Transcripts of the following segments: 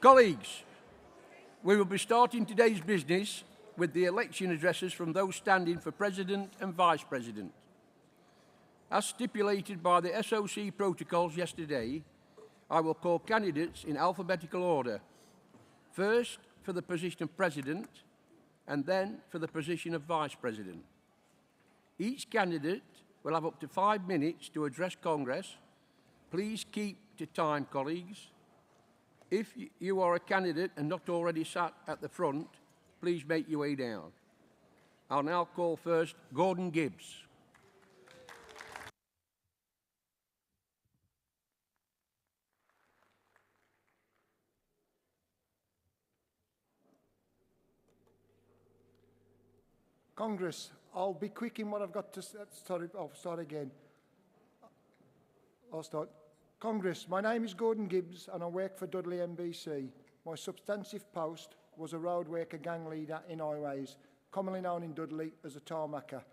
Colleagues, we will be starting today's business with the election addresses from those standing for President and Vice President. As stipulated by the SOC protocols yesterday, I will call candidates in alphabetical order. First for the position of President, and then for the position of Vice President. Each candidate will have up to 5 minutes to address Congress. Please keep to time, colleagues. If you are a candidate and not already sat at the front, please make your way down. I'll now call first Gordon Gibbs. Congress, I'll be quick in what I've got to start. I'll start again. Congress, my name is Gordon Gibbs and I work for Dudley MBC. My substantive post was a road worker gang leader in highways, commonly known in Dudley as a tarmacker.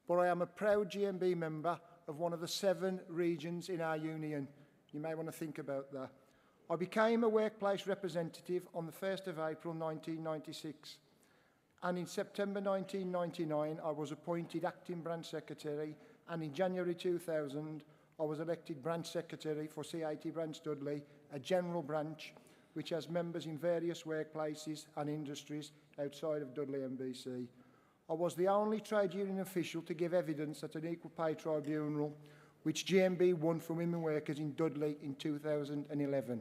But I am a proud GMB member of one of the 7 regions in our union. You may want to think about that. I became a workplace representative on the 1st of April 1996. And in September 1999, I was appointed Acting Branch Secretary, and in January 2000, I was elected Branch Secretary for C80 Branch Dudley, a general branch which has members in various workplaces and industries outside of Dudley MBC. I was the only trade union official to give evidence at an equal pay tribunal, which GMB won for women workers in Dudley in 2011.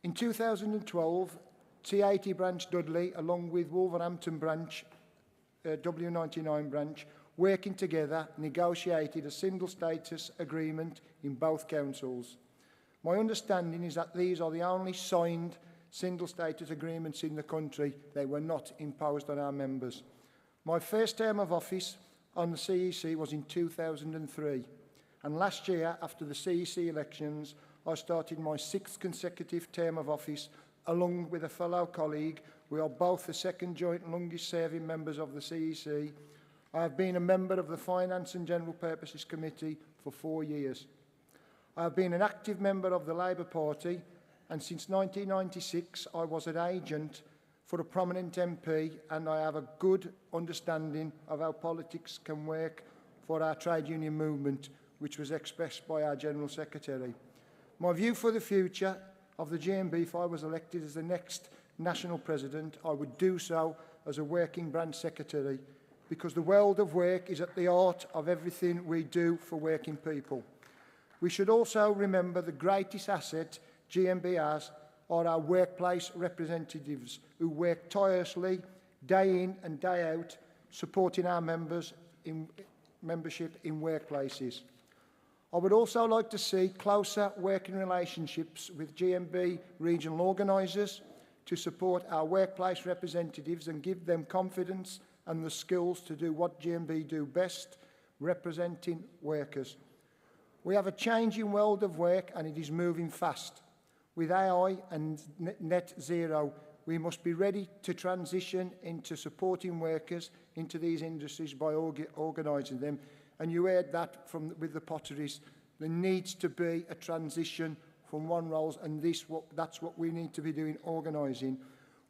In 2012, C80 Branch Dudley, along with Wolverhampton Branch, W99 Branch, working together, negotiated a single status agreement in both councils. My understanding is that these are the only signed single status agreements in the country. They were not imposed on our members. My first term of office on the CEC was in 2003, and last year, after the CEC elections, I started my 6th consecutive term of office along with a fellow colleague. We are both the second joint longest serving members of the CEC. I have been a member of the Finance and General Purposes Committee for 4 years. I have been an active member of the Labour Party, and since 1996 I was an agent for a prominent MP, and I have a good understanding of how politics can work for our trade union movement, which was expressed by our General Secretary. My view for the future of the GMB, if I was elected as the next national president, I would do so as a working branch secretary, because the world of work is at the heart of everything we do for working people. We should also remember the greatest asset GMB has are our workplace representatives who work tirelessly day in and day out, supporting our members in membership in workplaces. I would also like to see closer working relationships with GMB regional organisers to support our workplace representatives and give them confidence and the skills to do what GMB do best, representing workers. We have a changing world of work and it is moving fast. With AI and net zero, we must be ready to transition into supporting workers into these industries by organising them. And you heard that with the potteries. There needs to be a transition from one role, and that's what we need to be doing, organising.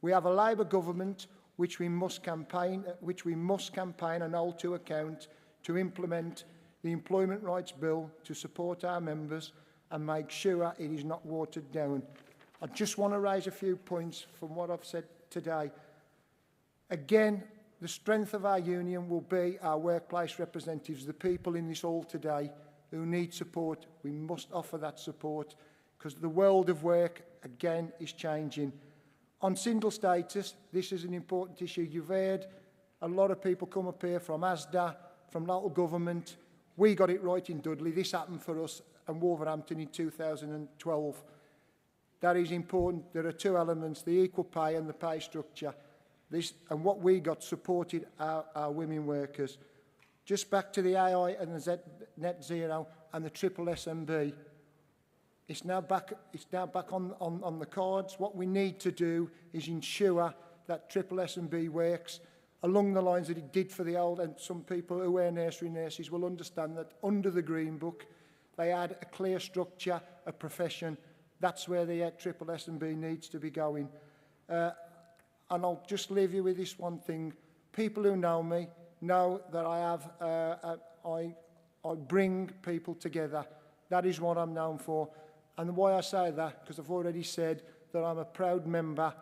We have a Labour government which we must campaign and hold to account to implement the Employment Rights Bill to support our members and make sure it is not watered down. I just want to raise a few points from what I've said today. Again, the strength of our union will be our workplace representatives, the people in this hall today who need support. We must offer that support because the world of work, again, is changing. On single status, this is an important issue. You've heard a lot of people come up here from ASDA, from local government. We got it right in Dudley. This happened for us and Wolverhampton in 2012. That is important. There are 2 elements, the equal pay and the pay structure. And what we got supported our women workers. Just back to the AI and the net zero and the triple SMB. It's now back on the cards. What we need to do is ensure that triple SMB works along the lines that it did for the old, and some people who are nursery nurses will understand that under the Green Book, they had a clear structure, a profession. That's where the triple S&B needs to be going. And I'll just leave you with this one thing. People who know me know that I bring people together. That is what I'm known for. And why I say that, because I've already said that I'm a proud member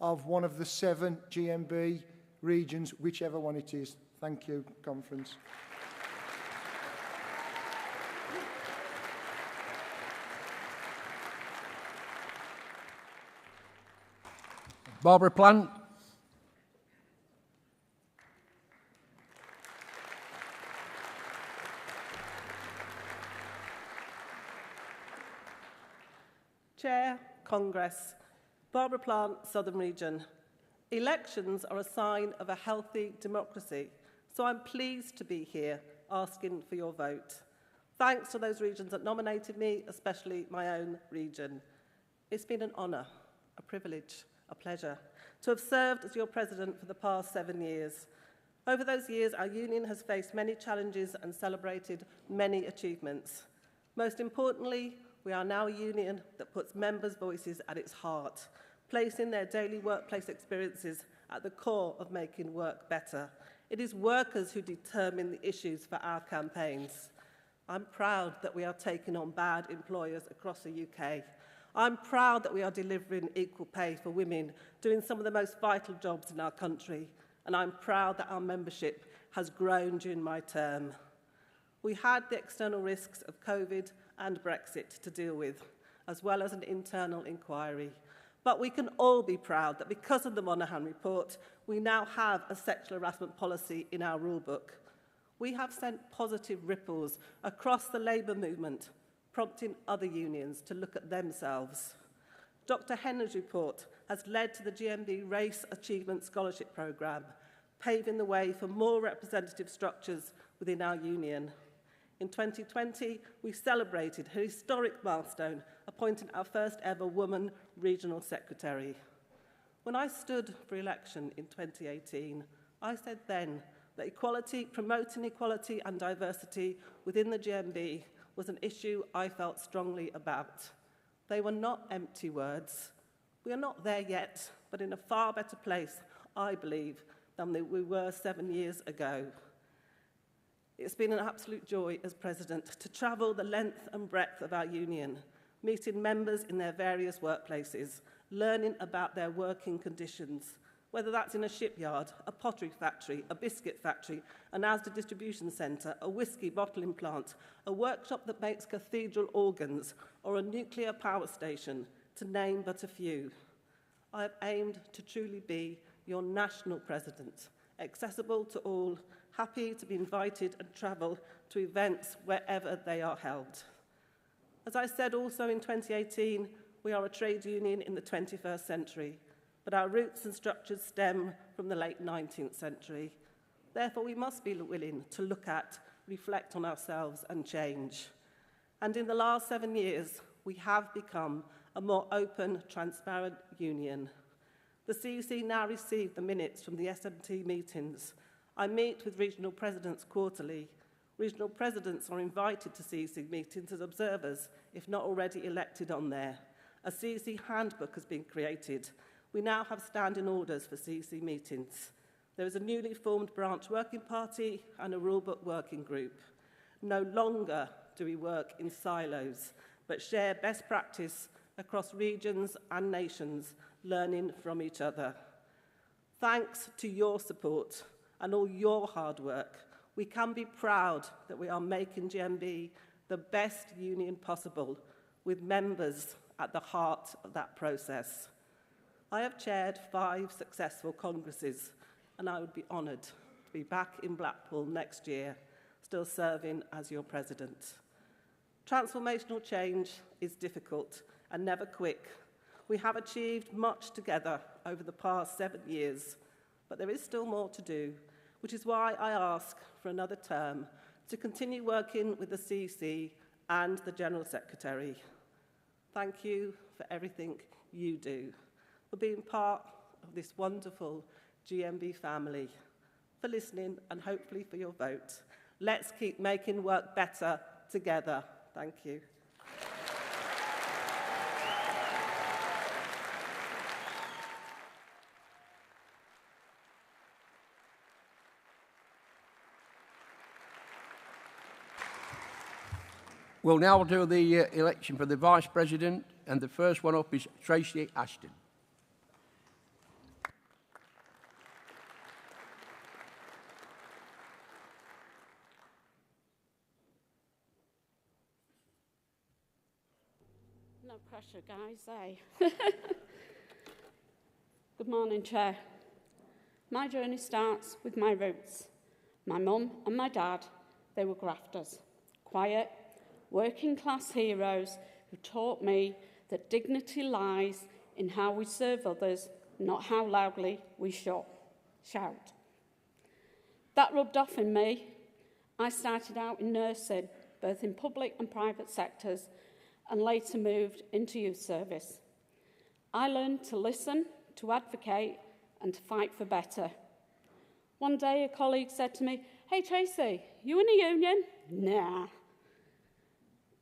of one of the 7 GMB regions, whichever one it is. Thank you, conference. Barbara Plant. Chair, Congress, Barbara Plant, Southern Region. Elections are a sign of a healthy democracy, so I'm pleased to be here asking for your vote. Thanks to those regions that nominated me, especially my own region. It's been an honour, a privilege, a pleasure to have served as your president for the past 7 years. Over those years, our union has faced many challenges and celebrated many achievements. Most importantly, we are now a union that puts members' voices at its heart, placing their daily workplace experiences at the core of making work better. It is workers who determine the issues for our campaigns. I'm proud that we are taking on bad employers across the UK. I'm proud that we are delivering equal pay for women, doing some of the most vital jobs in our country. And I'm proud that our membership has grown during my term. We had the external risks of COVID and Brexit to deal with, as well as an internal inquiry. But we can all be proud that because of the Monaghan report, we now have a sexual harassment policy in our rulebook. We have sent positive ripples across the labour movement, prompting other unions to look at themselves. Dr. Henry's report has led to the GMB Race Achievement Scholarship Programme, paving the way for more representative structures within our union. In 2020, we celebrated a historic milestone, appointing our first ever woman regional secretary. When I stood for election in 2018, I said then that equality, promoting equality and diversity within the GMB was an issue I felt strongly about. They were not empty words. We are not there yet, but in a far better place, I believe, than we were 7 years ago. It's been an absolute joy as president to travel the length and breadth of our union, meeting members in their various workplaces, learning about their working conditions, whether that's in a shipyard, a pottery factory, a biscuit factory, an Asda distribution centre, a whiskey bottling plant, a workshop that makes cathedral organs, or a nuclear power station, to name but a few. I have aimed to truly be your national president, accessible to all, happy to be invited and travel to events wherever they are held. As I said also in 2018, we are a trade union in the 21st century, but our roots and structures stem from the late 19th century. Therefore, we must be willing to look at, reflect on ourselves and change. And in the last 7 years, we have become a more open, transparent union. The CUC now receive the minutes from the SMT meetings. I meet with regional presidents quarterly. Regional presidents are invited to CUC meetings as observers, if not already elected on there. A CUC handbook has been created. We now have standing orders for CUC meetings. There is a newly formed branch working party and a rulebook working group. No longer do we work in silos, but share best practice across regions and nations, learning from each other. Thanks to your support and all your hard work, we can be proud that we are making GMB the best union possible, with members at the heart of that process. I have chaired 5 successful congresses, and I would be honoured to be back in Blackpool next year, still serving as your president. Transformational change is difficult and never quick. We have achieved much together over the past 7 years, but there is still more to do, which is why I ask for another term to continue working with the CC and the General Secretary. Thank you for everything you do, for being part of this wonderful GMB family, for listening and hopefully for your vote. Let's keep making work better together. Thank you. We'll now do the election for the Vice President, and the first one up is Tracy Ashton. No pressure, guys, eh? Good morning, Chair. My journey starts with my roots. My mum and my dad, they were grafters, quiet, working-class heroes who taught me that dignity lies in how we serve others, not how loudly we shout. That rubbed off in me. I started out in nursing, both in public and private sectors, and later moved into youth service. I learned to listen, to advocate, and to fight for better. One day, a colleague said to me, "Hey, Tracy, you in a union?" Nah.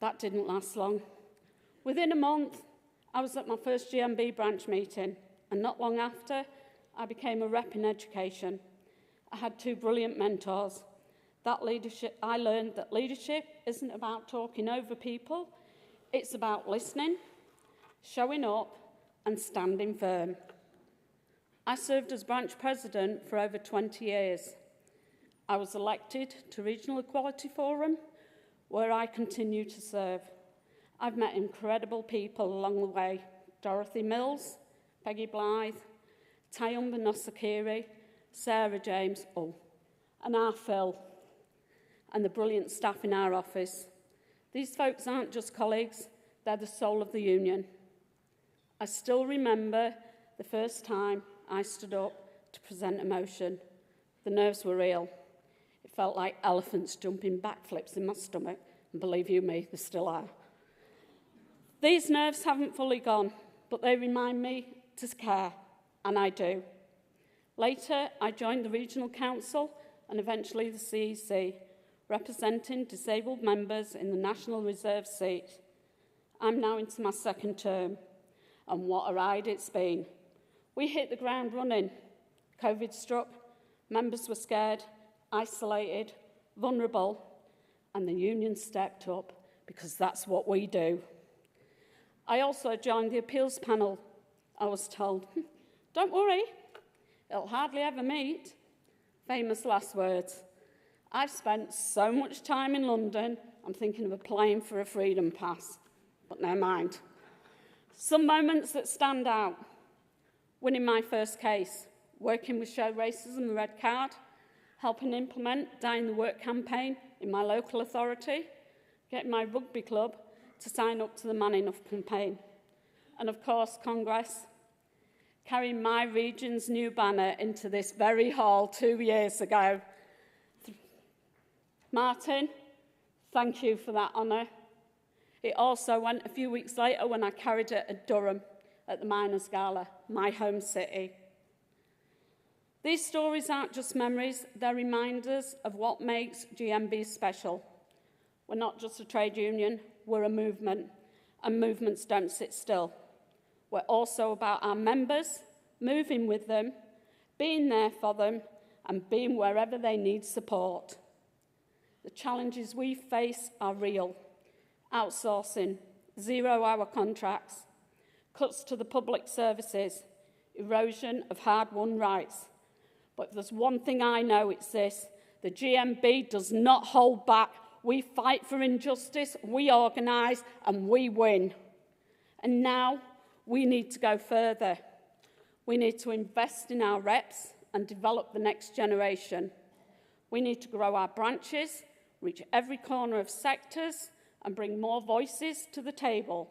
That didn't last long. Within a month, I was at my first GMB branch meeting, and not long after, I became a rep in education. I had two brilliant mentors. I learned that leadership isn't about talking over people, it's about listening, showing up, and standing firm. I served as branch president for over 20 years. I was elected to Regional Equality Forum, where I continue to serve. I've met incredible people along the way: Dorothy Mills, Peggy Blythe, Tayumba Nosakiri, Sarah James, and our Phil, and the brilliant staff in our office. These folks aren't just colleagues, they're the soul of the union. I still remember the first time I stood up to present a motion. The nerves were real. It felt like elephants jumping backflips in my stomach, and believe you me, they still are. These nerves haven't fully gone, but they remind me to care, and I do. Later, I joined the Regional Council and eventually the CEC, representing disabled members in the National Reserve seat. I'm now into my second term, and what a ride it's been. We hit the ground running. COVID struck, members were scared, isolated, vulnerable, and the union stepped up because that's what we do. I also joined the appeals panel. I was told, "Don't worry, it'll hardly ever meet." Famous last words. I've spent so much time in London, I'm thinking of applying for a freedom pass, but never mind. Some moments that stand out: winning my first case, working with Show Racism the Red Card, helping implement Die in the Work campaign in my local authority, getting my rugby club to sign up to the Man Enough campaign, and of course Congress, carrying my region's new banner into this very hall 2 years ago. Martin, thank you for that honour. It also went a few weeks later when I carried it at Durham at the Miners' Gala, my home city. These stories aren't just memories, they're reminders of what makes GMB special. We're not just a trade union, we're a movement, and movements don't sit still. We're also about our members, moving with them, being there for them, and being wherever they need support. The challenges we face are real: outsourcing, 0-hour contracts, cuts to the public services, erosion of hard-won rights. But if there's one thing I know, it's this: the GMB does not hold back. We fight for injustice, we organise, and we win. And now we need to go further. We need to invest in our reps and develop the next generation. We need to grow our branches, reach every corner of sectors, and bring more voices to the table.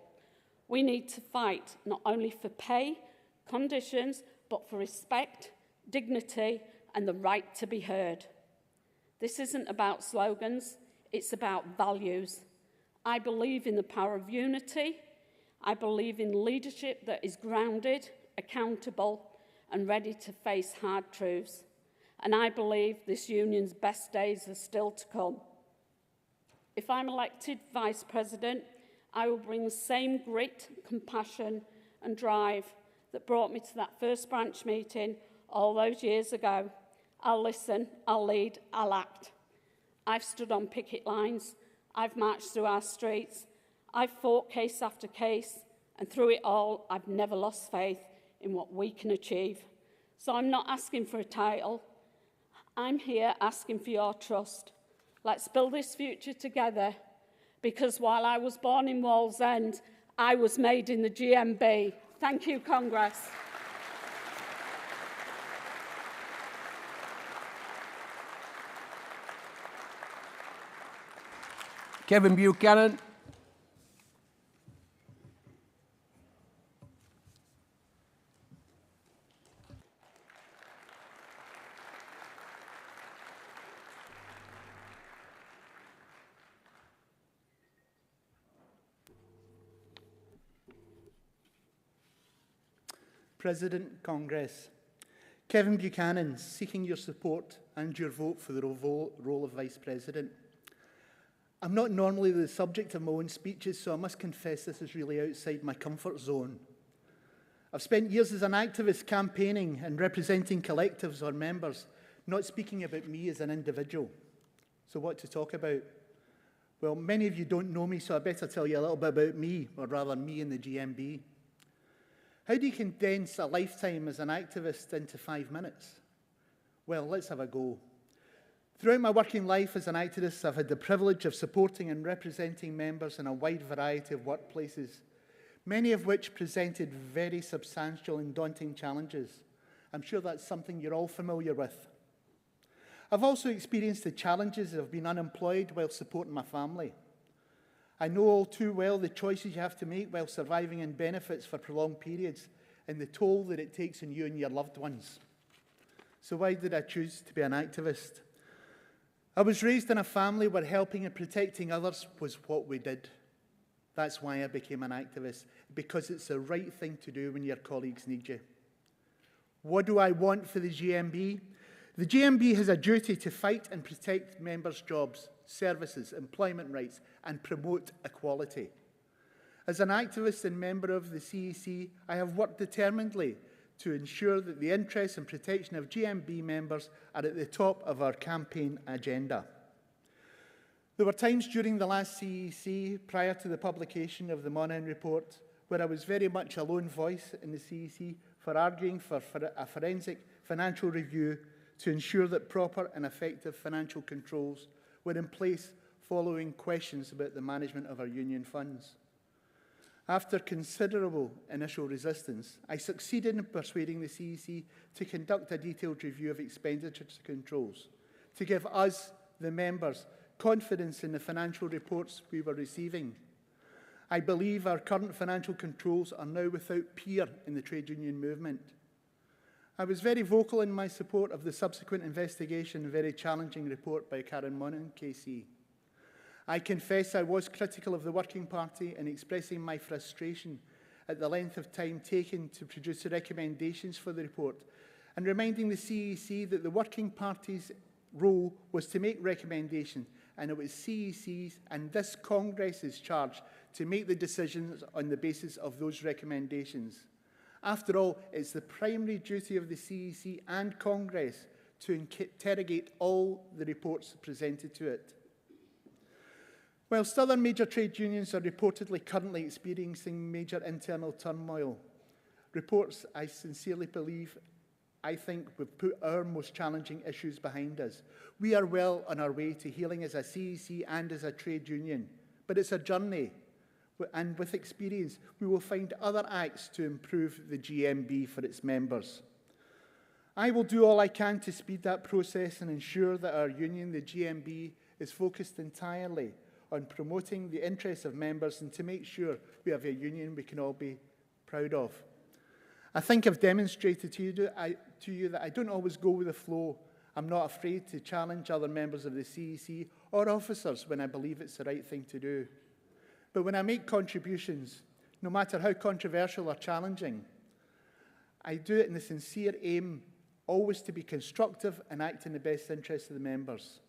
We need to fight not only for pay, conditions, but for respect, dignity, and the right to be heard. This isn't about slogans, it's about values. I believe in the power of unity. I believe in leadership that is grounded, accountable, and ready to face hard truths. And I believe this union's best days are still to come. If I'm elected Vice President, I will bring the same grit, compassion, and drive that brought me to that first branch meeting all those years ago. I'll listen, I'll lead, I'll act. I've stood on picket lines, I've marched through our streets, I've fought case after case, and through it all, I've never lost faith in what we can achieve. So I'm not asking for a title. I'm here asking for your trust. Let's build this future together, because while I was born in Wallsend, I was made in the GMB. Thank you, Congress. Kevin Buchanan. President, Congress. Kevin Buchanan, seeking your support and your vote for the role of Vice President. I'm not normally the subject of my own speeches, so I must confess this is really outside my comfort zone. I've spent years as an activist campaigning and representing collectives or members, not speaking about me as an individual. So what to talk about? Well, many of you don't know me, so I better tell you a little bit about me, or rather me and the GMB. How do you condense a lifetime as an activist into 5 minutes? Well, let's have a go. Throughout my working life as an activist, I've had the privilege of supporting and representing members in a wide variety of workplaces, many of which presented very substantial and daunting challenges. I'm sure that's something you're all familiar with. I've also experienced the challenges of being unemployed while supporting my family. I know all too well the choices you have to make while surviving in benefits for prolonged periods and the toll that it takes on you and your loved ones. So why did I choose to be an activist? I was raised in a family where helping and protecting others was what we did. That's why I became an activist, because it's the right thing to do when your colleagues need you. What do I want for the GMB? The GMB has a duty to fight and protect members' jobs, services, employment rights, and promote equality. As an activist and member of the CEC, I have worked determinedly to ensure that the interests and protection of GMB members are at the top of our campaign agenda. There were times during the last CEC, prior to the publication of the Monaghan report, where I was very much a lone voice in the CEC for arguing for a forensic financial review to ensure that proper and effective financial controls were in place following questions about the management of our union funds. After considerable initial resistance, I succeeded in persuading the CEC to conduct a detailed review of expenditure controls, to give us, the members, confidence in the financial reports we were receiving. I believe our current financial controls are now without peer in the trade union movement. I was very vocal in my support of the subsequent investigation and very challenging report by Karen Monaghan, KC. I confess I was critical of the Working Party in expressing my frustration at the length of time taken to produce the recommendations for the report, and reminding the CEC that the Working Party's role was to make recommendations, and it was CEC's and this Congress's charge to make the decisions on the basis of those recommendations. After all, it's the primary duty of the CEC and Congress to interrogate all the reports presented to it. Whilst other major trade unions are reportedly currently experiencing major internal turmoil, reports I sincerely believe, I think, would put our most challenging issues behind us. We are well on our way to healing as a CEC and as a trade union, but it's a journey, and with experience, we will find other acts to improve the GMB for its members. I will do all I can to speed that process and ensure that our union, the GMB, is focused entirely on promoting the interests of members and to make sure we have a union we can all be proud of. I think I've demonstrated to you that I don't always go with the flow. I'm not afraid to challenge other members of the CEC or officers when I believe it's the right thing to do. But when I make contributions, no matter how controversial or challenging, I do it in the sincere aim always to be constructive and act in the best interests of the members.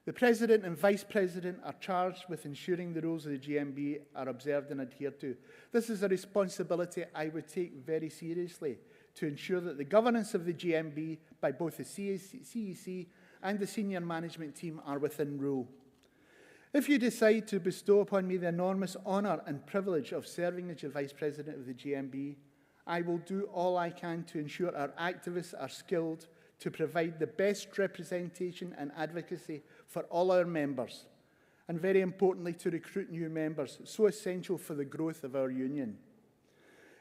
The President and Vice President are charged with ensuring the rules of the GMB are observed and adhered to. This is a responsibility I would take very seriously to ensure that the governance of the GMB by both the CEC and the senior management team are within rule. If you decide to bestow upon me the enormous honour and privilege of serving as your Vice President of the GMB, I will do all I can to ensure our activists are skilled to provide the best representation and advocacy for all our members, and very importantly, to recruit new members, so essential for the growth of our union.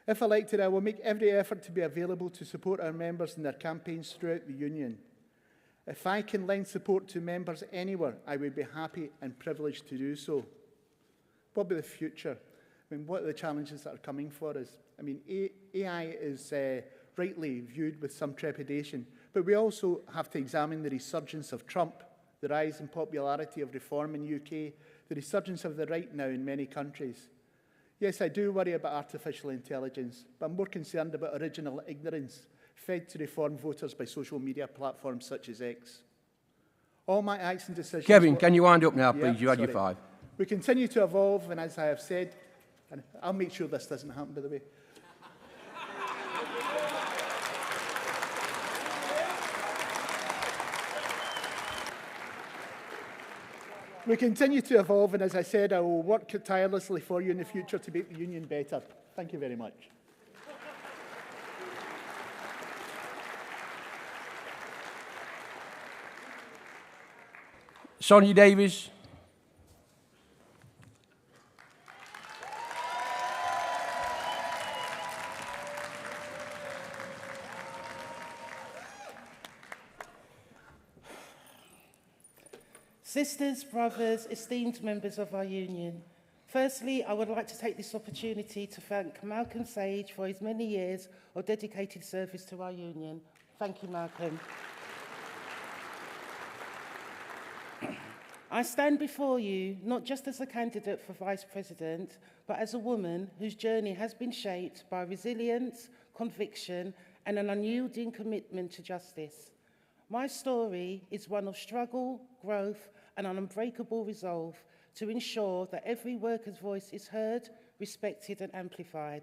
If elected, I will make every effort to be available to support our members in their campaigns throughout the union. If I can lend support to members anywhere, I would be happy and privileged to do so. What about the future? I mean, what are the challenges that are coming for us? I mean, AI is rightly viewed with some trepidation, but we also have to examine the resurgence of Trump, the rise in popularity of reform in the UK, the resurgence of the right now in many countries. Yes, I do worry about artificial intelligence, but I'm more concerned about original ignorance fed to reform voters by social media platforms such as X. All my acts and decisions... Kevin, can you wind up now, please? You had your sorry. 5. We continue to evolve, and as I have said, and I'll make sure this doesn't happen, by the way. We continue to evolve, and as I said, I will work tirelessly for you in the future to make the union better. Thank you very much. Sonia Davies. Sisters, brothers, esteemed members of our union, firstly, I would like to take this opportunity to thank Malcolm Sage for his many years of dedicated service to our union. Thank you, Malcolm. I stand before you not just as a candidate for Vice President, but as a woman whose journey has been shaped by resilience, conviction, and an unyielding commitment to justice. My story is one of struggle, growth, and an unbreakable resolve to ensure that every worker's voice is heard, respected, and amplified.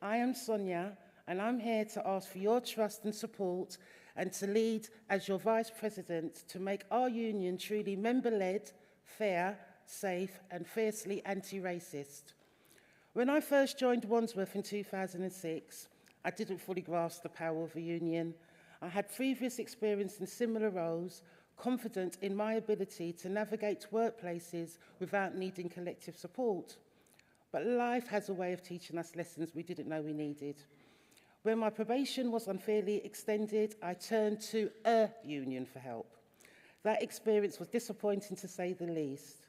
I am Sonia, and I'm here to ask for your trust and support and to lead as your Vice President to make our union truly member-led, fair, safe, and fiercely anti-racist. When I first joined Wandsworth in 2006, I didn't fully grasp the power of a union. I had previous experience in similar roles, confident in my ability to navigate workplaces without needing collective support. But life has a way of teaching us lessons we didn't know we needed. When my probation was unfairly extended, I turned to a union for help. That experience was disappointing to say the least.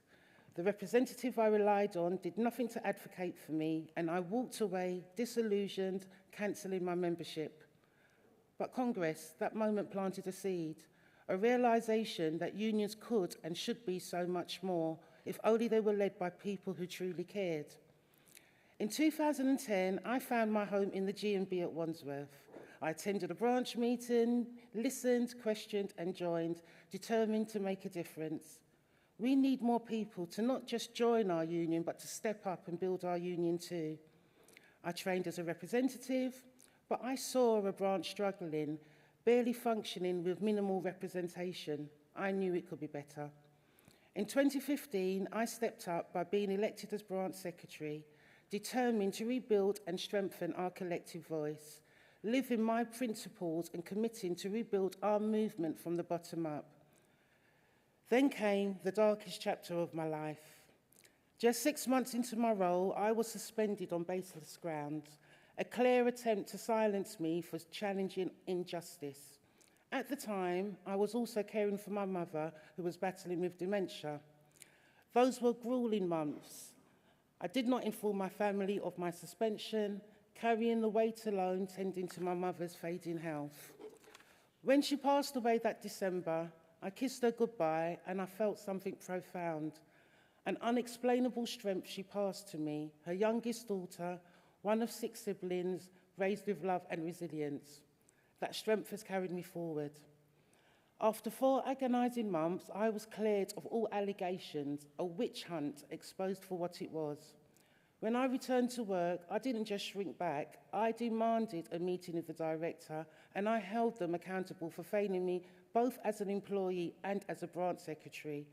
The representative I relied on did nothing to advocate for me, and I walked away disillusioned, cancelling my membership. But Congress, that moment planted a seed, a realisation that unions could and should be so much more, if only they were led by people who truly cared. In 2010, I found my home in the GMB at Wandsworth. I attended a branch meeting, listened, questioned, and joined, determined to make a difference. We need more people to not just join our union, but to step up and build our union too. I trained as a representative, but I saw a branch struggling, barely functioning with minimal representation. I knew it could be better. In 2015, I stepped up by being elected as branch secretary, determined to rebuild and strengthen our collective voice, living my principles and committing to rebuild our movement from the bottom up. Then came the darkest chapter of my life. Just 6 months into my role, I was suspended on baseless grounds, a clear attempt to silence me for challenging injustice. At the time, I was also caring for my mother, who was battling with dementia. Those were grueling months. I did not inform my family of my suspension, carrying the weight alone, tending to my mother's fading health. When she passed away that December, I kissed her goodbye and I felt something profound. An unexplainable strength she passed to me, her youngest daughter, one of 6 siblings, raised with love and resilience. That strength has carried me forward. After 4 agonising months, I was cleared of all allegations, a witch hunt exposed for what it was. When I returned to work, I didn't just shrink back. I demanded a meeting with the director, and I held them accountable for failing me both as an employee and as a branch secretary.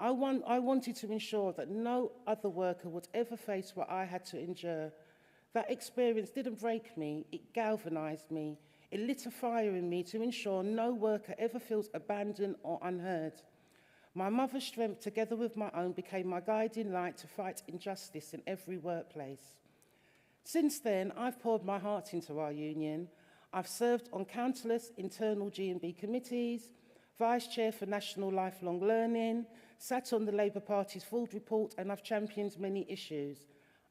I wanted to ensure that no other worker would ever face what I had to endure. That experience didn't break me, it galvanised me. It lit a fire in me to ensure no worker ever feels abandoned or unheard. My mother's strength, together with my own, became my guiding light to fight injustice in every workplace. Since then, I've poured my heart into our union. I've served on countless internal GMB committees, Vice Chair for National Lifelong Learning, sat on the Labour Party's Ford Report, and I've championed many issues.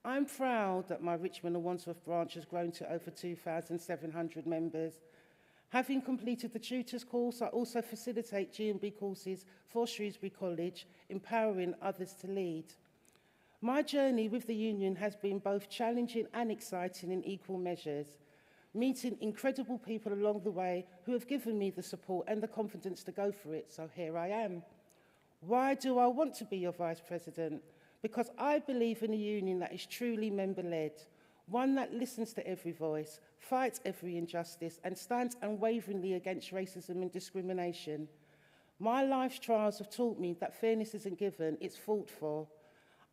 I'm proud that my Richmond and Wandsworth branch has grown to over 2,700 members. Having completed the tutors course, I also facilitate GMB courses for Shrewsbury College, empowering others to lead. My journey with the union has been both challenging and exciting in equal measures, meeting incredible people along the way who have given me the support and the confidence to go for it, so here I am. Why do I want to be your Vice President? Because I believe in a union that is truly member-led, one that listens to every voice, fights every injustice, and stands unwaveringly against racism and discrimination. My life's trials have taught me that fairness isn't given, it's fought for.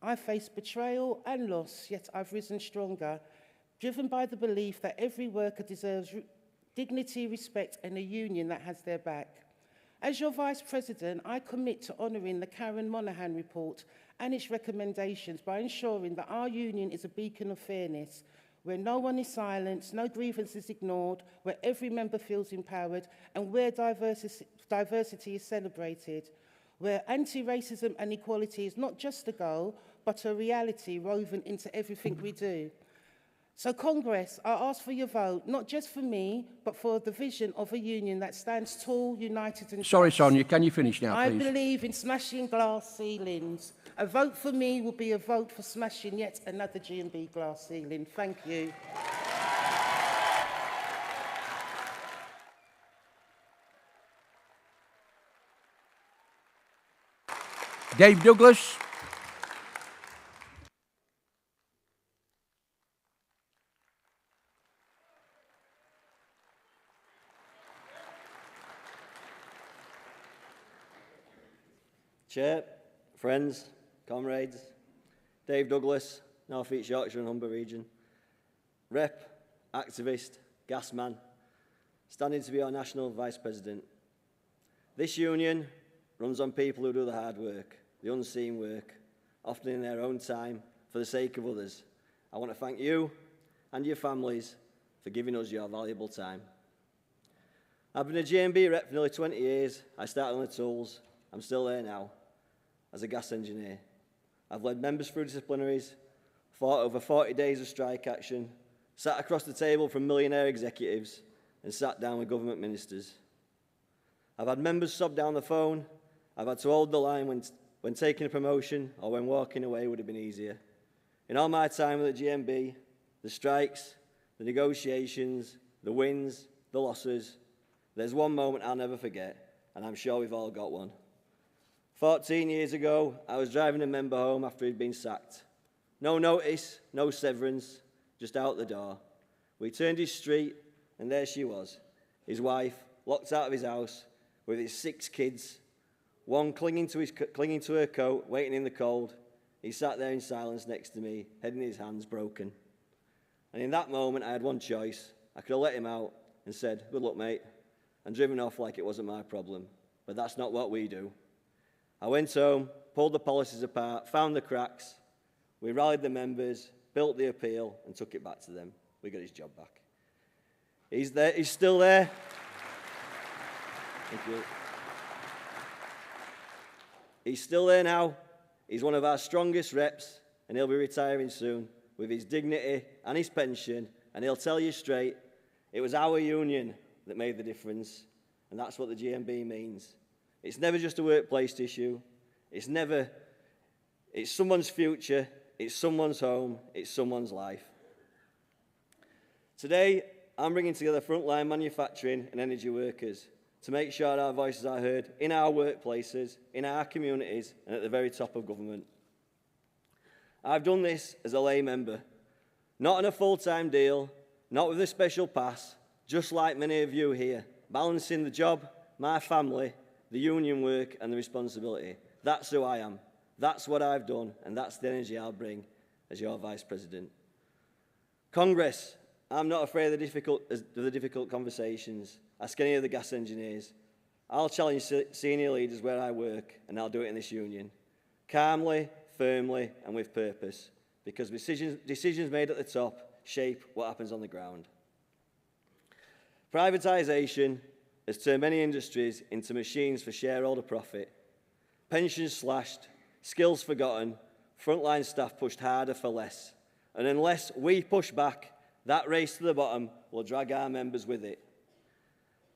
I've faced betrayal and loss, yet I've risen stronger, driven by the belief that every worker deserves dignity, respect, and a union that has their back. As your Vice President, I commit to honouring the Karen Monaghan report and its recommendations by ensuring that our union is a beacon of fairness, where no one is silenced, no grievance is ignored, where every member feels empowered, and where diversity is celebrated, where anti-racism and equality is not just a goal, but a reality woven into everything we do. So Congress, I ask for your vote, not just for me, but for the vision of a union that stands tall, united and Sorry, just. Sonia, can you finish now, I please? believe in smashing glass ceilings. A vote for me will be a vote for smashing yet another GMB glass ceiling. Thank you. Dave Douglas. Chair, friends, comrades, Dave Douglas, North East Yorkshire and Humber region, rep, activist, gas man, standing to be our National Vice President. This union runs on people who do the hard work, the unseen work, often in their own time, for the sake of others. I want to thank you and your families for giving us your valuable time. I've been a GMB rep for nearly 20 years. I started on the tools. I'm still there now, as a gas engineer. I've led members through disciplinaries, fought over 40 days of strike action, sat across the table from millionaire executives, and sat down with government ministers. I've had members sob down the phone. I've had to hold the line when taking a promotion or when walking away would have been easier. In all my time with the GMB, the strikes, the negotiations, the wins, the losses, there's one moment I'll never forget, and I'm sure we've all got one. 14 years ago, I was driving a member home after he'd been sacked. No notice, no severance, just out the door. We turned his street, and there she was, his wife, locked out of his house, with his 6 kids, one clinging to her coat, waiting in the cold. He sat there in silence next to me, head in his hands, broken. And in that moment, I had one choice. I could have let him out and said, "Good luck, mate," and driven off like it wasn't my problem. But that's not what we do. I went home, pulled the policies apart, found the cracks. We rallied the members, built the appeal, and took it back to them. We got his job back. He's there. He's still there. Thank you. He's still there now. He's one of our strongest reps, and he'll be retiring soon with his dignity and his pension, and he'll tell you straight, it was our union that made the difference, and that's what the GMB means. It's never just a workplace issue. It's someone's future, it's someone's home, it's someone's life. Today, I'm bringing together frontline manufacturing and energy workers to make sure our voices are heard in our workplaces, in our communities, and at the very top of government. I've done this as a lay member, not on a full-time deal, not with a special pass, just like many of you here, balancing the job, my family, the union work, and the responsibility. That's who I am. That's what I've done, and that's the energy I'll bring as your Vice President. Congress, I'm not afraid of the difficult conversations. Ask any of the gas engineers. I'll challenge senior leaders where I work, and I'll do it in this union. Calmly, firmly, and with purpose, because decisions made at the top shape what happens on the ground. Privatisation has turned many industries into machines for shareholder profit. Pensions slashed, skills forgotten, frontline staff pushed harder for less. And unless we push back, that race to the bottom will drag our members with it.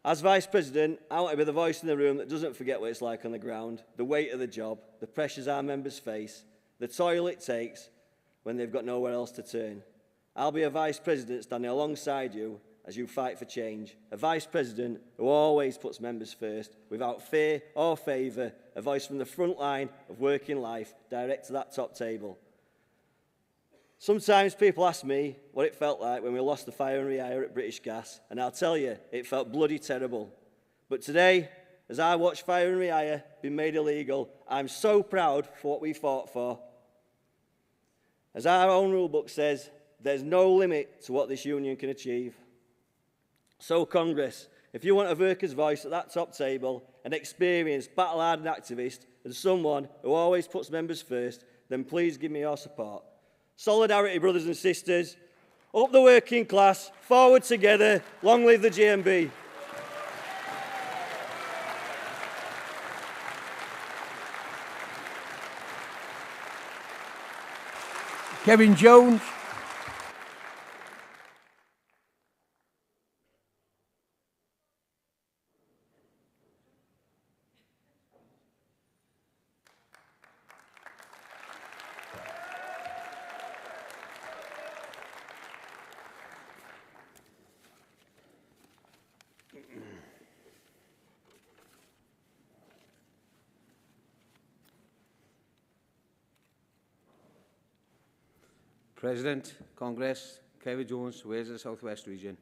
As Vice President, I want to be the voice in the room that doesn't forget what it's like on the ground, the weight of the job, the pressures our members face, the toil it takes when they've got nowhere else to turn. I'll be a Vice President standing alongside you as you fight for change, a Vice President who always puts members first, without fear or favour, a voice from the front line of working life, direct to that top table. Sometimes people ask me what it felt like when we lost the fire and rehire at British Gas, and I'll tell you, it felt bloody terrible. But today, as I watch fire and rehire being made illegal, I'm so proud for what we fought for. As our own rule book says, there's no limit to what this union can achieve. So, Congress, if you want a worker's voice at that top table, an experienced, battle-hardened activist, and someone who always puts members first, then please give me your support. Solidarity, brothers and sisters. Up the working class, forward together, long live the GMB. Kevin Jones. President, Congress, Kevin Jones, Wales of the South West Region.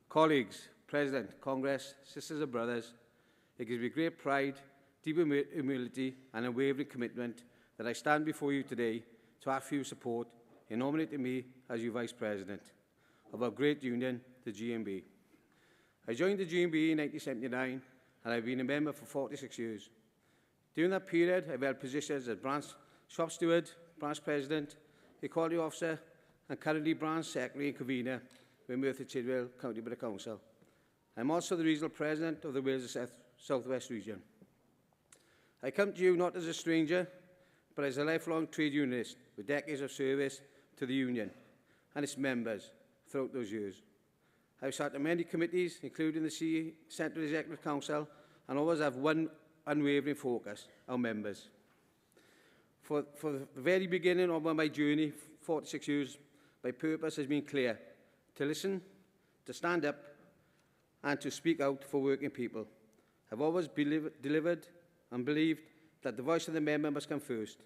Colleagues, President, Congress, sisters and brothers, it gives me great pride, deep humility and unwavering commitment that I stand before you today to ask for your support in nominating me as your Vice President of our great union, the GMB. I joined the GMB in 1979 and I've been a member for 46 years. During that period, I've held positions as branch shop steward, branch president, Equality Officer, and currently Branch Secretary and Convener with Merthyr Tydfil County Borough Council. I'm also the Regional President of the Wales South West Region. I come to you not as a stranger, but as a lifelong trade unionist with decades of service to the union and its members throughout those years. I've sat on many committees, including the Central Executive Council, and always have one unwavering focus, our members. For the very beginning of my journey, 46 years, my purpose has been clear: to listen, to stand up, and to speak out for working people. I've always delivered and believed that the voice of the member must come first.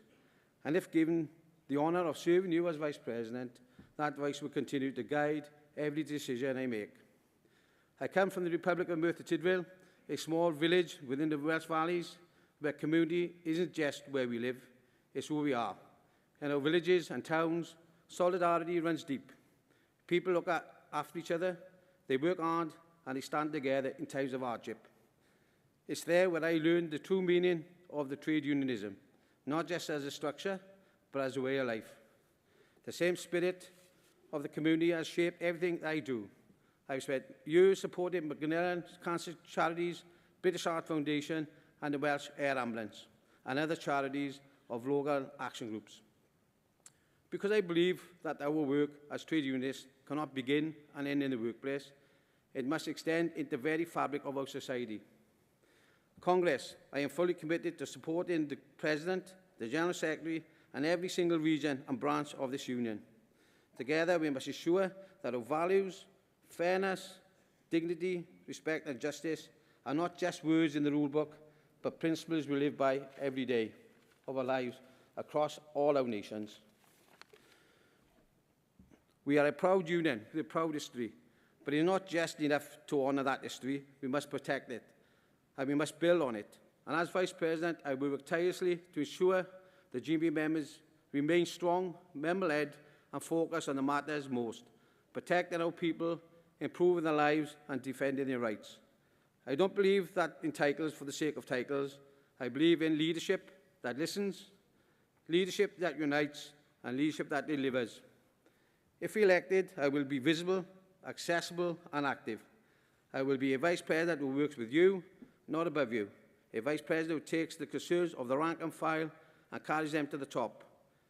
And if given the honour of serving you as Vice President, that voice will continue to guide every decision I make. I come from the Republic of Merthyr Tydfil, a small village within the Welsh Valleys, where community isn't just where we live, it's who we are. In our villages and towns, solidarity runs deep. People look after each other, they work hard, and they stand together in times of hardship. It's there where I learned the true meaning of the trade unionism, not just as a structure, but as a way of life. The same spirit of the community has shaped everything I do. I've spent years supporting Macmillan Cancer Charities, British Heart Foundation, and the Welsh Air Ambulance, and other charities of local action groups. Because I believe that our work as trade unionists cannot begin and end in the workplace, it must extend into the very fabric of our society. Congress, I am fully committed to supporting the President, the General Secretary, and every single region and branch of this union. Together, we must ensure that our values, fairness, dignity, respect and justice are not just words in the rule book, but principles we live by every day of our lives across all our nations. We are a proud union with a proud history, but it's not just enough to honour that history. We must protect it, and we must build on it. And as Vice President, I will work tirelessly to ensure the GMB members remain strong, member-led and focused on the matters most, protecting our people, improving their lives and defending their rights. I don't believe that in titles for the sake of titles. I believe in leadership that listens, leadership that unites and leadership that delivers. If elected, I will be visible, accessible and active. I will be a Vice President who works with you, not above you. A Vice President who takes the concerns of the rank and file and carries them to the top.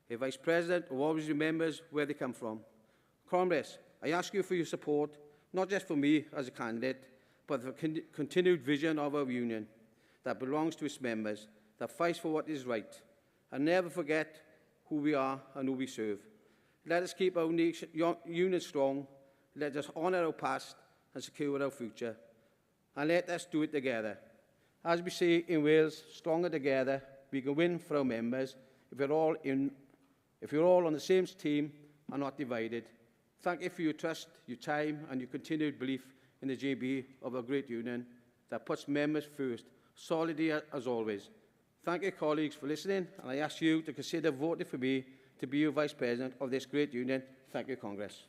A Vice President who always remembers where they come from. Comrades, I ask you for your support, not just for me as a candidate, but for the continued vision of our union that belongs to its members, that fights for what is right, and never forget who we are and who we serve. Let us keep our union strong, let us honour our past and secure our future, and let us do it together. As we say in Wales, stronger together, we can win for our members if we're all on the same team and not divided. Thank you for your trust, your time and your continued belief in the GMB of our great union that puts members first, solidly as always. Thank you, colleagues, for listening, and I ask you to consider voting for me to be your Vice President of this great union. Thank you, Congress.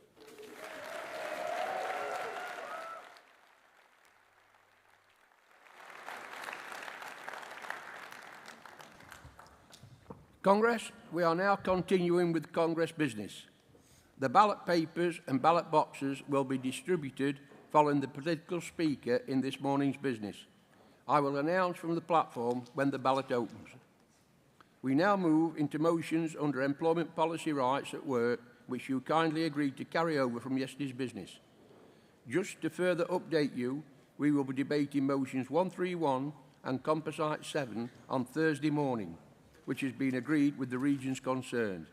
Congress, we are now continuing with Congress business. The ballot papers and ballot boxes will be distributed following the political speaker in this morning's business. I will announce from the platform when the ballot opens. We now move into motions under Employment Policy Rights at Work, which you kindly agreed to carry over from yesterday's business. Just to further update you, we will be debating motions 131 and Composite 7 on Thursday morning, which has been agreed with the regions concerned.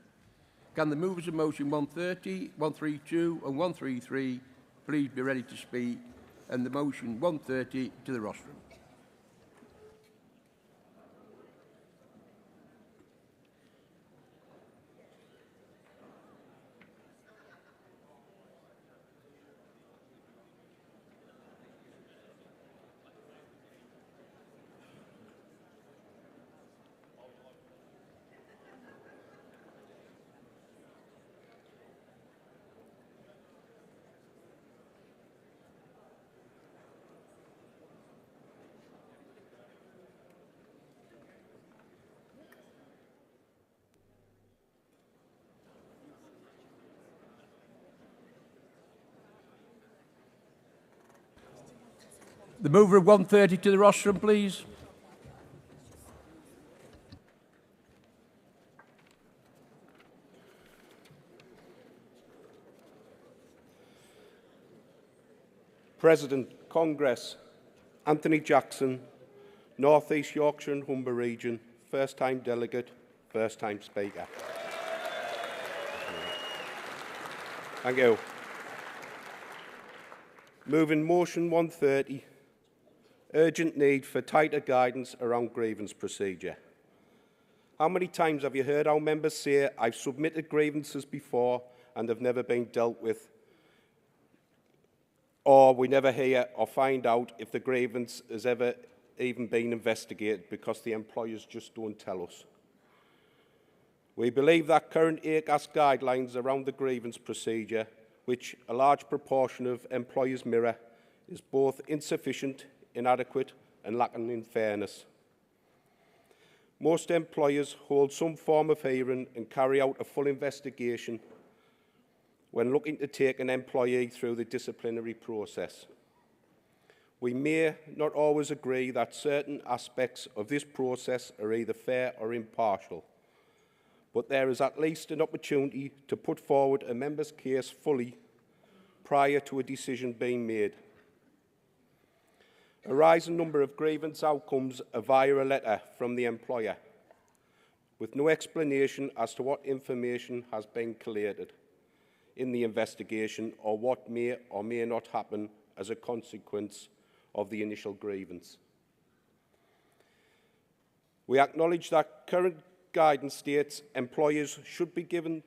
Can the movers of motion 130, 132 and 133 please be ready to speak, and the motion 130 to the rostrum. The mover of 130 to the rostrum, please. President, Congress, Anthony Jackson, North East Yorkshire and Humber Region, first time delegate, first time speaker. Thank you. Moving motion 130, urgent need for tighter guidance around grievance procedure. How many times have you heard our members say, I've submitted grievances before and have never been dealt with? Or we never hear or find out if the grievance has ever even been investigated because the employers just don't tell us. We believe that current ACAS guidelines around the grievance procedure, which a large proportion of employers mirror, is both insufficient, inadequate and lacking in fairness. Most employers hold some form of hearing and carry out a full investigation when looking to take an employee through the disciplinary process. We may not always agree that certain aspects of this process are either fair or impartial, but there is at least an opportunity to put forward a member's case fully prior to a decision being made. A rising number of grievance outcomes are via a letter from the employer, with no explanation as to what information has been collated in the investigation or what may or may not happen as a consequence of the initial grievance. We acknowledge that current guidance states employees should be given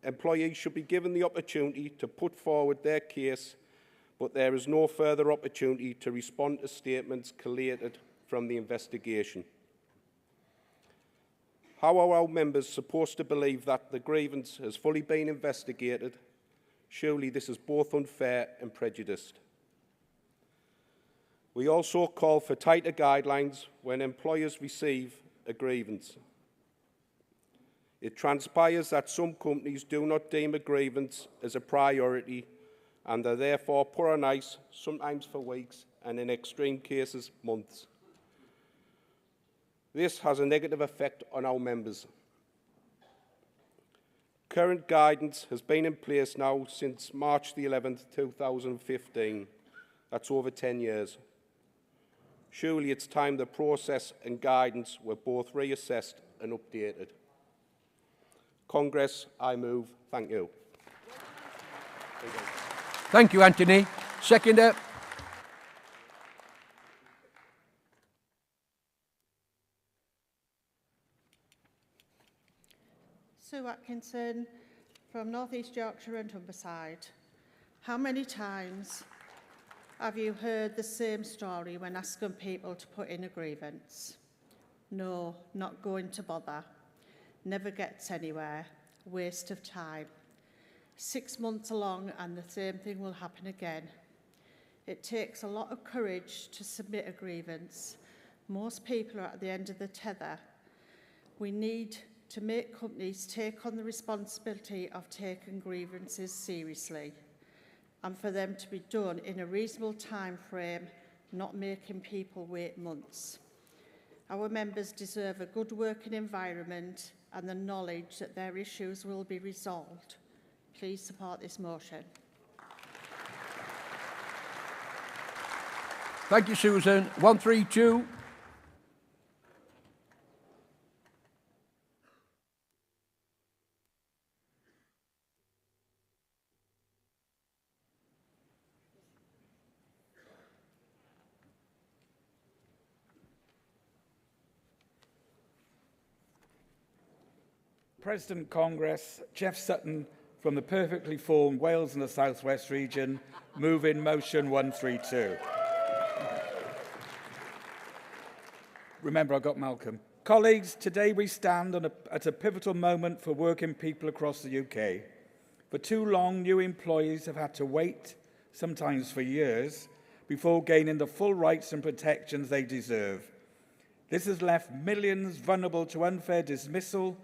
the opportunity to put forward their case, but there is no further opportunity to respond to statements collated from the investigation. How are our members supposed to believe that the grievance has fully been investigated? Surely this is both unfair and prejudiced. We also call for tighter guidelines when employers receive a grievance. It transpires that some companies do not deem a grievance as a priority and are therefore put on ice, sometimes for weeks and in extreme cases, months. This has a negative effect on our members. Current guidance has been in place now since March the 11th, 2015. That's over 10 years. Surely it's time the process and guidance were both reassessed and updated. Congress, I move. Thank you. Thank you, Anthony. Seconder. Sue Atkinson from North East Yorkshire and Humberside. How many times have you heard the same story when asking people to put in a grievance? No, not going to bother. Never gets anywhere. Waste of time. 6 months along and the same thing will happen again. It takes a lot of courage to submit a grievance. Most people are at the end of the tether. We need to make companies take on the responsibility of taking grievances seriously and for them to be done in a reasonable time frame, not making people wait months. Our members deserve a good working environment and the knowledge that their issues will be resolved. Please support this motion. Thank you, Susan. 132. President Congress, Jeff Sutton from the perfectly formed Wales and the South West region, move in motion 132. Remember, I got Malcolm. Colleagues, today we stand at a pivotal moment for working people across the UK. For too long, new employees have had to wait, sometimes for years, before gaining the full rights and protections they deserve. This has left millions vulnerable to unfair dismissal,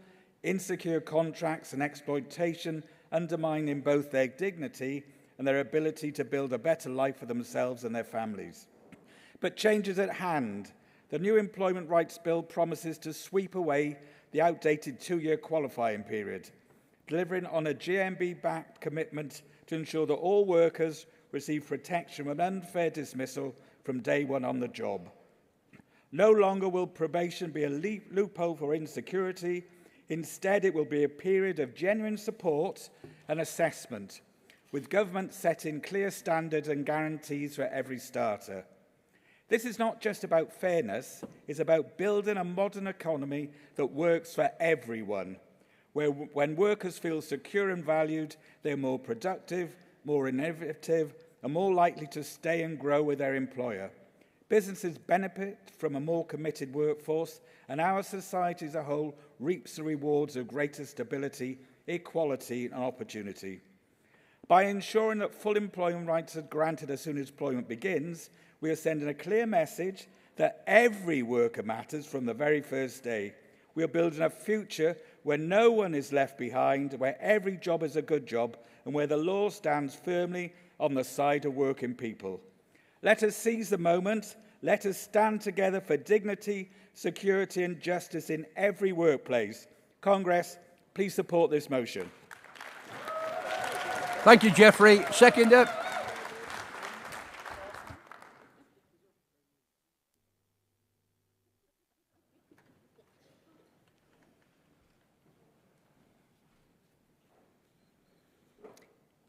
insecure contracts and exploitation, undermining both their dignity and their ability to build a better life for themselves and their families. But change is at hand. The new Employment Rights Bill promises to sweep away the outdated 2-year qualifying period, delivering on a GMB-backed commitment to ensure that all workers receive protection from unfair dismissal from day one on the job. No longer will probation be a loophole for insecurity. Instead, it will be a period of genuine support and assessment, with government setting clear standards and guarantees for every starter. This is not just about fairness, it's about building a modern economy that works for everyone, where when workers feel secure and valued, they're more productive, more innovative, and more likely to stay and grow with their employer. Businesses benefit from a more committed workforce, and our society as a whole reaps the rewards of greater stability, equality, and opportunity. By ensuring that full employment rights are granted as soon as employment begins, we are sending a clear message that every worker matters from the very first day. We are building a future where no one is left behind, where every job is a good job, and where the law stands firmly on the side of working people. Let us seize the moment. Let us stand together for dignity, security, and justice in every workplace. Congress, please support this motion. Thank you, Jeffrey. Seconder.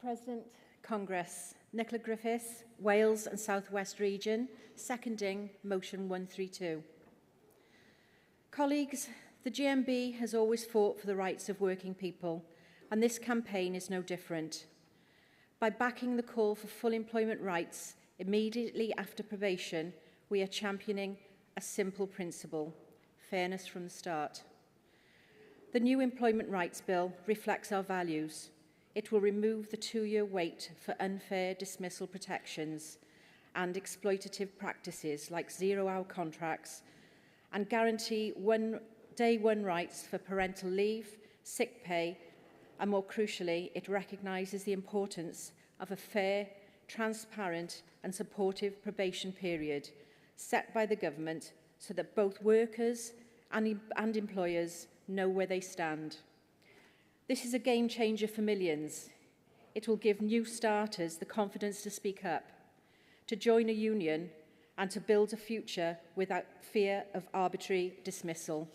President, Congress, Nicola Griffiths, Wales and South West region, seconding motion 132. Colleagues, the GMB has always fought for the rights of working people, and this campaign is no different. By backing the call for full employment rights immediately after probation, we are championing a simple principle: fairness from the start. The new Employment Rights Bill reflects our values. It will remove the 2-year wait for unfair dismissal protections and exploitative practices like zero-hour contracts, and guarantee day one rights for parental leave, sick pay, and more crucially, it recognises the importance of a fair, transparent and supportive probation period set by the government so that both workers and employers know where they stand. This is a game changer for millions. It will give new starters the confidence to speak up, to join a union and to build a future without fear of arbitrary dismissal.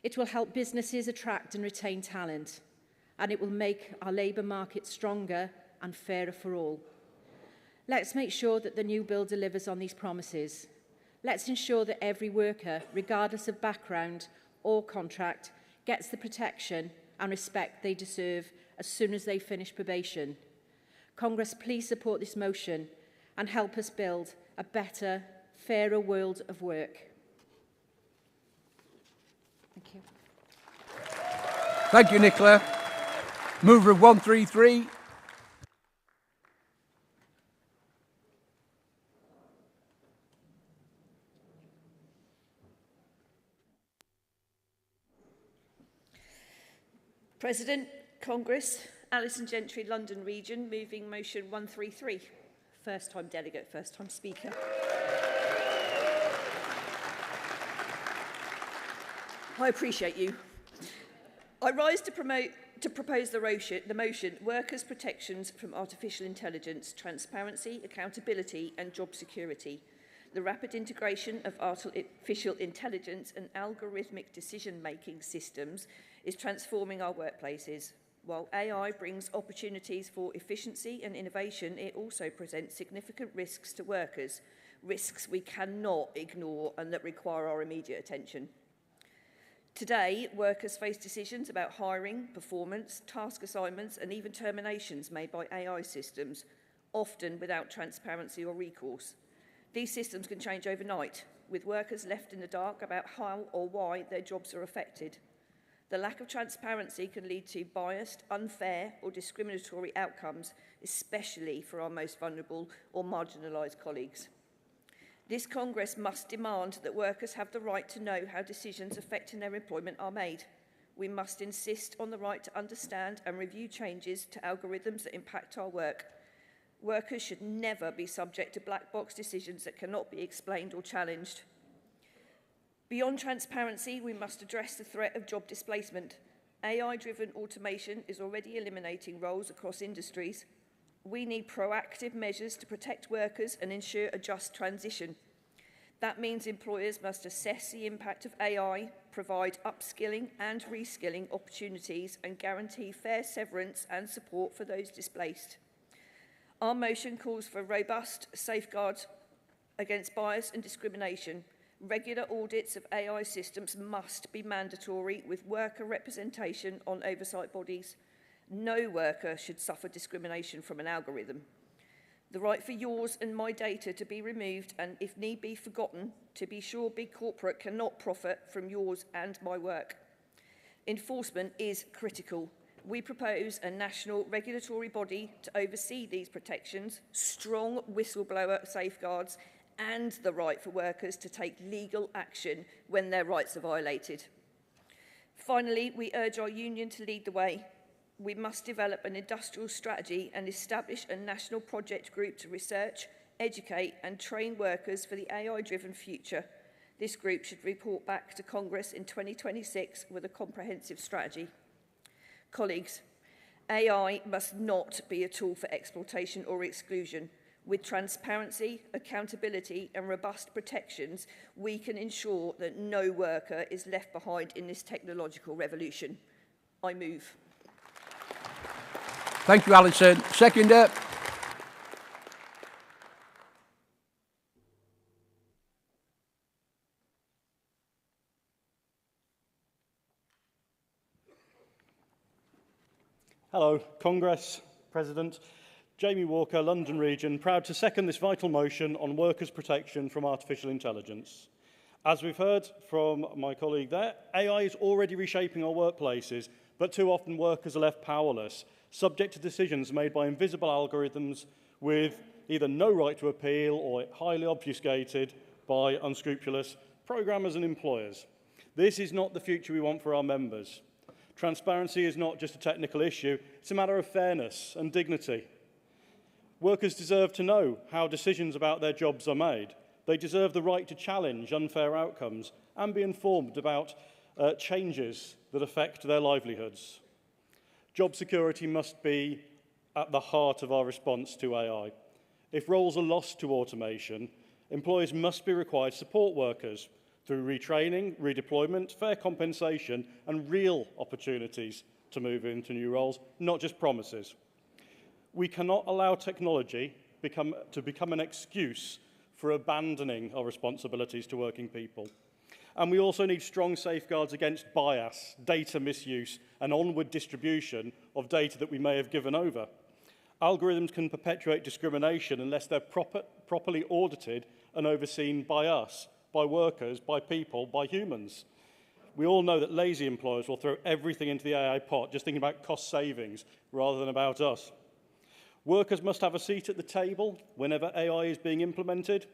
It will help businesses attract and retain talent, and it will make our labour market stronger and fairer for all. Let's make sure that the new bill delivers on these promises. Let's ensure that every worker, regardless of background or contract, gets the protection and respect they deserve as soon as they finish probation. Congress, please support this motion and help us build a better, fairer world of work. Thank you. Thank you, Nicola. Mover of 133. President, Congress, Alison Gentry, London Region, moving motion 133. First time delegate, first time speaker. I appreciate you. I rise to propose the motion Workers' Protections from Artificial Intelligence, Transparency, Accountability and Job Security. The rapid integration of artificial intelligence and algorithmic decision-making systems is transforming our workplaces. While AI brings opportunities for efficiency and innovation, it also presents significant risks to workers, risks we cannot ignore and that require our immediate attention. Today, workers face decisions about hiring, performance, task assignments, and even terminations made by AI systems, often without transparency or recourse. These systems can change overnight, with workers left in the dark about how or why their jobs are affected. The lack of transparency can lead to biased, unfair, or discriminatory outcomes, especially for our most vulnerable or marginalised colleagues. This Congress must demand that workers have the right to know how decisions affecting their employment are made. We must insist on the right to understand and review changes to algorithms that impact our work. Workers should never be subject to black box decisions that cannot be explained or challenged. Beyond transparency, we must address the threat of job displacement. AI-driven automation is already eliminating roles across industries. We need proactive measures to protect workers and ensure a just transition. That means employers must assess the impact of AI, provide upskilling and reskilling opportunities, and guarantee fair severance and support for those displaced. Our motion calls for robust safeguards against bias and discrimination. Regular audits of AI systems must be mandatory, with worker representation on oversight bodies. No worker should suffer discrimination from an algorithm. The right for yours and my data to be removed and, if need be, forgotten, to be sure big corporate cannot profit from yours and my work. Enforcement is critical. We propose a national regulatory body to oversee these protections, strong whistleblower safeguards, and the right for workers to take legal action when their rights are violated. Finally, we urge our union to lead the way. We must develop an industrial strategy and establish a national project group to research, educate and train workers for the AI-driven future. This group should report back to Congress in 2026 with a comprehensive strategy. Colleagues, AI must not be a tool for exploitation or exclusion. With transparency, accountability and robust protections, we can ensure that no worker is left behind in this technological revolution. I move. Thank you, Alison. Seconder. Hello, Congress, President. Jamie Walker, London Region, proud to second this vital motion on workers' protection from artificial intelligence. As we've heard from my colleague there, AI is already reshaping our workplaces, but too often workers are left powerless, subject to decisions made by invisible algorithms with either no right to appeal or highly obfuscated by unscrupulous programmers and employers. This is not the future we want for our members. Transparency is not just a technical issue, it's a matter of fairness and dignity. Workers deserve to know how decisions about their jobs are made. They deserve the right to challenge unfair outcomes and be informed about changes that affect their livelihoods. Job security must be at the heart of our response to AI. If roles are lost to automation, employers must be required to support workers through retraining, redeployment, fair compensation, and real opportunities to move into new roles, not just promises. We cannot allow technology to become an excuse for abandoning our responsibilities to working people. And we also need strong safeguards against bias, data misuse, and onward distribution of data that we may have given over. Algorithms can perpetuate discrimination unless they're properly audited and overseen by us, by workers, by people, by humans. We all know that lazy employers will throw everything into the AI pot, just thinking about cost savings rather than about us. Workers must have a seat at the table whenever AI is being implemented,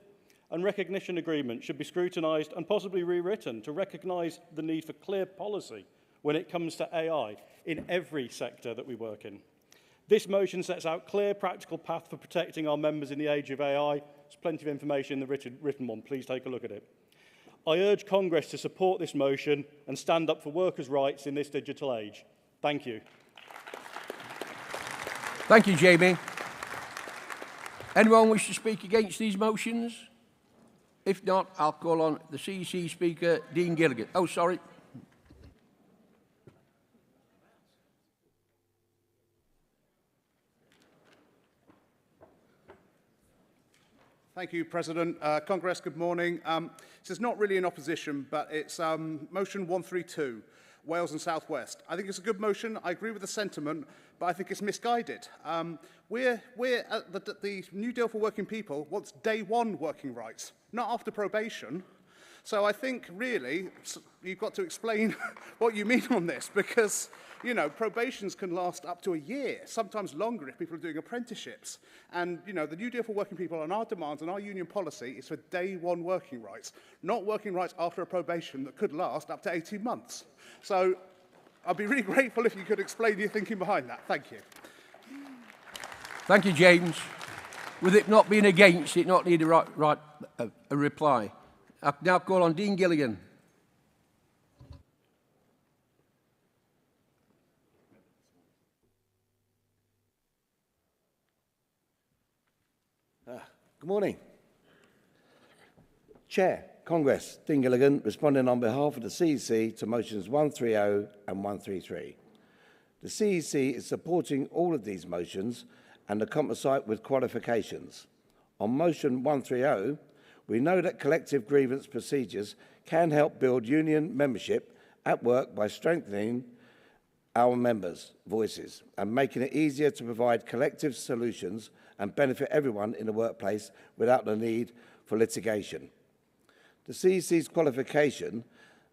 and recognition agreements should be scrutinised and possibly rewritten to recognise the need for clear policy when it comes to AI in every sector that we work in. This motion sets out a clear, practical path for protecting our members in the age of AI. There's plenty of information in the written one. Please take a look at it. I urge Congress to support this motion and stand up for workers' rights in this digital age. Thank you. Thank you, Jamie. Anyone wish to speak against these motions? If not, I'll call on the CEC Speaker, Dean Gilligan. Oh, sorry. Thank you, President. Congress, good morning. This is not really an opposition, but it's motion 132, Wales and South West. I think it's a good motion. I agree with the sentiment, but I think it's misguided. We're at the New Deal for Working People wants day one working rights, not after probation. So I think, really, you've got to explain what you mean on this, because, you know, probations can last up to a year, sometimes longer if people are doing apprenticeships. And, you know, the New Deal for Working People and our demands and our union policy is for day one working rights, not working rights after a probation that could last up to 18 months. So I'd be really grateful if you could explain your thinking behind that. Thank you. Thank you, James. With it not being against, it not need a reply. I now call on Dean Gilligan. Good morning. Chair, Congress, Dean Gilligan, responding on behalf of the CEC to motions 130 and 133. The CEC is supporting all of these motions and the composite with qualifications. On motion 130, we know that collective grievance procedures can help build union membership at work by strengthening our members' voices and making it easier to provide collective solutions and benefit everyone in the workplace without the need for litigation. The CEC's qualification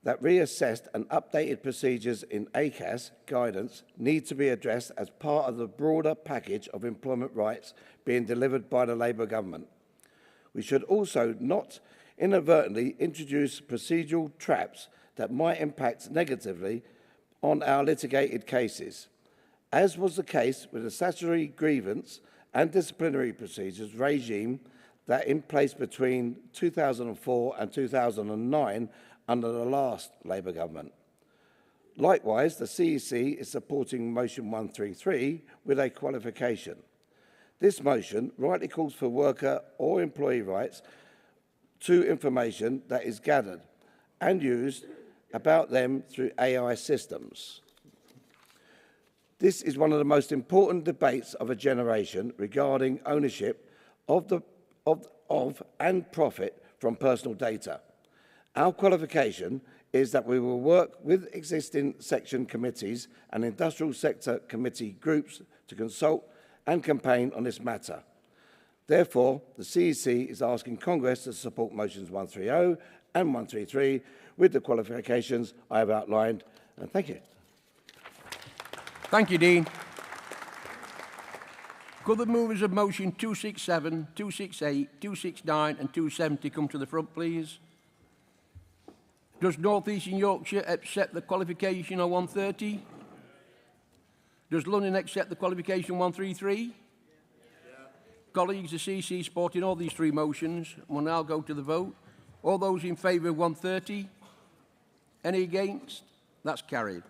that reassessed and updated procedures in ACAS guidance need to be addressed as part of the broader package of employment rights being delivered by the Labour government. We should also not inadvertently introduce procedural traps that might impact negatively on our litigated cases, as was the case with the statutory grievance and disciplinary procedures regime that in place between 2004 and 2009 under the last Labour government. Likewise, the CEC is supporting motion 133 with a qualification. This motion rightly calls for worker or employee rights to information that is gathered and used about them through AI systems. This is one of the most important debates of a generation regarding ownership of and profit from personal data. Our qualification is that we will work with existing section committees and industrial sector committee groups to consult and campaign on this matter. Therefore, the CEC is asking Congress to support motions 130 and 133 with the qualifications I have outlined. And thank you. Thank you, Dean. Could the movers of motion 267, 268, 269 and 270 come to the front, please? Does North Eastern Yorkshire accept the qualification on 130? Does London accept the qualification 133? Colleagues, the CC supporting all these three motions. We'll now go to the vote. All those in favour of 130? Any against? That's carried.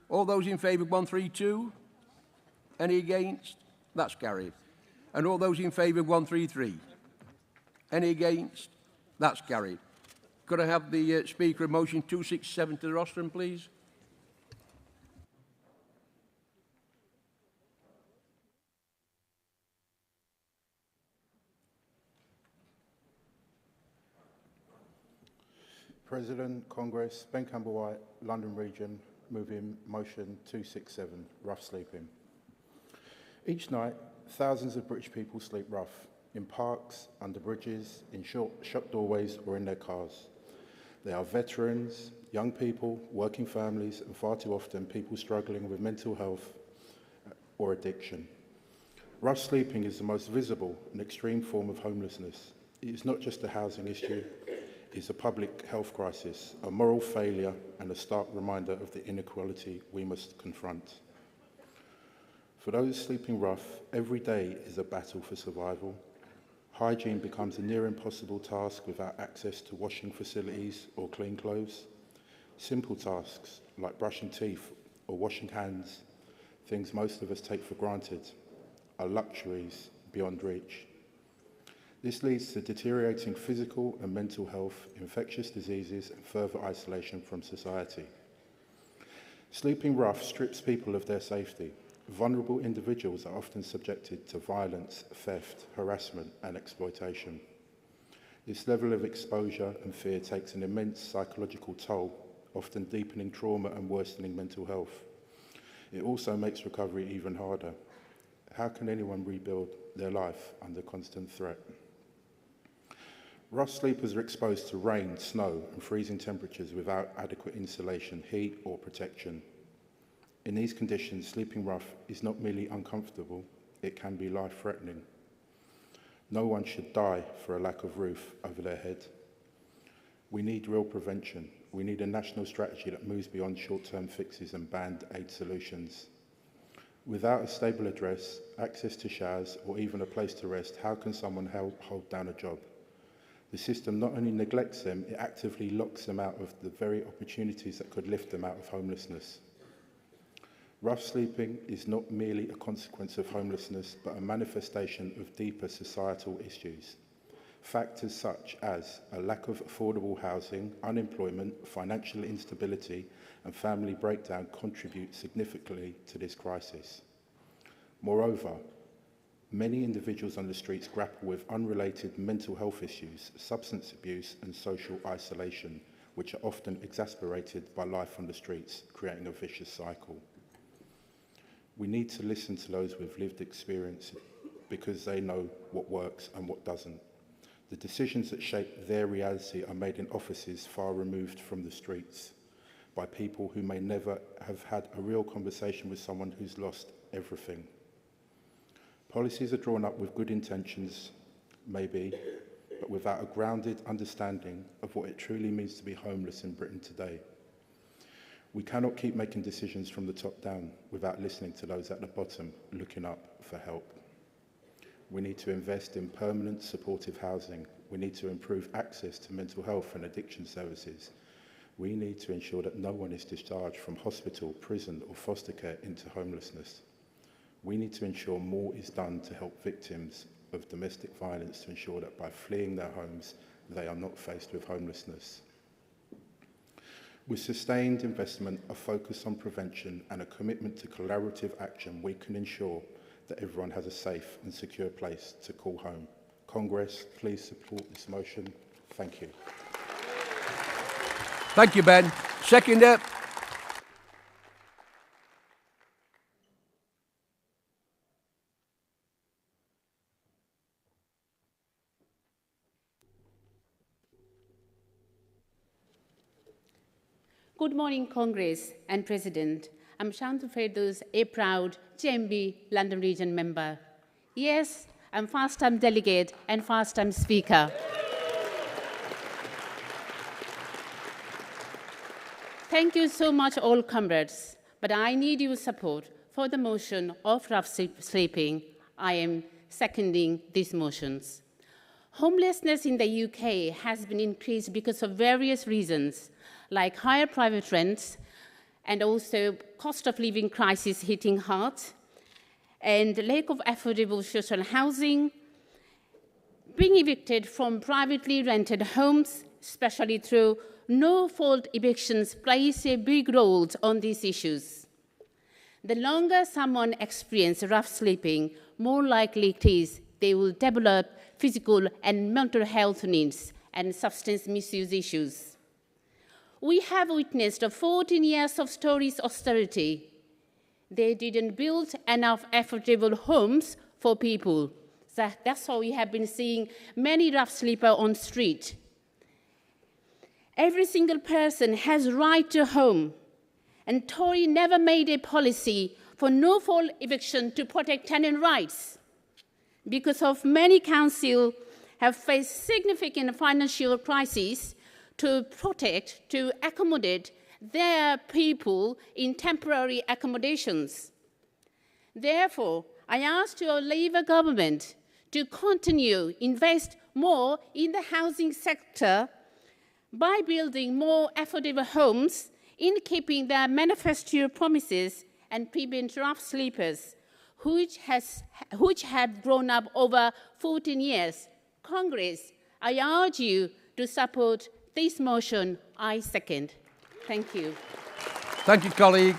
All those in favour of 132? Any against? That's carried. And all those in favour of 133? Any against? That's carried. Could I have the Speaker of motion 267 to the rostrum, please? President, Congress, Ben Campbell-White, London Region, moving motion 267, rough sleeping. Each night, thousands of British people sleep rough, in parks, under bridges, in shop doorways or in their cars. They are veterans, young people, working families, and far too often people struggling with mental health or addiction. Rough sleeping is the most visible and extreme form of homelessness. It is not just a housing issue, it is a public health crisis, a moral failure, and a stark reminder of the inequality we must confront. For those sleeping rough, every day is a battle for survival. Hygiene becomes a near impossible task without access to washing facilities or clean clothes. Simple tasks like brushing teeth or washing hands, things most of us take for granted, are luxuries beyond reach. This leads to deteriorating physical and mental health, infectious diseases, and further isolation from society. Sleeping rough strips people of their safety. Vulnerable individuals are often subjected to violence, theft, harassment, and exploitation. This level of exposure and fear takes an immense psychological toll, often deepening trauma and worsening mental health. It also makes recovery even harder. How can anyone rebuild their life under constant threat? Rough sleepers are exposed to rain, snow, and freezing temperatures without adequate insulation, heat, or protection. In these conditions, sleeping rough is not merely uncomfortable, it can be life-threatening. No one should die for a lack of roof over their head. We need real prevention. We need a national strategy that moves beyond short-term fixes and band-aid solutions. Without a stable address, access to showers, or even a place to rest, how can someone hold down a job? The system not only neglects them, it actively locks them out of the very opportunities that could lift them out of homelessness. Rough sleeping is not merely a consequence of homelessness, but a manifestation of deeper societal issues. Factors such as a lack of affordable housing, unemployment, financial instability, and family breakdown contribute significantly to this crisis. Moreover, many individuals on the streets grapple with unrelated mental health issues, substance abuse, and social isolation, which are often exacerbated by life on the streets, creating a vicious cycle. We need to listen to those with lived experience because they know what works and what doesn't. The decisions that shape their reality are made in offices far removed from the streets, by people who may never have had a real conversation with someone who's lost everything. Policies are drawn up with good intentions, maybe, but without a grounded understanding of what it truly means to be homeless in Britain today. We cannot keep making decisions from the top down without listening to those at the bottom looking up for help. We need to invest in permanent supportive housing. We need to improve access to mental health and addiction services. We need to ensure that no one is discharged from hospital, prison, or foster care into homelessness. We need to ensure more is done to help victims of domestic violence to ensure that by fleeing their homes, they are not faced with homelessness. With sustained investment, a focus on prevention, and a commitment to collaborative action, we can ensure that everyone has a safe and secure place to call home. Congress, please support this motion. Thank you. Thank you, Ben. Seconder. Good morning, Congress and President. I'm Shantu Ferdous, a proud GMB London Region member. Yes, I'm first-time delegate and first-time speaker. Thank you so much, all comrades, but I need your support for the motion of rough sleeping. I am seconding these motions. Homelessness in the UK has been increased because of various reasons, like higher private rents and also cost of living crisis hitting hard, and lack of affordable social housing, being evicted from privately rented homes, especially through no-fault evictions, plays a big role on these issues. The longer someone experiences rough sleeping, more likely it is they will develop physical and mental health needs and substance misuse issues. We have witnessed 14 years of tourist austerity. They didn't build enough affordable homes for people. So that's why we have been seeing many rough sleepers on the street. Every single person has a right to a home, and Tory never made a policy for no-fault eviction to protect tenant rights. Because of many councils have faced significant financial crises to protect, to accommodate their people in temporary accommodations. Therefore, I ask your Labour government to continue invest more in the housing sector by building more affordable homes in keeping their manifesto promises and prevent rough sleepers, which have grown up over 14 years. Congress, I urge you to support this motion. I second. Thank you. Thank you, colleague.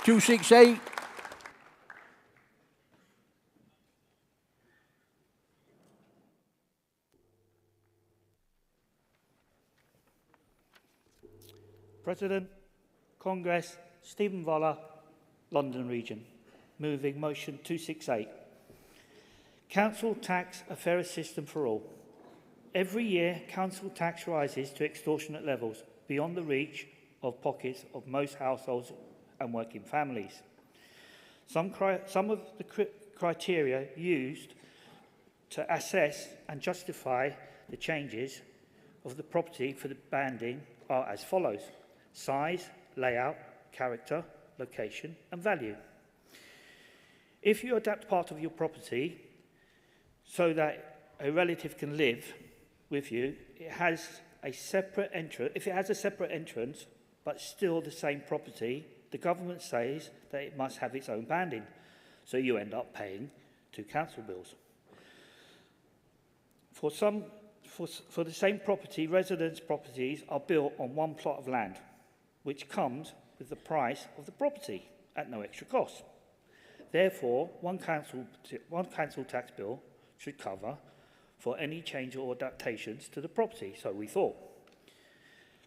268. President, Congress, Stephen Voller, London Region. Moving motion 268. Council tax a fairer system for all. Every year, council tax rises to extortionate levels beyond the reach of pockets of most households and working families. Some of the criteria used to assess and justify the changes of the property for the banding are as follows: size, layout, character, location, and value. If you adapt part of your property so that a relative can live with you, it has a separate entrance. If it has a separate entrance, but still the same property, the government says that it must have its own banding. So you end up paying 2 council bills. For the same property, residence properties are built on one plot of land, which comes with the price of the property at no extra cost. Therefore, one council tax bill should cover for any change or adaptations to the property, so we thought.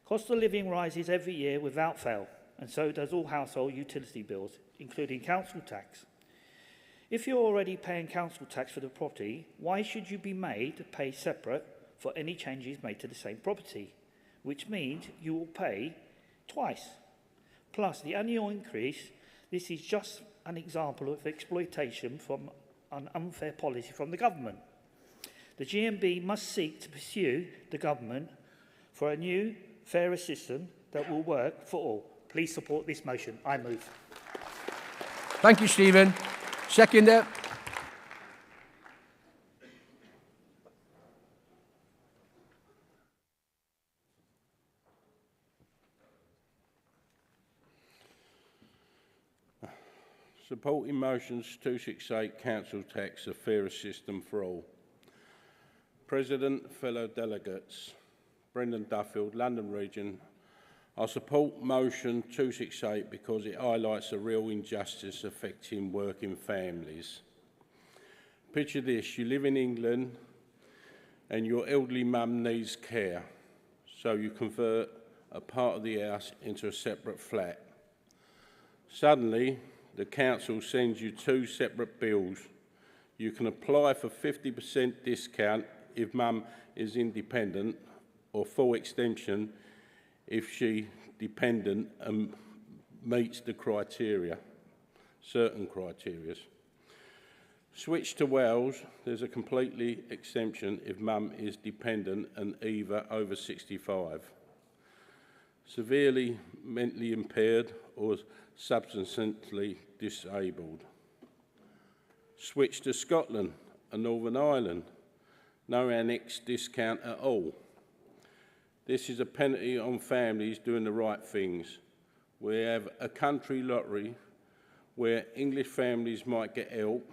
Cost of living rises every year without fail, and so does all household utility bills, including council tax. If you're already paying council tax for the property, why should you be made to pay separate for any changes made to the same property, which means you will pay twice? Plus, the annual increase, this is just an example of exploitation from an unfair policy from the government. The GMB must seek to pursue the government for a new, fairer system that will work for all. Please support this motion. I move. Thank you, Stephen. Seconder. Supporting motions 268, council tax, a fairer system for all. President, fellow delegates, Brendan Duffield, London Region. I support motion 268 because it highlights a real injustice affecting working families. Picture this: you live in England and your elderly mum needs care, so you convert a part of the house into a separate flat. Suddenly, the council sends you 2 separate bills. You can apply for 50% discount if mum is independent, or full extension if she dependent and meets the criteria, certain criteria. Switch to Wales, there's a completely exemption if mum is dependent and either over 65, severely mentally impaired or substantially disabled. Switch to Scotland and Northern Ireland, no annex discount at all. This is a penalty on families doing the right things. We have a country lottery where English families might get help,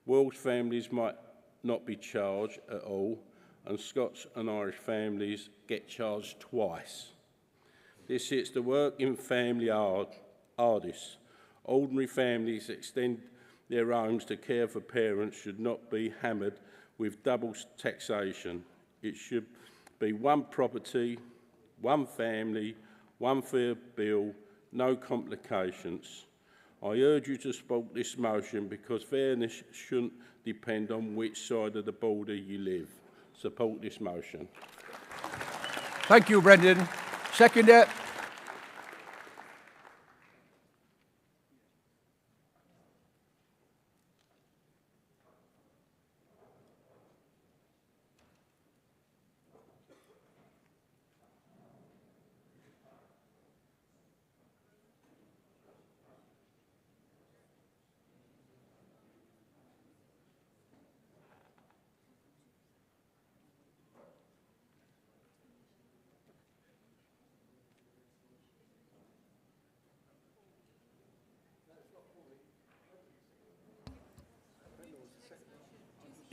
Welsh families might not be charged at all, and Scots and Irish families get charged twice. This hits the working family hardest. Ordinary families extend their homes to care for parents should not be hammered with double taxation. It should be one property, one family, one fair bill, no complications. I urge you to support this motion because fairness shouldn't depend on which side of the border you live. Support this motion. Thank you, Brendan. Seconder.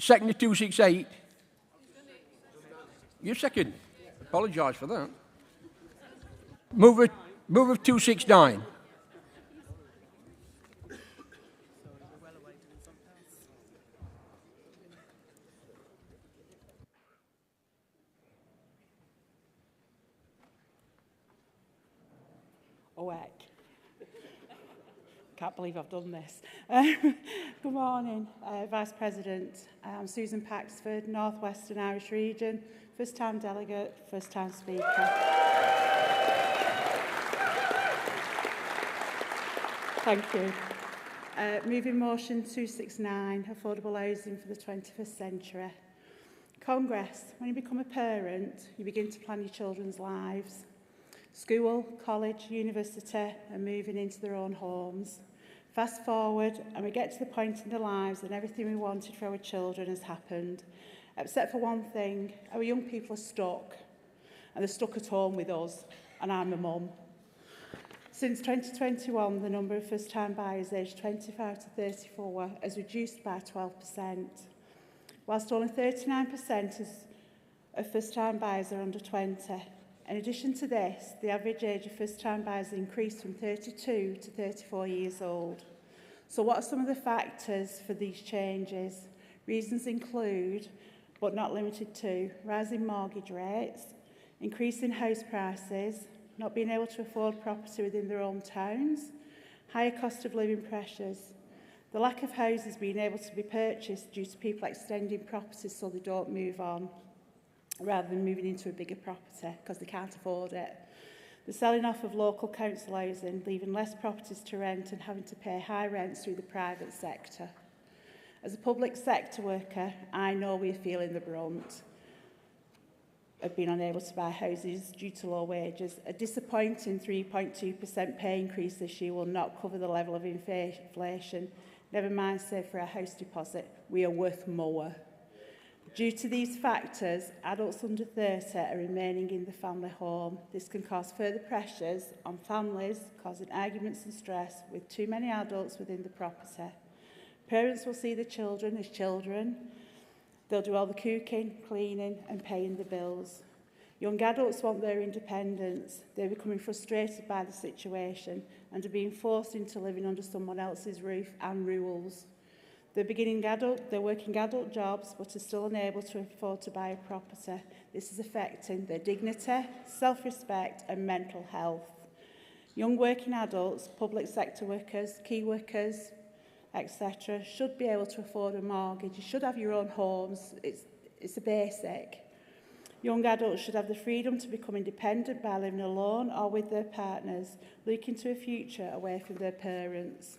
Seconder 268. You're second. Apologise for that. Mover 269. Oh, heck. Can't believe I've done this. Good morning, Vice President. I'm Susan Paxford, North Western Irish Region, first-time delegate, first-time speaker. Thank you. Moving motion 269, affordable housing for the 21st century. Congress, when you become a parent, you begin to plan your children's lives. School, college, university, and moving into their own homes. Fast forward, and we get to the point in their lives and everything we wanted for our children has happened. Except for one thing, our young people are stuck. And they're stuck at home with us, and I'm a mum. Since 2021, the number of first-time buyers aged 25 to 34 has reduced by 12%. Whilst only 39% of first-time buyers are under 20. In addition to this, the average age of first-time buyers increased from 32 to 34 years old. So what are some of the factors for these changes? Reasons include, but not limited to, rising mortgage rates, increasing house prices, not being able to afford property within their own towns, higher cost of living pressures, the lack of houses being able to be purchased due to people extending properties so they don't move on, rather than moving into a bigger property because they can't afford it. The selling off of local council housing, leaving less properties to rent and having to pay high rents through the private sector. As a public sector worker, I know we're feeling the brunt of being unable to buy houses due to low wages. A disappointing 3.2% pay increase this year will not cover the level of inflation. Never mind, say, for a house deposit, we are worth more. Due to these factors, adults under 30 are remaining in the family home. This can cause further pressures on families, causing arguments and stress with too many adults within the property. Parents will see the children as children. They'll do all the cooking, cleaning and paying the bills. Young adults want their independence. They're becoming frustrated by the situation and are being forced into living under someone else's roof and rules. They're working adult jobs but are still unable to afford to buy a property. This is affecting their dignity, self-respect and mental health. Young working adults, public sector workers, key workers, etc. should be able to afford a mortgage. You should have your own homes. It's a basic. Young adults should have the freedom to become independent by living alone or with their partners, looking to a future away from their parents.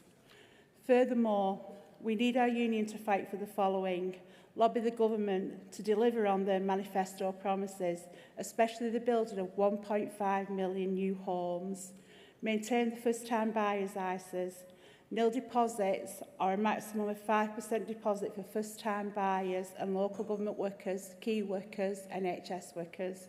Furthermore, we need our union to fight for the following: lobby the government to deliver on their manifesto promises, especially the building of 1.5 million new homes, maintain the first-time buyers ISAs, nil deposits or a maximum of 5% deposit for first-time buyers and local government workers, key workers, NHS workers.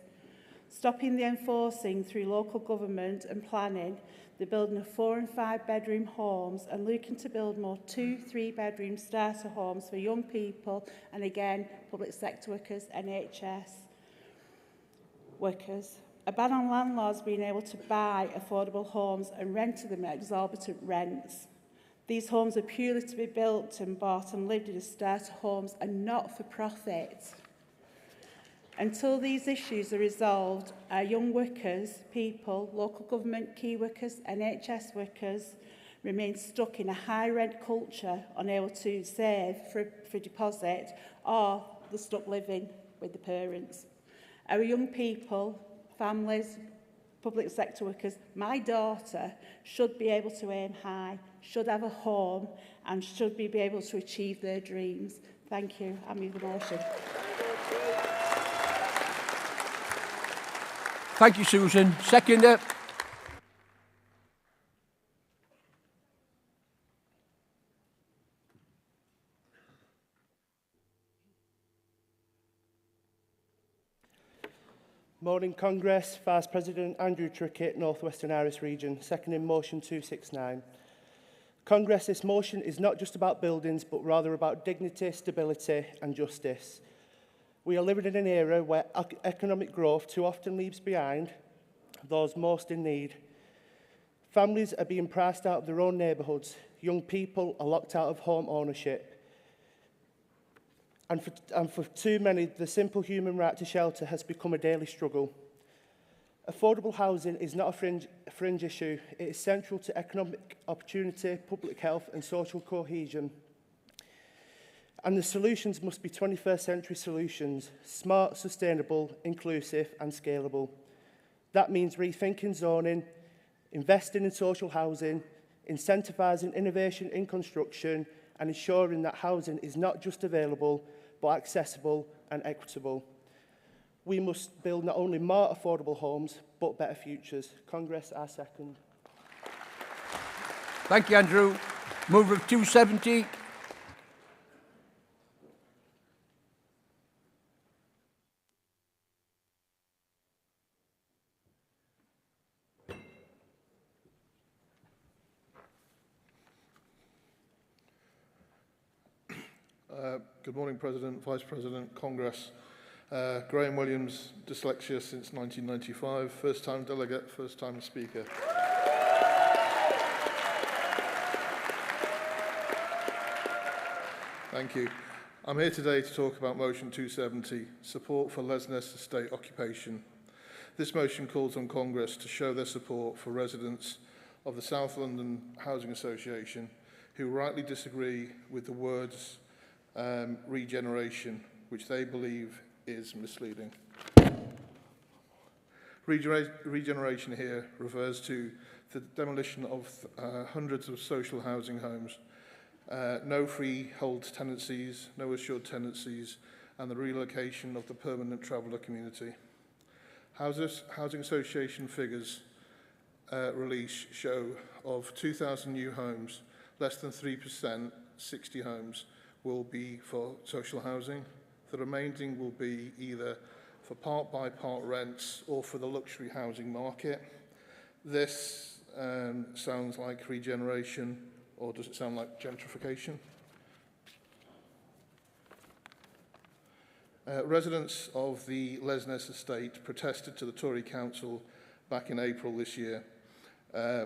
Stopping the enforcing through local government and planning the building of 4 and 5 bedroom homes and looking to build more 2-3 bedroom starter homes for young people and again public sector workers, NHS workers. A ban on landlords being able to buy affordable homes and rent them at exorbitant rents. These homes are purely to be built and bought and lived in as starter homes and not for profit. Until these issues are resolved, our young workers, people, local government, key workers, NHS workers remain stuck in a high rent culture, unable to save for deposit, or they're stuck living with the parents. Our young people, families, public sector workers, my daughter should be able to aim high, should have a home and should be able to achieve their dreams. Thank you. I move the motion. Thank you, Susan. Seconder. Morning Congress, Vice President Andrew Trickett, North Western Irish Region, seconding motion 269. Congress, this motion is not just about buildings, but rather about dignity, stability and justice. We are living in an era where economic growth too often leaves behind those most in need. Families are being priced out of their own neighbourhoods. Young people are locked out of home ownership. And for too many, the simple human right to shelter has become a daily struggle. Affordable housing is not a fringe issue. It is central to economic opportunity, public health and social cohesion. And the solutions must be 21st century solutions, smart, sustainable, inclusive and scalable. That means rethinking zoning, investing in social housing, incentivising innovation in construction and ensuring that housing is not just available, but accessible and equitable. We must build not only more affordable homes, but better futures. Congress, I second. Thank you, Andrew. Mover of 270. Good morning, President, Vice President, Congress. Graham Williams, dyslexia since 1995, first-time delegate, first-time speaker. Thank you. I'm here today to talk about Motion 270, support for Lesness estate occupation. This motion calls on Congress to show their support for residents of the South London Housing Association who rightly disagree with the words regeneration, which they believe is misleading. Regeneration here refers to the demolition of hundreds of social housing homes, no freehold tenancies, no assured tenancies, and the relocation of the permanent traveller community. Housing Association figures release show of 2,000 new homes, less than 3%, 60 homes, will be for social housing. The remaining will be either for part-by-part rents or for the luxury housing market. This sounds like regeneration, or does it sound like gentrification? Residents of the Lesness estate protested to the Tory Council back in April this year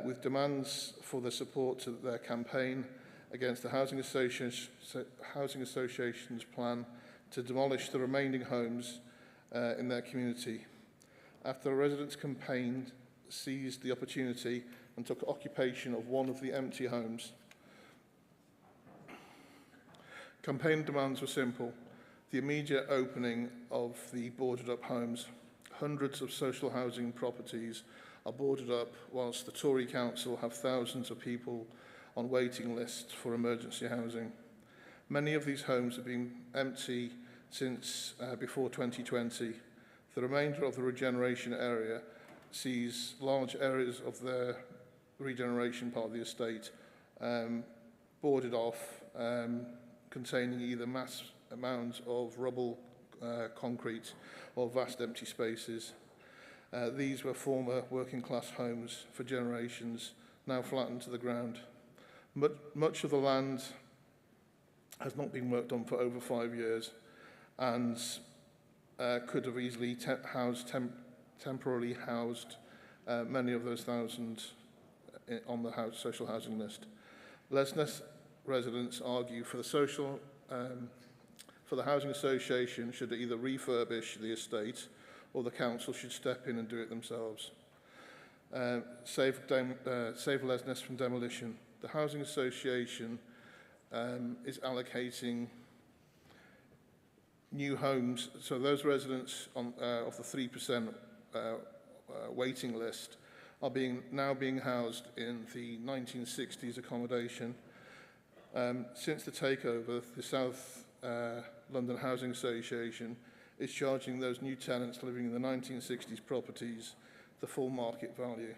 with demands for the support to their campaign against the Housing Association's plan to demolish the remaining homes in their community. After the residents campaigned, seized the opportunity and took occupation of one of the empty homes. Campaign demands were simple. the immediate opening of the boarded up homes. Hundreds of social housing properties are boarded up, whilst the Tory Council have thousands of people on waiting lists for emergency housing. Many of these homes have been empty since before 2020. The remainder of the regeneration area sees large areas of their regeneration part of the estate boarded off, containing either mass amounts of rubble, concrete, or vast empty spaces. These were former working class homes for generations, now flattened to the ground. Much of the land has not been worked on for over 5 years and could have easily temporarily housed many of those thousands on the social housing list. Lesness residents argue for the Housing Association should either refurbish the estate or the council should step in and do it themselves. Save Lesness from demolition. The Housing Association is allocating new homes, so those residents of the 3% waiting list are now being housed in the 1960s accommodation. Since the takeover, the South London Housing Association is charging those new tenants living in the 1960s properties the full market value.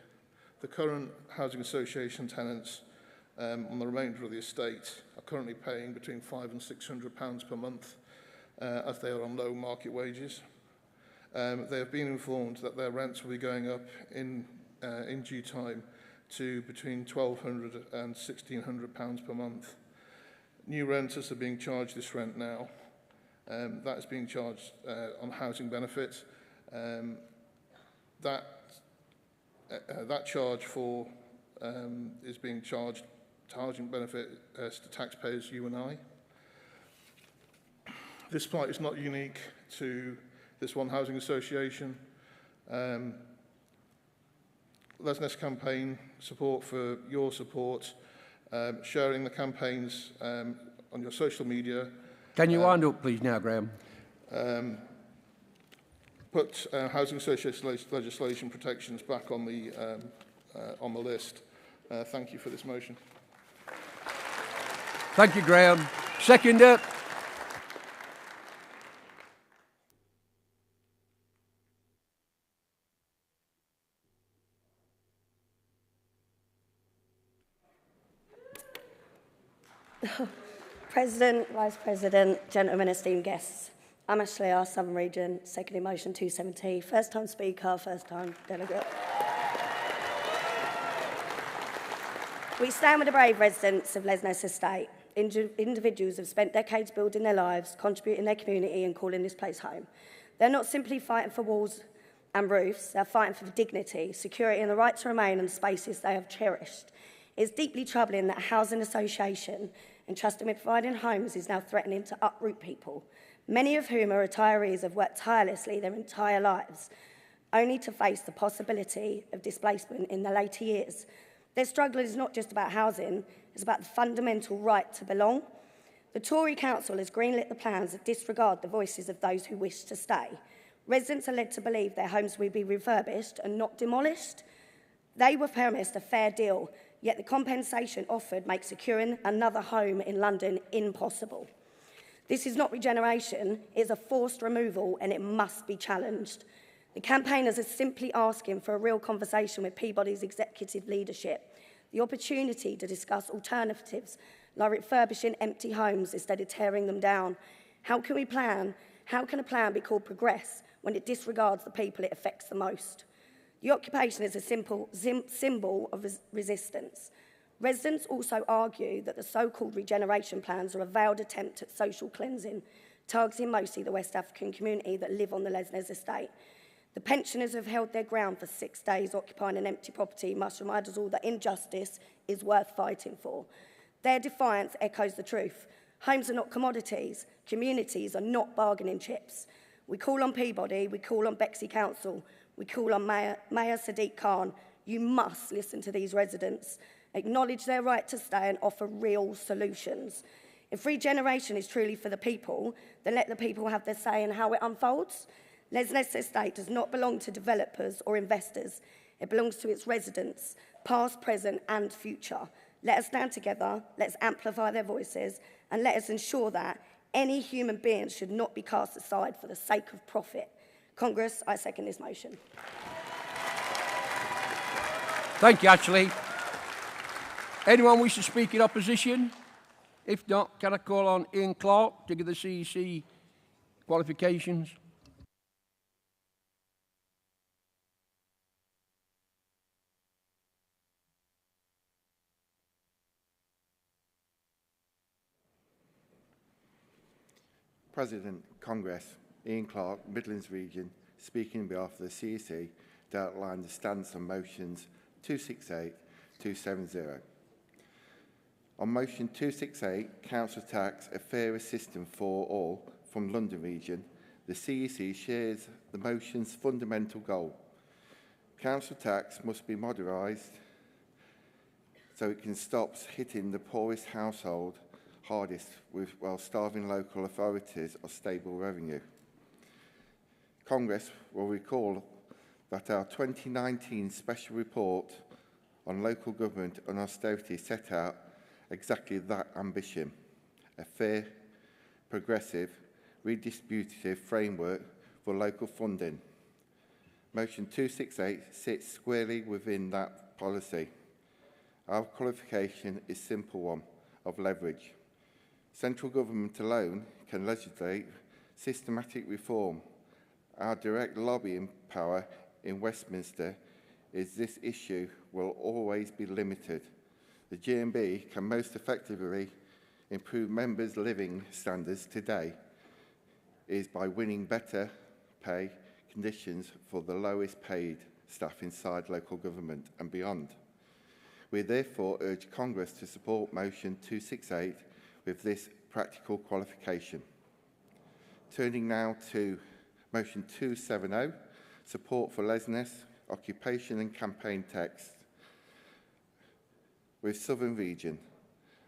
The current Housing Association tenants on the remainder of the estate are currently paying between £500 and £600 per month as they are on low market wages. They have been informed that their rents will be going up in due time to between £1,200 and £1,600 per month. New renters are being charged this rent now. That is being charged on housing benefit. That charge for is being charged to housing benefit to taxpayers, you and I. This plight is not unique to this one housing association. Lesness campaign support for your support, sharing the campaigns on your social media. Can you wind up, please, now, Graham? Put housing association legislation protections back on the list. Thank you for this motion. Thank you, Graham. Seconder. President, Vice President, gentlemen, esteemed guests. I'm Ashley R, Southern Region, seconding motion 270. First time speaker, first time delegate. We stand with the brave residents of Lesness Estate. Individuals have spent decades building their lives, contributing their community and calling this place home. They're not simply fighting for walls and roofs, they're fighting for dignity, security and the right to remain in the spaces they have cherished. It's deeply troubling that a housing association entrusted with providing homes is now threatening to uproot people, many of whom are retirees have worked tirelessly their entire lives, only to face the possibility of displacement in their later years. Their struggle is not just about housing, it's about the fundamental right to belong. The Tory Council has greenlit the plans that disregard the voices of those who wish to stay. Residents are led to believe their homes will be refurbished and not demolished. They were promised a fair deal, yet the compensation offered makes securing another home in London impossible. This is not regeneration, it's a forced removal and it must be challenged. The campaigners are simply asking for a real conversation with Peabody's executive leadership, the opportunity to discuss alternatives like refurbishing empty homes instead of tearing them down. How can a plan be called progress when it disregards the people it affects the most? The occupation is a simple symbol of resistance. Residents also argue that the so-called regeneration plans are a veiled attempt at social cleansing, targeting mostly the West African community that live on the Lesness estate. The pensioners have held their ground for 6 days occupying an empty property must remind us all that injustice is worth fighting for. Their defiance echoes the truth. Homes are not commodities. Communities are not bargaining chips. We call on Peabody, we call on Bexley Council, we call on Mayor Sadiq Khan. You must listen to these residents, acknowledge their right to stay and offer real solutions. If regeneration is truly for the people, then let the people have their say in how it unfolds. Lesness Estate does not belong to developers or investors. It belongs to its residents, past, present and future. Let us stand together, let's amplify their voices, and let us ensure that any human being should not be cast aside for the sake of profit. Congress, I second this motion. Thank you, Ashley. Anyone wish to speak in opposition? If not, can I call on Ian Clark to give the CEC qualifications? President, Congress, Ian Clark, Midlands Region, speaking on behalf of the CEC to outline the stance on motions 268, 270. On motion 268, Council Tax, a fairer system for all, from London Region, the CEC shares the motion's fundamental goal. Council tax must be modernised so it can stop hitting the poorest household hardest while starving local authorities of stable revenue. Congress will recall that our 2019 special report on local government and austerity set out exactly that ambition, a fair, progressive, redistributive framework for local funding. Motion 268 sits squarely within that policy. Our qualification is a simple one of leverage. Central government alone can legislate systematic reform. Our direct lobbying power in Westminster is this issue will always be limited. The GMB can most effectively improve members' living standards today is by winning better pay conditions for the lowest paid staff inside local government and beyond. We therefore urge Congress to support motion 268 with this practical qualification. Turning now to motion 270, support for Lesness, occupation and campaign text. With Southern Region,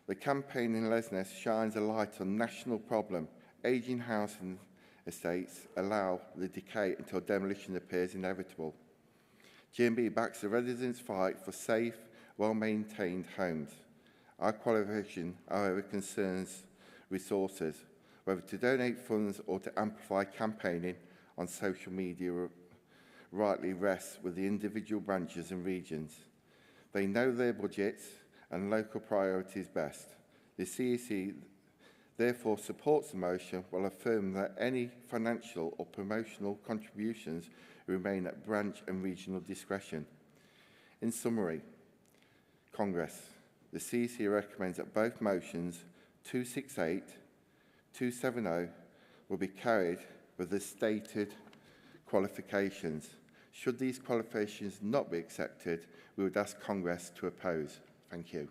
the campaign in Lesness shines a light on national problem. Ageing housing estates allow the decay until demolition appears inevitable. GMB backs the residents' fight for safe, well-maintained homes. Our qualification, however, concerns resources, whether to donate funds or to amplify campaigning on social media rightly rests with the individual branches and regions. They know their budgets and local priorities best. The CEC therefore supports the motion while affirming that any financial or promotional contributions remain at branch and regional discretion. In summary, Congress, the CEC recommends that both motions 268, 270 will be carried with the stated qualifications. Should these qualifications not be accepted, we would ask Congress to oppose. Thank you.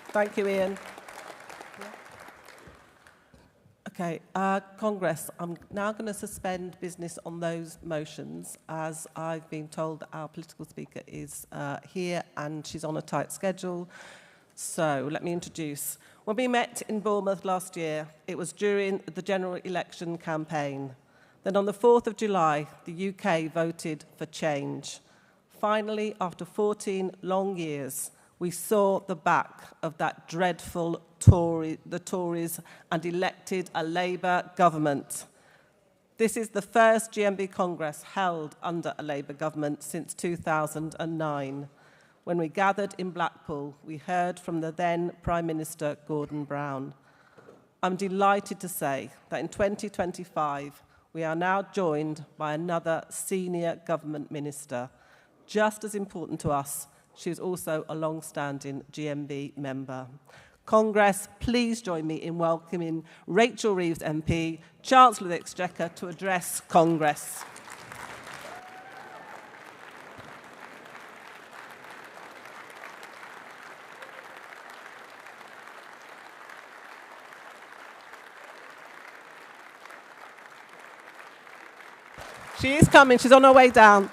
Thank you, Ian. Okay, Congress, I'm now going to suspend business on those motions as I've been told that our political speaker is here and she's on a tight schedule. So let me introduce. When we met in Bournemouth last year, it was during the general election campaign. Then on the 4th of July, the UK voted for change. Finally, after 14 long years, we saw the back of that dreadful the Tories and elected a Labour government. This is the first GMB Congress held under a Labour government since 2009. When we gathered in Blackpool, we heard from the then Prime Minister, Gordon Brown. I'm delighted to say that in 2025, we are now joined by another senior government minister. Just as important to us, she is also a long-standing GMB member. Congress, please join me in welcoming Rachel Reeves MP, Chancellor of the Exchequer, to address Congress. She is coming, she's on her way down.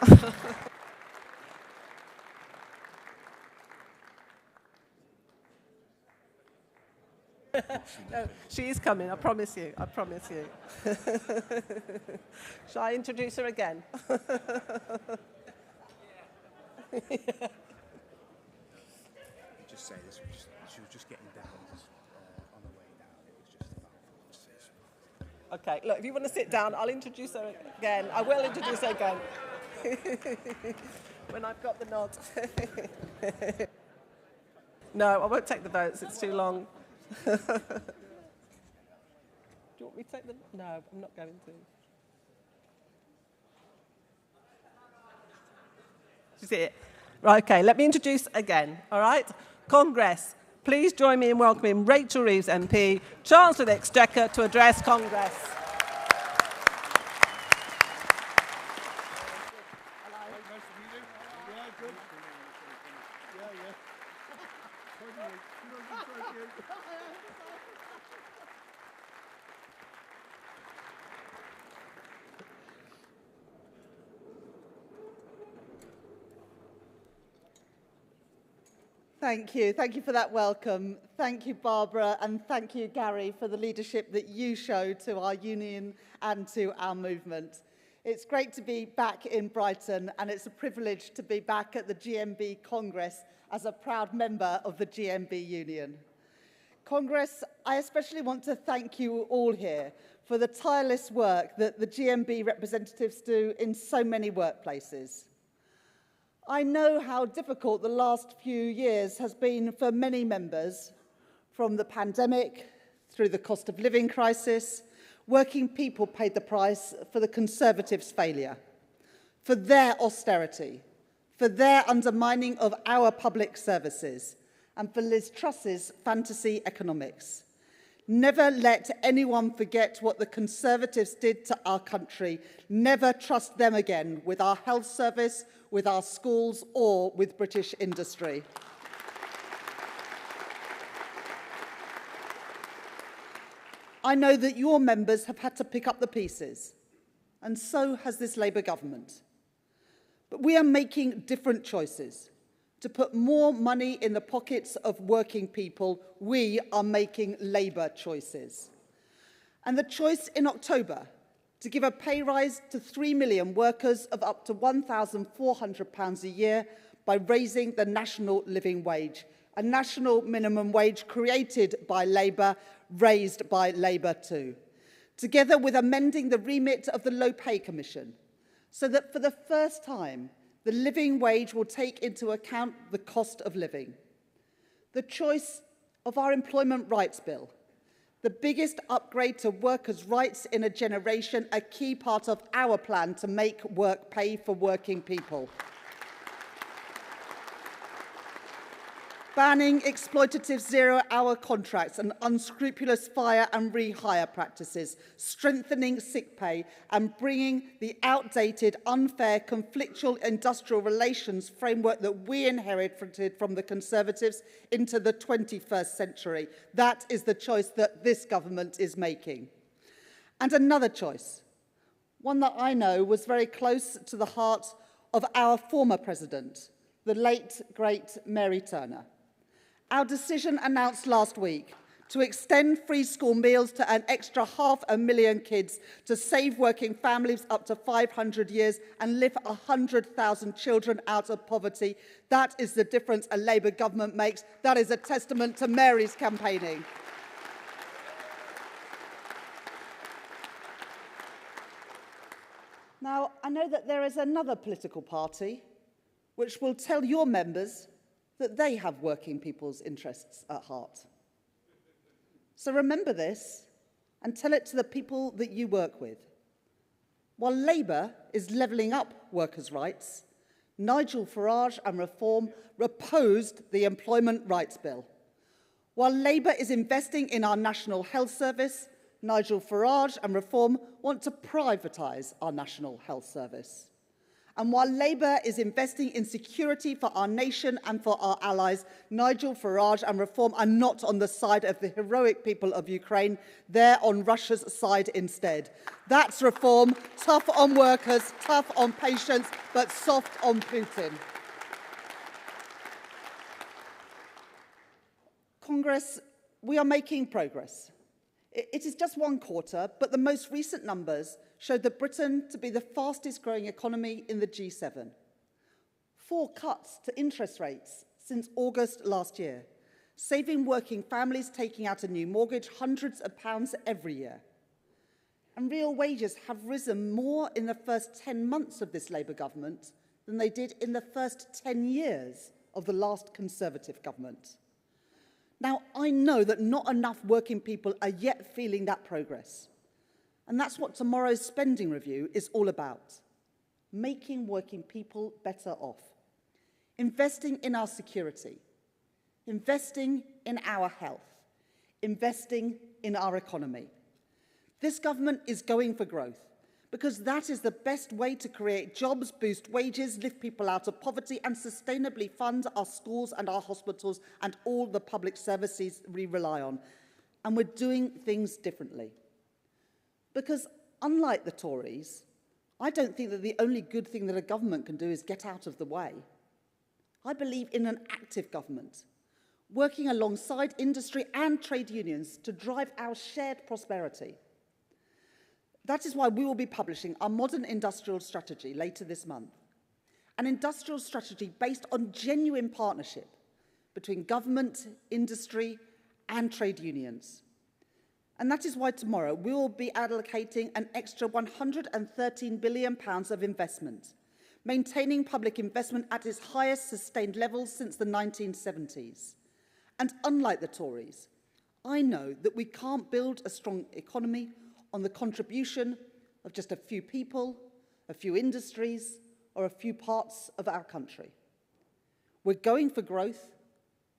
No, she is coming, I promise you, I promise you. Shall I introduce her again? Just say this, she was just getting down on the way down. It was just about 4 to 6. Okay, look, if you want to sit down, I'll introduce her again. I will introduce her again. When I've got the nod. No, I won't take the votes, it's too long. Do you want me to take them? No, I'm not going to. Do you see it? Right, okay, let me introduce again, all right? Congress, please join me in welcoming Rachel Reeves MP, Chancellor of the Exchequer, to address Congress. Thank you. Thank you for that welcome. Thank you, Barbara, and thank you, Gary, for the leadership that you showed to our union and to our movement. It's great to be back in Brighton, and it's a privilege to be back at the GMB Congress as a proud member of the GMB Union. Congress, I especially want to thank you all here for the tireless work that the GMB representatives do in so many workplaces. I know how difficult the last few years has been for many members, from the pandemic through the cost of living crisis. Working people paid the price for the Conservatives' failure, for their austerity, for their undermining of our public services, and for Liz Truss's fantasy economics. Never let anyone forget what the Conservatives did to our country. Never trust them again with our health service, with our schools, or with British industry. I know that your members have had to pick up the pieces, and so has this Labour government. But we are making different choices. To put more money in the pockets of working people, we are making Labour choices. And the choice in October to give a pay rise to 3 million workers of up to £1,400 a year by raising the national living wage, a national minimum wage created by Labour, raised by Labour too, together with amending the remit of the Low Pay Commission, so that for the first time, the living wage will take into account the cost of living. The choice of our Employment Rights Bill, the biggest upgrade to workers' rights in a generation, a key part of our plan to make work pay for working people. Banning exploitative zero-hour contracts and unscrupulous fire and rehire practices, strengthening sick pay and bringing the outdated, unfair, conflictual industrial relations framework that we inherited from the Conservatives into the 21st century. That is the choice that this government is making. And another choice, one that I know was very close to the heart of our former president, the late, great Mary Turner. Our decision announced last week to extend free school meals to an extra 500,000 kids, to save working families up to 500 years and lift 100,000 children out of poverty. That is the difference a Labour government makes. That is a testament to Mary's campaigning. Now, I know that there is another political party which will tell your members that they have working people's interests at heart. So remember this and tell it to the people that you work with. While Labour is levelling up workers' rights, Nigel Farage and Reform opposed the Employment Rights Bill. While Labour is investing in our National Health Service, Nigel Farage and Reform want to privatise our National Health Service. And while Labour is investing in security for our nation and for our allies, Nigel Farage and Reform are not on the side of the heroic people of Ukraine. They're on Russia's side instead. That's Reform, tough on workers, tough on patients, but soft on Putin. Congress, we are making progress. It is just one quarter, but the most recent numbers showed that Britain to be the fastest growing economy in the G7. 4 cuts to interest rates since August last year, saving working families taking out a new mortgage hundreds of pounds every year. And real wages have risen more in the first 10 months of this Labour government than they did in the first 10 years of the last Conservative government. Now, I know that not enough working people are yet feeling that progress. And that's what tomorrow's spending review is all about. Making working people better off. Investing in our security. Investing in our health. Investing in our economy. This government is going for growth because that is the best way to create jobs, boost wages, lift people out of poverty and sustainably fund our schools and our hospitals and all the public services we rely on. And we're doing things differently. Because unlike the Tories, I don't think that the only good thing that a government can do is get out of the way. I believe in an active government, working alongside industry and trade unions to drive our shared prosperity. That is why we will be publishing our modern industrial strategy later this month. An industrial strategy based on genuine partnership between government, industry, and trade unions. And that is why tomorrow we will be allocating an extra £113 billion of investment, maintaining public investment at its highest sustained levels since the 1970s. And unlike the Tories, I know that we can't build a strong economy on the contribution of just a few people, a few industries, or a few parts of our country. We're going for growth,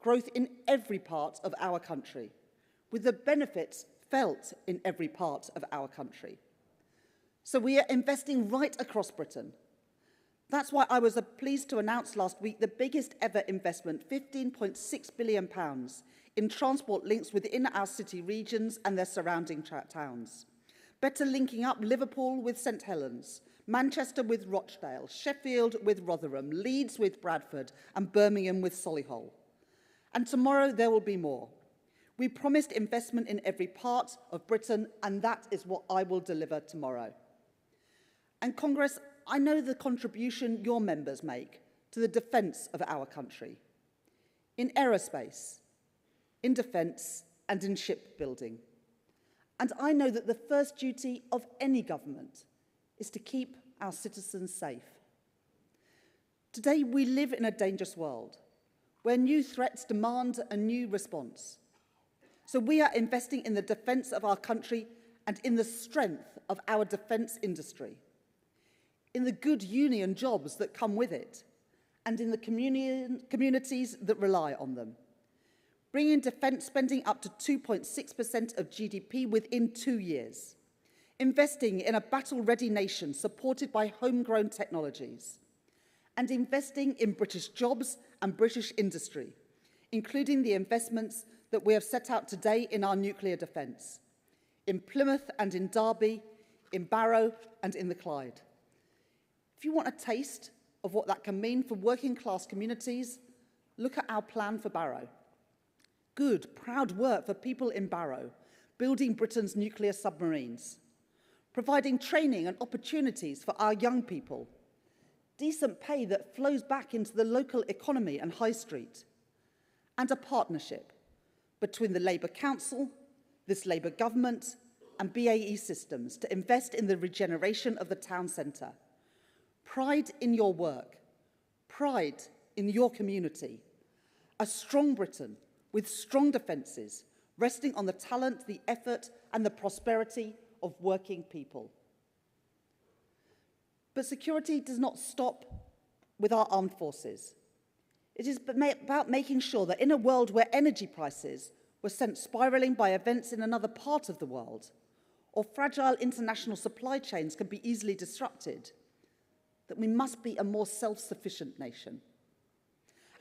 growth in every part of our country, with the benefits felt in every part of our country. So we are investing right across Britain. That's why I was pleased to announce last week the biggest ever investment, £15.6 billion, in transport links within our city regions and their surrounding towns. Better linking up Liverpool with St Helens, Manchester with Rochdale, Sheffield with Rotherham, Leeds with Bradford, and Birmingham with Solihull. And tomorrow there will be more. We promised investment in every part of Britain, and that is what I will deliver tomorrow. And Congress, I know the contribution your members make to the defence of our country, in aerospace, in defence, and in shipbuilding. And I know that the first duty of any government is to keep our citizens safe. Today, we live in a dangerous world where new threats demand a new response. So we are investing in the defence of our country and in the strength of our defence industry, in the good union jobs that come with it, and in the communities that rely on them. Bringing defence spending up to 2.6% of GDP within 2 years. Investing in a battle-ready nation supported by homegrown technologies. And investing in British jobs and British industry, including the investments that we have set out today in our nuclear defence, in Plymouth and in Derby, in Barrow and in the Clyde. If you want a taste of what that can mean for working-class communities, look at our plan for Barrow. Good, proud work for people in Barrow, building Britain's nuclear submarines, providing training and opportunities for our young people, decent pay that flows back into the local economy and high street, and a partnership between the Labour Council, this Labour government, and BAE Systems to invest in the regeneration of the town centre. Pride in your work, pride in your community, a strong Britain with strong defences, resting on the talent, the effort, and the prosperity of working people. But security does not stop with our armed forces. It is about making sure that in a world where energy prices were sent spiralling by events in another part of the world, or fragile international supply chains can be easily disrupted, that we must be a more self-sufficient nation.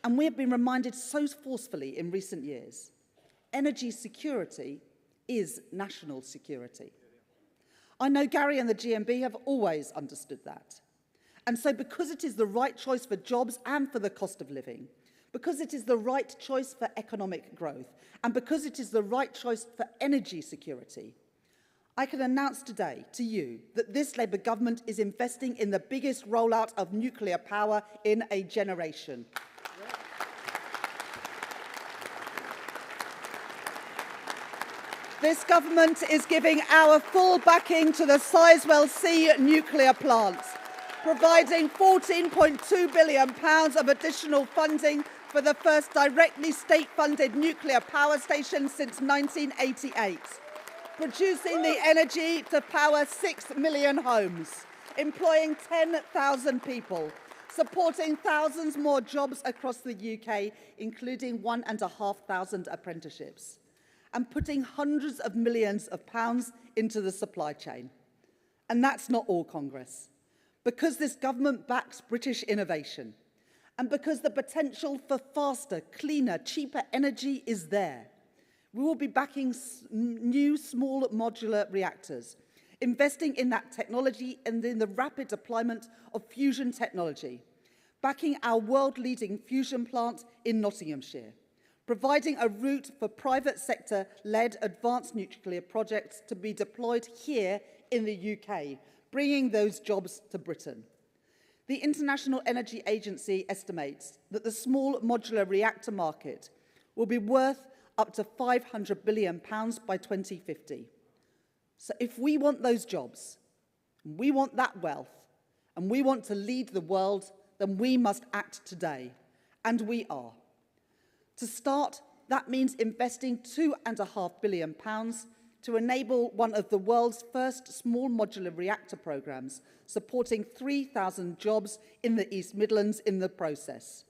And we have been reminded so forcefully in recent years, energy security is national security. I know Gary and the GMB have always understood that. And so because it is the right choice for jobs and for the cost of living, because it is the right choice for economic growth, and because it is the right choice for energy security, I can announce today to you that this Labour government is investing in the biggest rollout of nuclear power in a generation. This government is giving our full backing to the Sizewell C nuclear plant, providing £14.2 billion of additional funding for the first directly state-funded nuclear power station since 1988. Producing the energy to power 6 million homes, employing 10,000 people, supporting thousands more jobs across the UK, including 1,500 apprenticeships, and putting hundreds of millions of pounds into the supply chain. And that's not all, Congress. Because this government backs British innovation, and because the potential for faster, cleaner, cheaper energy is there, we will be backing new small modular reactors, investing in that technology and in the rapid deployment of fusion technology, backing our world-leading fusion plant in Nottinghamshire, providing a route for private sector-led advanced nuclear projects to be deployed here in the UK, bringing those jobs to Britain. The International Energy Agency estimates that the small modular reactor market will be worth up to £500 billion by 2050. So if we want those jobs, we want that wealth, and we want to lead the world, then we must act today. And we are. To start, that means investing £2.5 billion to enable one of the world's first small modular reactor programmes, supporting 3,000 jobs in the East Midlands in the process.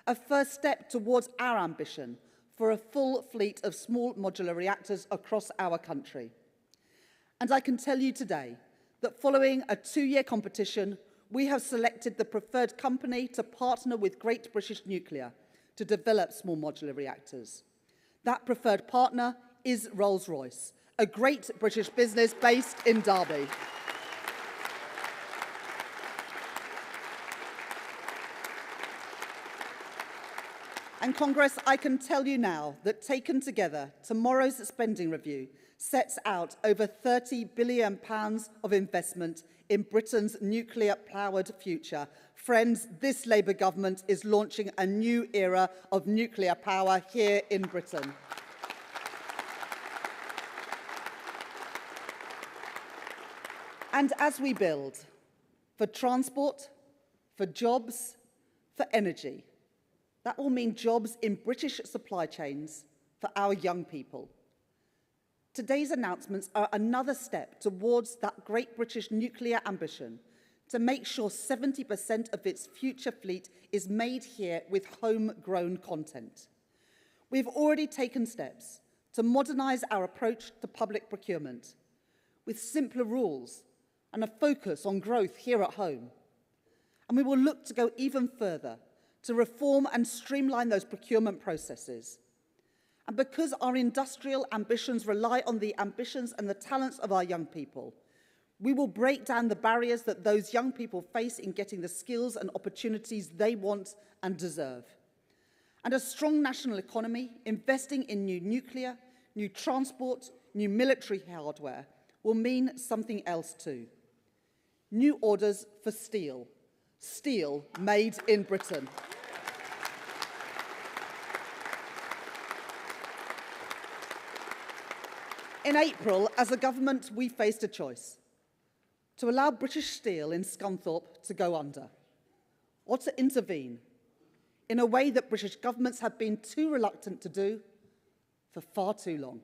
A first step towards our ambition for a full fleet of small modular reactors across our country. And I can tell you today that following a 2-year competition, we have selected the preferred company to partner with Great British Nuclear to develop small modular reactors. That preferred partner is Rolls-Royce, a great British business based in Derby. And Congress, I can tell you now that taken together, tomorrow's spending review sets out over £30 billion of investment in Britain's nuclear-powered future. Friends, this Labour government is launching a new era of nuclear power here in Britain. And as we build for transport, for jobs, for energy, that will mean jobs in British supply chains for our young people. Today's announcements are another step towards that great British nuclear ambition to make sure 70% of its future fleet is made here with homegrown content. We've already taken steps to modernise our approach to public procurement with simpler rules and a focus on growth here at home. And we will look to go even further to reform and streamline those procurement processes. And because our industrial ambitions rely on the ambitions and the talents of our young people, we will break down the barriers that those young people face in getting the skills and opportunities they want and deserve. And a strong national economy, investing in new nuclear, new transport, new military hardware will mean something else too. New orders for steel. Steel made in Britain. In April, as a government, we faced a choice: to allow British Steel in Scunthorpe to go under, or to intervene in a way that British governments have been too reluctant to do for far too long.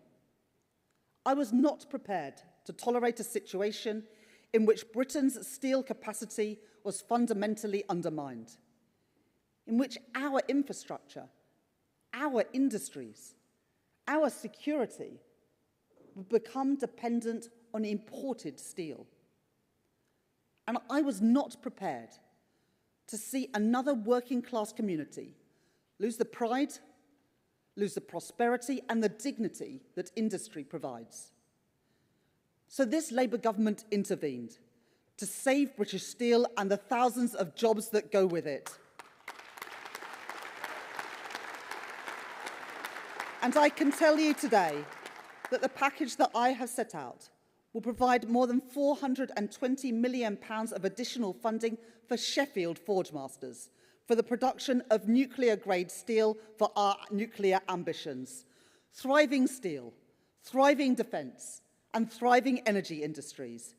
I was not prepared to tolerate a situation in which Britain's steel capacity was fundamentally undermined, in which our infrastructure, our industries, our security would become dependent on imported steel. And I was not prepared to see another working-class community lose the pride, lose the prosperity and the dignity that industry provides. So this Labour government intervened to save British Steel and the thousands of jobs that go with it. And I can tell you today that the package that I have set out will provide more than £420 million of additional funding for Sheffield Forge Masters, for the production of nuclear-grade steel for our nuclear ambitions. Thriving steel, thriving defence and thriving energy industries,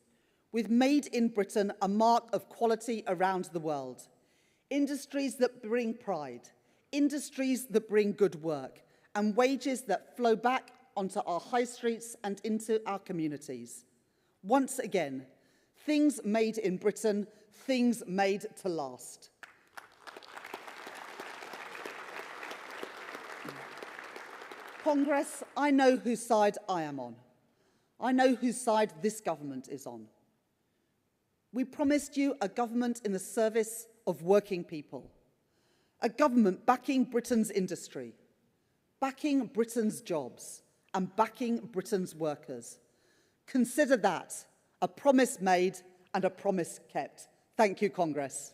with Made in Britain a mark of quality around the world. Industries that bring pride, industries that bring good work, and wages that flow back onto our high streets and into our communities. Once again, things made in Britain, things made to last. Congress, I know whose side I am on. I know whose side this government is on. We promised you a government in the service of working people, a government backing Britain's industry, backing Britain's jobs, and backing Britain's workers. Consider that a promise made and a promise kept. Thank you, Congress.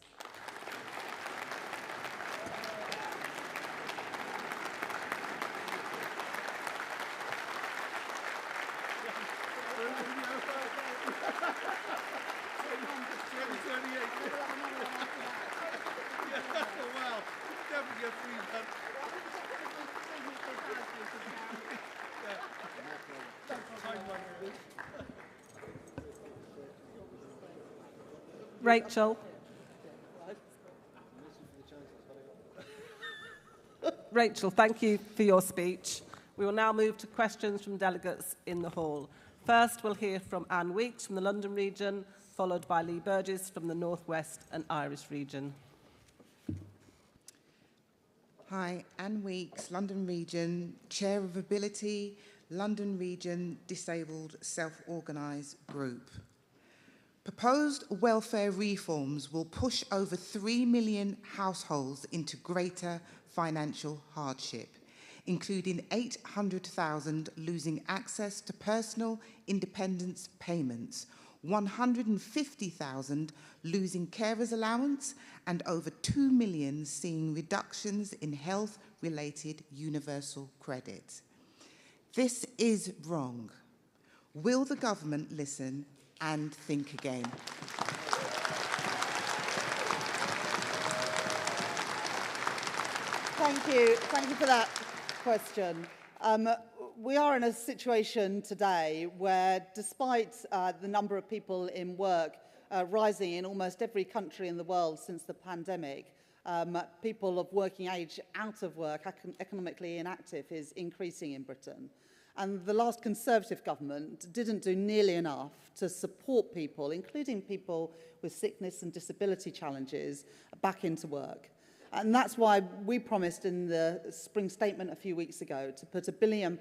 Rachel. Rachel, thank you for your speech. We will now move to questions from delegates in the hall. First, we'll hear from Anne Weeks from the London region, followed by Lee Burgess from the North West and Irish region. Hi, Anne Weeks, London region, Chair of Ability, London region Disabled Self-Organised Group. Proposed welfare reforms will push over 3 million households into greater financial hardship, including 800,000 losing access to personal independence payments, 150,000 losing carers allowance, and over 2 million seeing reductions in health-related universal credit. This is wrong. Will the government listen and think again? Thank you for that question. We are in a situation today where, despite the number of people in work rising in almost every country in the world since the pandemic, people of working age out of work, economically inactive, is increasing in Britain. And the last Conservative government didn't do nearly enough to support people, including people with sickness and disability challenges, back into work. And that's why we promised in the spring statement a few weeks ago to put £1 billion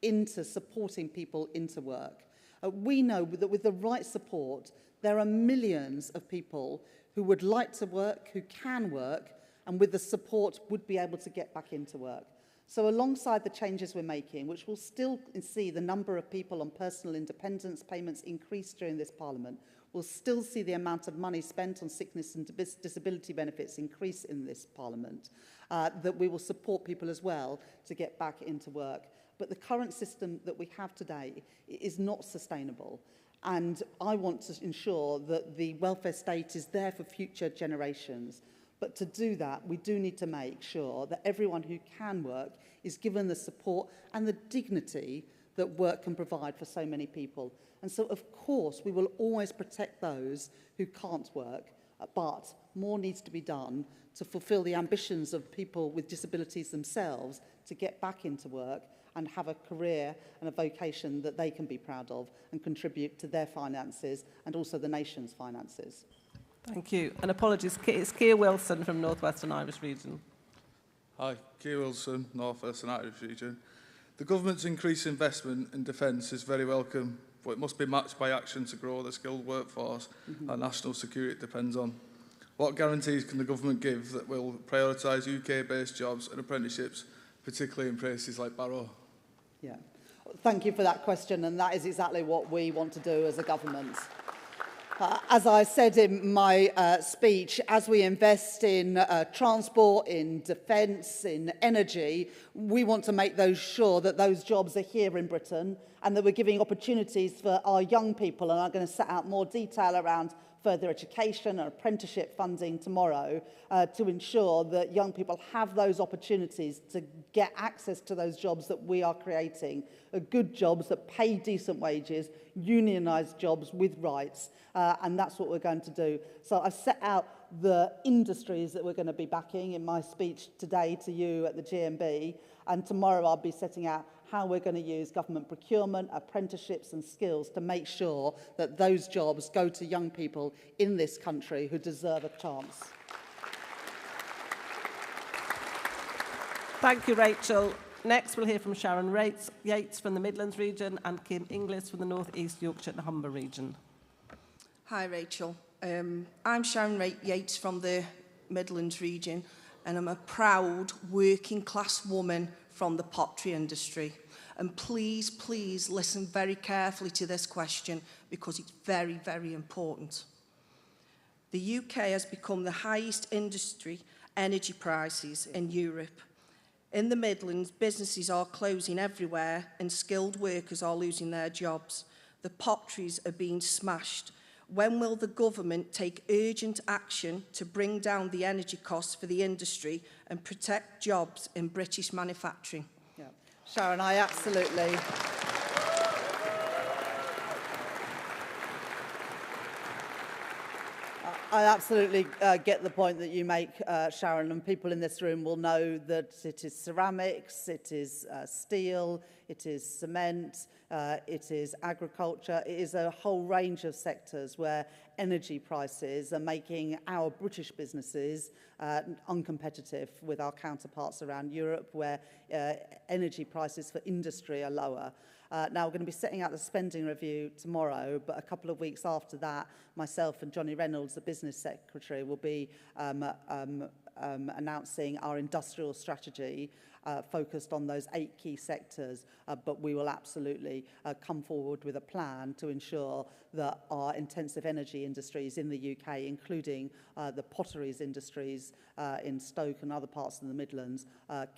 into supporting people into work. We know that with the right support, there are millions of people who would like to work, who can work, and with the support would be able to get back into work. So alongside the changes we're making, which will still see the number of people on personal independence payments increase during this Parliament, we'll still see the amount of money spent on sickness and disability benefits increase in this Parliament, that we will support people as well to get back into work. But the current system that we have today is not sustainable. And I want to ensure that the welfare state is there for future generations. But to do that, we do need to make sure that everyone who can work is given the support and the dignity that work can provide for so many people. And so, of course, we will always protect those who can't work, but more needs to be done to fulfil the ambitions of people with disabilities themselves to get back into work and have a career and a vocation that they can be proud of and contribute to their finances and also the nation's finances. Thank you. And apologies, it's Keir Wilson from North West and Irish region. Hi, Keir Wilson, North West and Irish region. The government's increased investment in defence is very welcome, but it must be matched by action to grow the skilled workforce our national security depends on. What guarantees can the government give that will prioritise UK-based jobs and apprenticeships, particularly in places like Barrow? Yeah. Thank you for that question, and that is exactly what we want to do as a government. As I said in my speech, as we invest in transport, in defence, in energy, we want to make sure that those jobs are here in Britain and that we're giving opportunities for our young people. And I'm going to set out more detail around further education and apprenticeship funding tomorrow to ensure that young people have those opportunities to get access to those jobs that we are creating, good jobs that pay decent wages, unionised jobs with rights, and that's what we're going to do. So I've set out the industries that we're going to be backing in my speech today to you at the GMB, and tomorrow I'll be setting out how we're going to use government procurement, apprenticeships and skills to make sure that those jobs go to young people in this country who deserve a chance. Thank you, Rachel. Next, we'll hear from Sharon Yates from the Midlands region and Kim Inglis from the North East Yorkshire and Humber region. Hi, Rachel. I'm Sharon Yates from the Midlands region, and I'm a proud working class woman from the pottery industry. And please, please listen very carefully to this question because it's very, very important. The UK has become the highest industry energy prices in Europe. In the Midlands, businesses are closing everywhere and skilled workers are losing their jobs. The potteries are being smashed. When will the government take urgent action to bring down the energy costs for the industry and protect jobs in British manufacturing? Yeah. Sharon, I absolutely get the point that you make, Sharon, and people in this room will know that it is ceramics, it is steel, it is cement, it is agriculture. It is a whole range of sectors where energy prices are making our British businesses uncompetitive with our counterparts around Europe, where energy prices for industry are lower. Now, we're going to be setting out the spending review tomorrow, but a couple of weeks after that, myself and Johnny Reynolds, the business secretary, will be announcing our industrial strategy focused on those 8 key sectors, but we will absolutely come forward with a plan to ensure that our intensive energy industries in the UK, including the potteries industries in Stoke and other parts of the Midlands,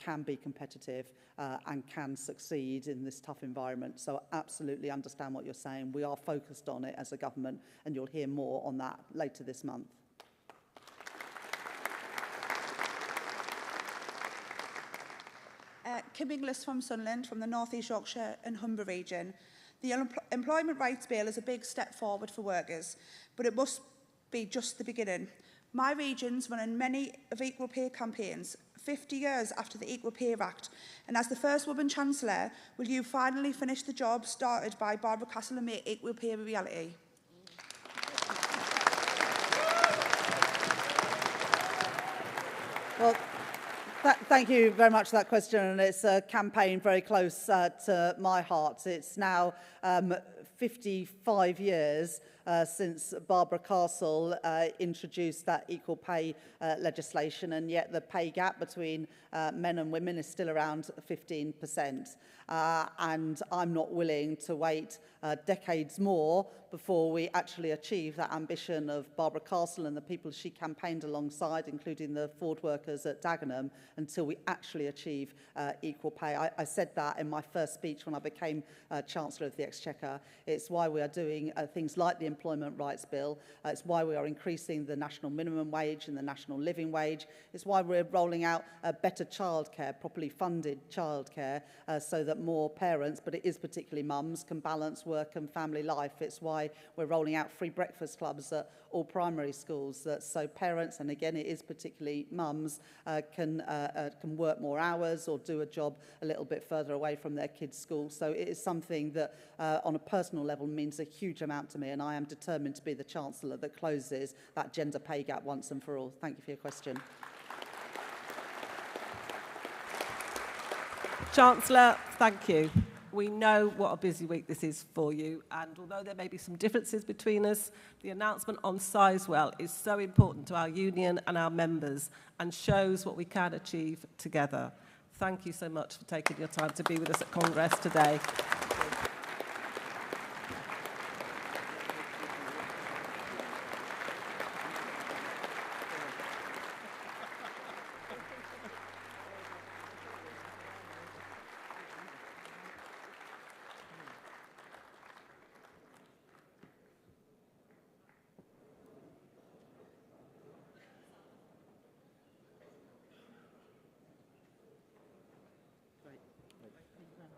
can be competitive and can succeed in this tough environment. So I absolutely understand what you're saying. We are focused on it as a government, and you'll hear more on that later this month. Kim Inglis from Sunderland, from the North East Yorkshire and Humber region. The Employment Rights Bill is a big step forward for workers, but it must be just the beginning. My region's running many of equal pay campaigns, 50 years after the Equal Pay Act, and as the first woman Chancellor, will you finally finish the job started by Barbara Castle and make equal pay a reality? Well, thank you very much for that question, and it's a campaign very close to my heart. It's now 55 years since Barbara Castle introduced that equal pay legislation, and yet the pay gap between men and women is still around 15%. And I'm not willing to wait decades more before we actually achieve that ambition of Barbara Castle and the people she campaigned alongside, including the Ford workers at Dagenham, until we actually achieve equal pay. I said that in my first speech when I became Chancellor of the Exchequer. It's why we are doing things like the Employment Rights Bill. It's why we are increasing the national minimum wage and the national living wage. It's why we're rolling out better childcare, properly funded childcare, so that more parents, but it is particularly mums, can balance work and family life. It's why we're rolling out free breakfast clubs at all primary schools, so parents, and again it is particularly mums, can work more hours or do a job a little bit further away from their kids' school. So it is something that on a personal level means a huge amount to me, and I am determined to be the Chancellor that closes that gender pay gap once and for all. Thank you for your question. Chancellor, thank you. We know what a busy week this is for you, and although there may be some differences between us, the announcement on Sizewell is so important to our union and our members and shows what we can achieve together. Thank you so much for taking your time to be with us at Congress today.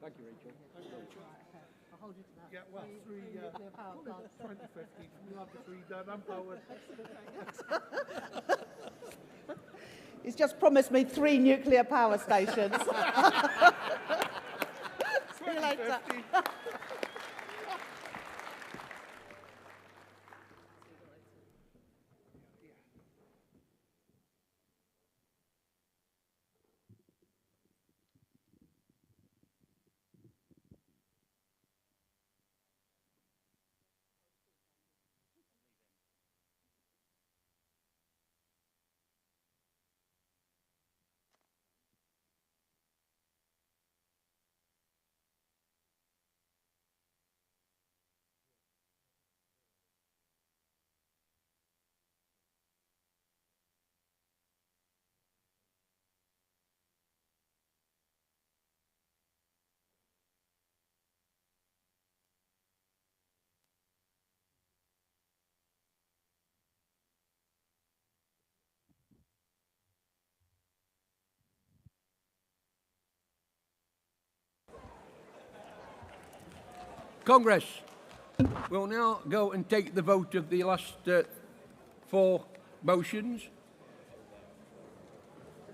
Thank you, Rachel. I'll hold you to that. Yeah, well, three, 2050, we'll have the three done. I'm powered. He's just promised me 3 nuclear power stations. See you later. Congress will now go and take the vote of the last 4 motions.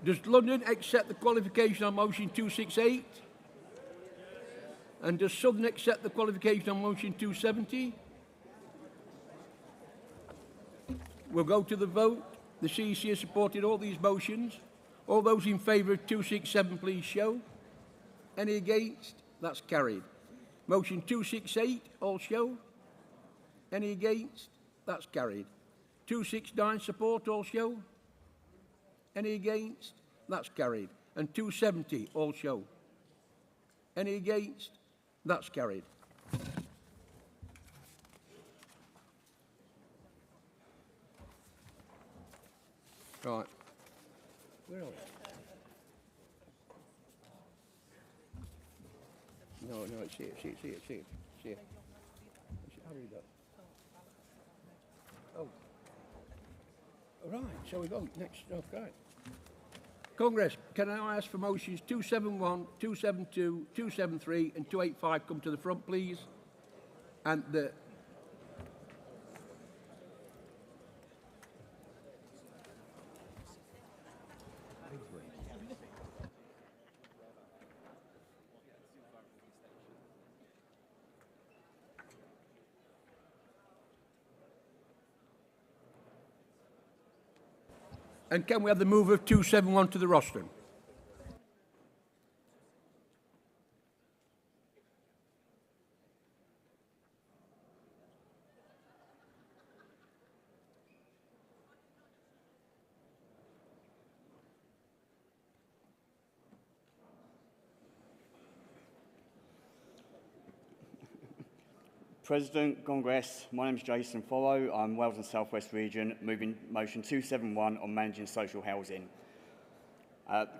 Does London accept the qualification on motion 268? And does Southern accept the qualification on motion 270? We'll go to the vote. The CEC has supported all these motions. All those in favour of 267, please show. Any against? That's carried. Motion 268, all show. Any against? That's carried. 269, support, all show. Any against? That's carried. And 270, all show. Any against? That's carried. Right. Where are we? No, it's here, see it. How do we go? Oh. Right, so we go next, okay. Congress, can I ask for motions 271, 272, 273 and 285 come to the front, please? And the... And can we have the move of 271 to the rostrum? President, Congress, my name is Jason Follow. I'm Wales and South West Region, moving motion 271 on managing social housing.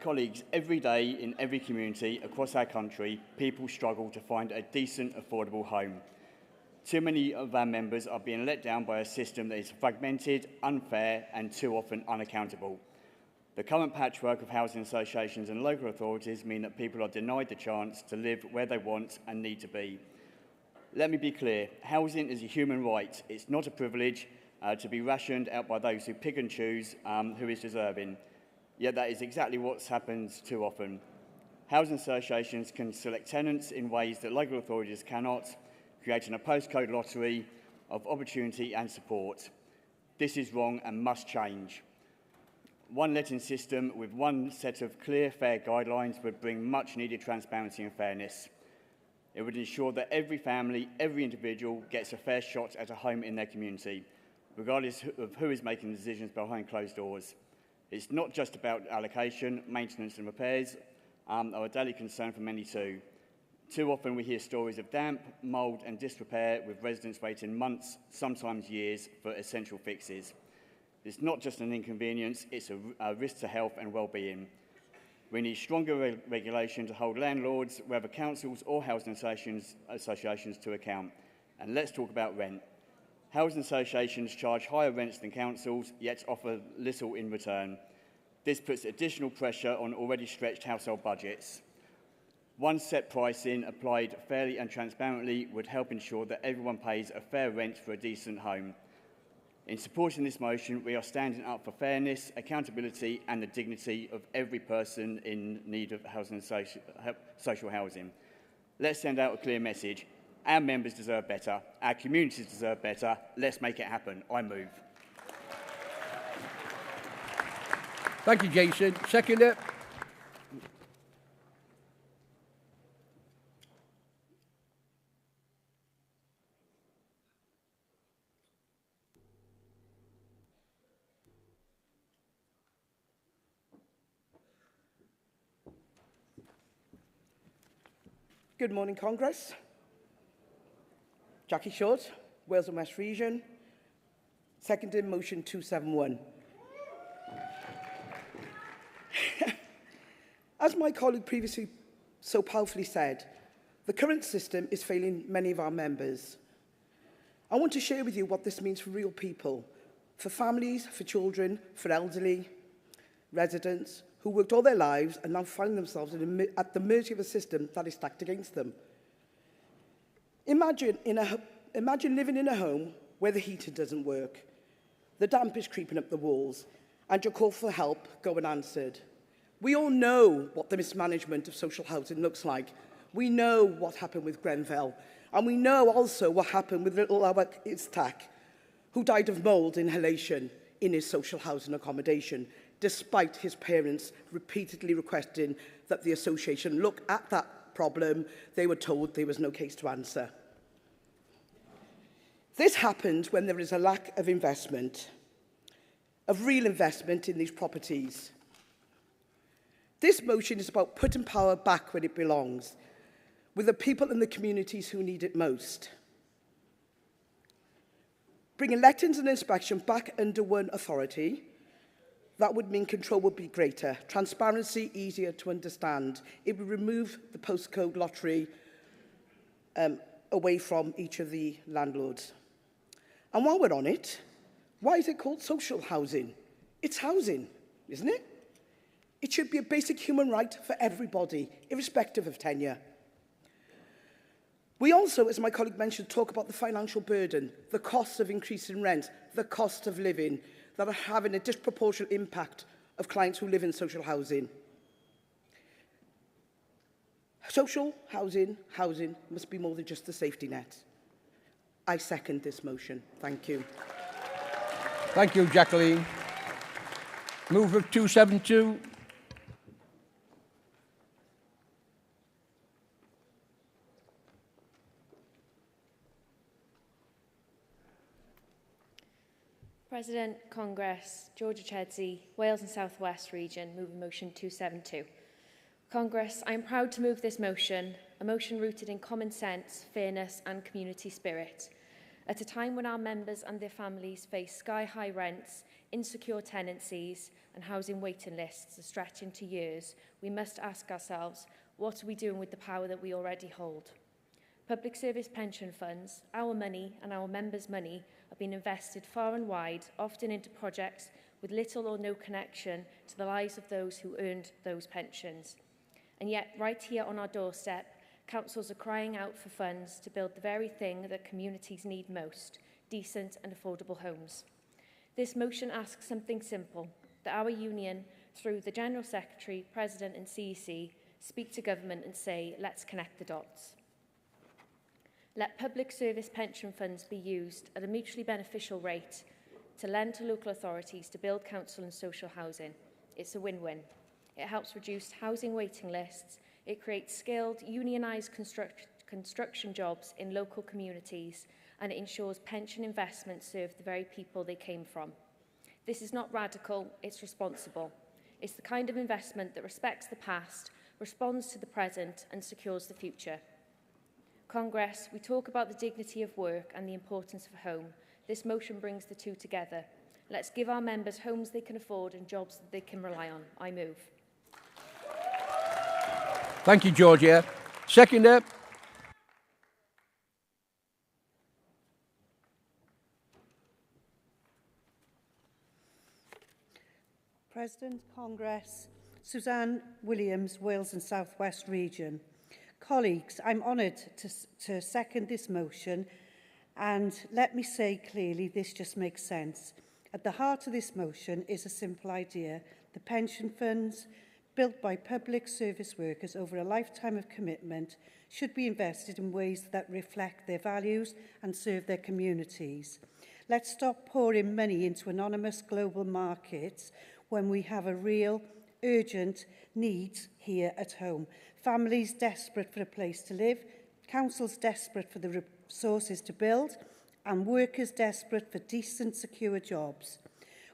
Colleagues, every day in every community across our country, people struggle to find a decent, affordable home. Too many of our members are being let down by a system that is fragmented, unfair, and too often unaccountable. The current patchwork of housing associations and local authorities mean that people are denied the chance to live where they want and need to be. Let me be clear, housing is a human right. It's not a privilege to be rationed out by those who pick and choose who is deserving. Yet that is exactly what's happened too often. Housing associations can select tenants in ways that local authorities cannot, creating a postcode lottery of opportunity and support. This is wrong and must change. One letting system with one set of clear, fair guidelines would bring much needed transparency and fairness. It would ensure that every family, every individual gets a fair shot at a home in their community, regardless of who is making the decisions behind closed doors. It's not just about allocation, maintenance and repairs are a daily concern for many too. Too often we hear stories of damp, mould and disrepair with residents waiting months, sometimes years, for essential fixes. It's not just an inconvenience, it's a risk to health and well-being. We need stronger regulation to hold landlords, whether councils or housing associations to account. And let's talk about rent. Housing associations charge higher rents than councils, yet offer little in return. This puts additional pressure on already stretched household budgets. One set pricing applied fairly and transparently would help ensure that everyone pays a fair rent for a decent home. In supporting this motion, we are standing up for fairness, accountability and the dignity of every person in need of housing and social housing. Let's send out a clear message. Our members deserve better. Our communities deserve better. Let's make it happen. I move. Thank you, Jason. Seconder. Good morning, Congress. Jackie Short, Wales and West Region. Seconded motion 271. As my colleague previously so powerfully said, the current system is failing many of our members. I want to share with you what this means for real people, for families, for children, for elderly, residents who worked all their lives and now find themselves at the mercy of a system that is stacked against them. Imagine living in a home where the heater doesn't work, the damp is creeping up the walls, and your call for help go unanswered. We all know what the mismanagement of social housing looks like. We know what happened with Grenfell, and we know also what happened with little Albert Istak, who died of mould inhalation in his social housing accommodation, despite his parents repeatedly requesting that the association look at that problem. They were told there was no case to answer. This happens when there is a lack of investment, of real investment in these properties. This motion is about putting power back where it belongs, with the people and the communities who need it most. Bringing lettings and inspection back under one authority, that would mean control would be greater, transparency easier to understand. It would remove the postcode lottery away from each of the landlords. And while we're on it, why is it called social housing? It's housing, isn't it? It should be a basic human right for everybody, irrespective of tenure. We also, as my colleague mentioned, talk about the financial burden, the costs of increasing rent, the cost of living, that are having a disproportionate impact of clients who live in social housing. Social housing must be more than just a safety net. I second this motion. Thank you. Thank you, Jacqueline. Move of 272. President, Congress, Georgia Chedsey, Wales and South West Region, moving motion 272. Congress, I am proud to move this motion, a motion rooted in common sense, fairness and community spirit. At a time when our members and their families face sky-high rents, insecure tenancies and housing waiting lists are stretching to years, we must ask ourselves, what are we doing with the power that we already hold? Public service pension funds, our money and our members' money have been invested far and wide, often into projects with little or no connection to the lives of those who earned those pensions. And yet, right here on our doorstep, councils are crying out for funds to build the very thing that communities need most, decent and affordable homes. This motion asks something simple, that our union, through the General Secretary, President and CEC, speak to government and say, let's connect the dots. Let public service pension funds be used at a mutually beneficial rate to lend to local authorities to build council and social housing. It's a win-win. It helps reduce housing waiting lists. It creates skilled, unionised construction jobs in local communities, and it ensures pension investments serve the very people they came from. This is not radical, it's responsible. It's the kind of investment that respects the past, responds to the present, and secures the future. Congress, we talk about the dignity of work and the importance of home. This motion brings the two together. Let's give our members homes they can afford and jobs that they can rely on. I move. Thank you, Georgia. Seconder. President, Congress, Suzanne Williams, Wales and South West Region. Colleagues, I'm honoured to second this motion, and let me say clearly this just makes sense. At the heart of this motion is a simple idea. The pension funds, built by public service workers over a lifetime of commitment, should be invested in ways that reflect their values and serve their communities. Let's stop pouring money into anonymous global markets when we have a real, urgent need here at home. Families desperate for a place to live, councils desperate for the resources to build, and workers desperate for decent, secure jobs.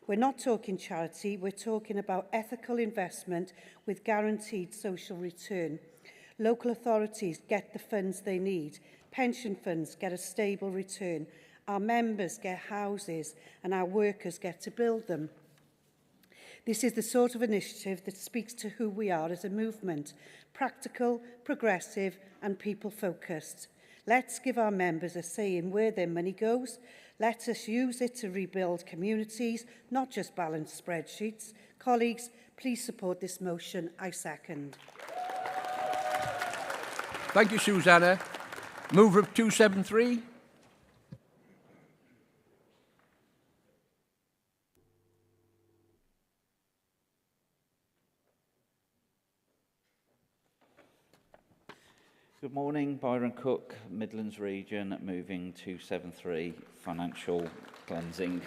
We're not talking charity, we're talking about ethical investment with guaranteed social return. Local authorities get the funds they need. Pension funds get a stable return. Our members get houses and our workers get to build them. This is the sort of initiative that speaks to who we are as a movement, practical, progressive and people-focused. Let's give our members a say in where their money goes. Let us use it to rebuild communities, not just balance spreadsheets. Colleagues, please support this motion. I second. Thank you, Susanna. Mover of 273. Good morning, Byron Cook, Midlands Region, moving 273, financial cleansing.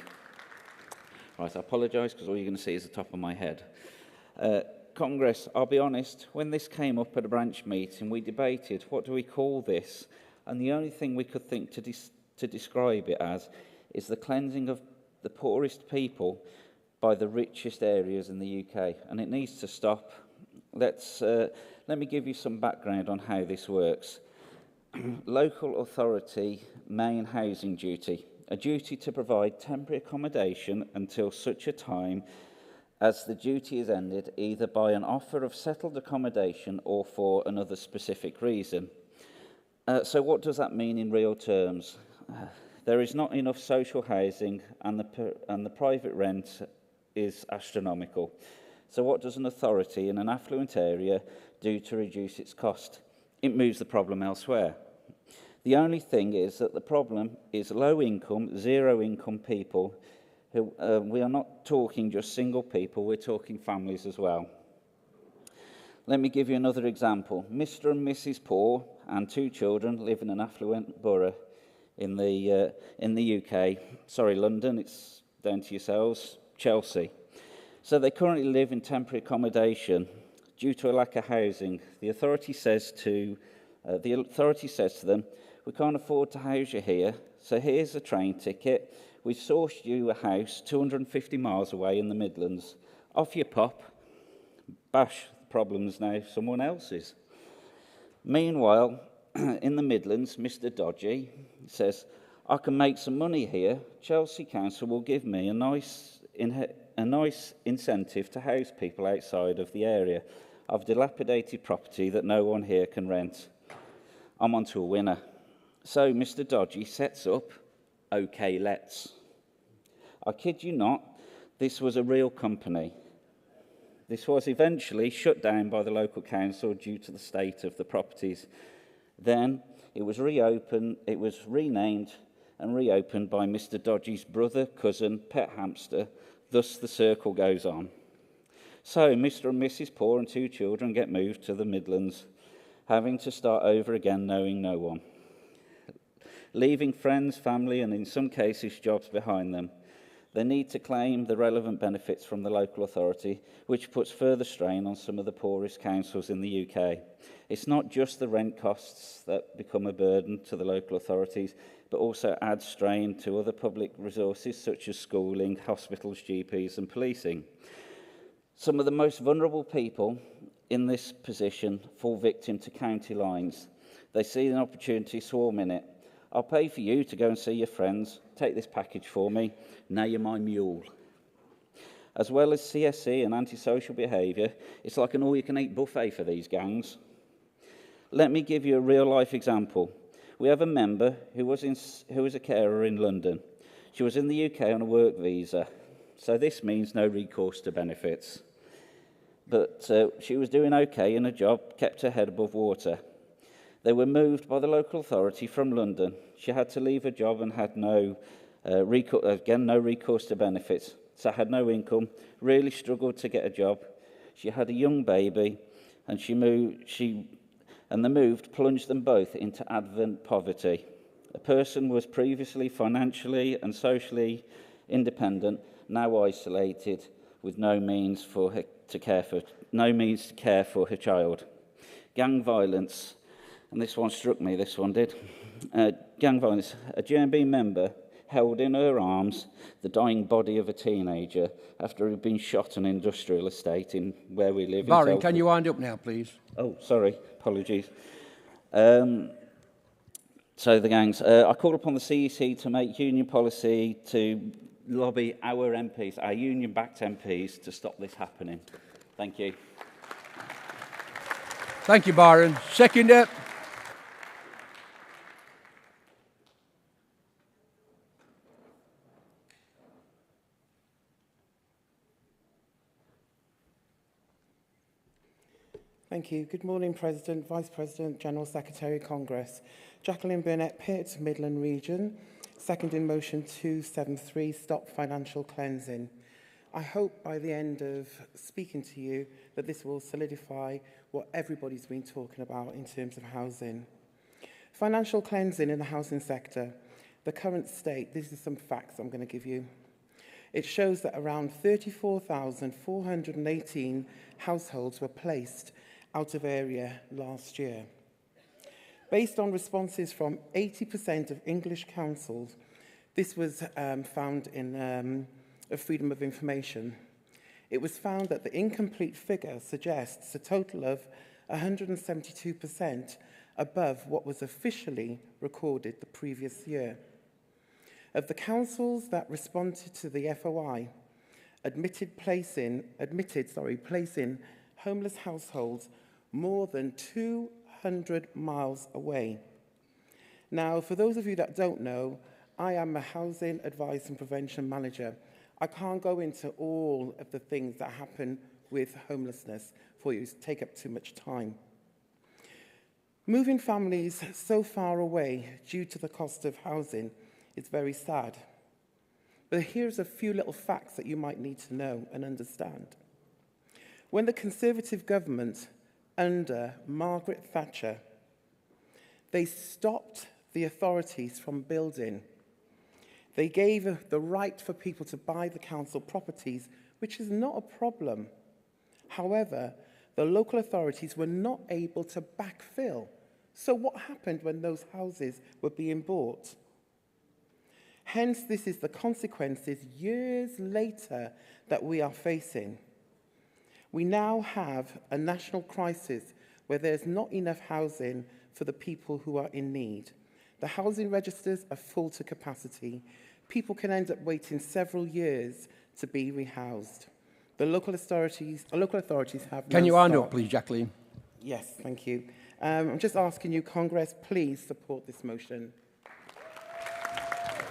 Right, I apologise because all you're going to see is the top of my head. Congress, I'll be honest, when this came up at a branch meeting, we debated, what do we call this? And the only thing we could think to describe it as is the cleansing of the poorest people by the richest areas in the UK. And it needs to stop. Let me give you some background on how this works. Local authority main housing duty, a duty to provide temporary accommodation until such a time as the duty is ended, either by an offer of settled accommodation or for another specific reason. So what does that mean in real terms? There is not enough social housing and the private rent is astronomical. So what does an authority in an affluent area do to reduce its cost? It moves the problem elsewhere. The only thing is that the problem is low income, zero income people who, we are not talking just single people, we're talking families as well. Let me give you another example. Mr. and Mrs. Poor and 2 children live in an affluent borough in the UK. Sorry, London, it's down to yourselves, Chelsea. So they currently live in temporary accommodation due to a lack of housing. The authority says to them, we can't afford to house you here, so here's a train ticket. We've sourced you a house 250 miles away in the Midlands. Off you pop. Bash, the problem's now someone else's. Meanwhile, in the Midlands, Mr. Dodgy says, I can make some money here. Chelsea Council will give me a nice incentive to house people outside of the area. I've dilapidated property that no one here can rent. I'm on to a winner. So Mr. Dodgy sets up OK Let's. I kid you not, this was a real company. This was eventually shut down by the local council due to the state of the properties. Then it was renamed and reopened by Mr. Dodgy's brother, cousin, pet hamster. Thus the circle goes on. So Mr. and Mrs. Poor and 2 children get moved to the Midlands, having to start over again knowing no one, leaving friends, family and in some cases jobs behind them. They need to claim the relevant benefits from the local authority, which puts further strain on some of the poorest councils in the UK. It's not just the rent costs that become a burden to the local authorities, but also add strain to other public resources such as schooling, hospitals, GPs and policing. Some of the most vulnerable people in this position fall victim to county lines. They see an opportunity, swarm in it. I'll pay for you to go and see your friends. Take this package for me. Now you're my mule. As well as CSE and antisocial behaviour, it's like an all-you-can-eat buffet for these gangs. Let me give you a real-life example. We have a member who was a carer in London. She was in the UK on a work visa, so this means no recourse to benefits. But she was doing okay in a job, kept her head above water. They were moved by the local authority from London. She had to leave her job and had no recourse to benefits. So had no income, really struggled to get a job. She had a young baby, and the move plunged them both into advent poverty. A person was previously financially and socially independent, now isolated, with no means to care for her child. Gang violence, and this one struck me. This one did. Gang violence. A GMB member held in her arms the dying body of a teenager after he'd been shot on an industrial estate in where we live. Byron, can you wind up now, please? Oh, sorry. Apologies. So the gangs. I call upon the CEC to make union policy to lobby our MPs, our union-backed MPs, to stop this happening. Thank you. Thank you, Byron. Seconder. Thank you. Good morning, President, Vice President, General Secretary, Congress. Jacqueline Burnett, Pitt, Midland Region, seconding motion 273, Stop Financial Cleansing. I hope by the end of speaking to you that this will solidify what everybody's been talking about in terms of housing. Financial cleansing in the housing sector. The current state, these are some facts I'm going to give you. It shows that around 34,418 households were placed out of area last year. Based on responses from 80% of English councils, this was found in Freedom of Information. It was found that the incomplete figure suggests a total of 172% above what was officially recorded the previous year. Of the councils that responded to the FOI, admitted placing homeless households more than 200 miles away. Now, for those of you that don't know, I am a housing advice and prevention manager. I can't go into all of the things that happen with homelessness for you. It take up too much time. Moving families so far away due to the cost of housing is very sad. But here's a few little facts that you might need to know and understand. When the Conservative government under Margaret Thatcher, they stopped the authorities from building. They gave the right for people to buy the council properties, which is not a problem. However, the local authorities were not able to backfill. So what happened when those houses were being bought? Hence, this is the consequences years later that we are facing. We now have a national crisis where there's not enough housing for the people who are in need. The housing registers are full to capacity. People can end up waiting several years to be rehoused. The local authorities have Can you wind up, please, Jacqueline? Yes, thank you. I'm just asking you, Congress, please support this motion.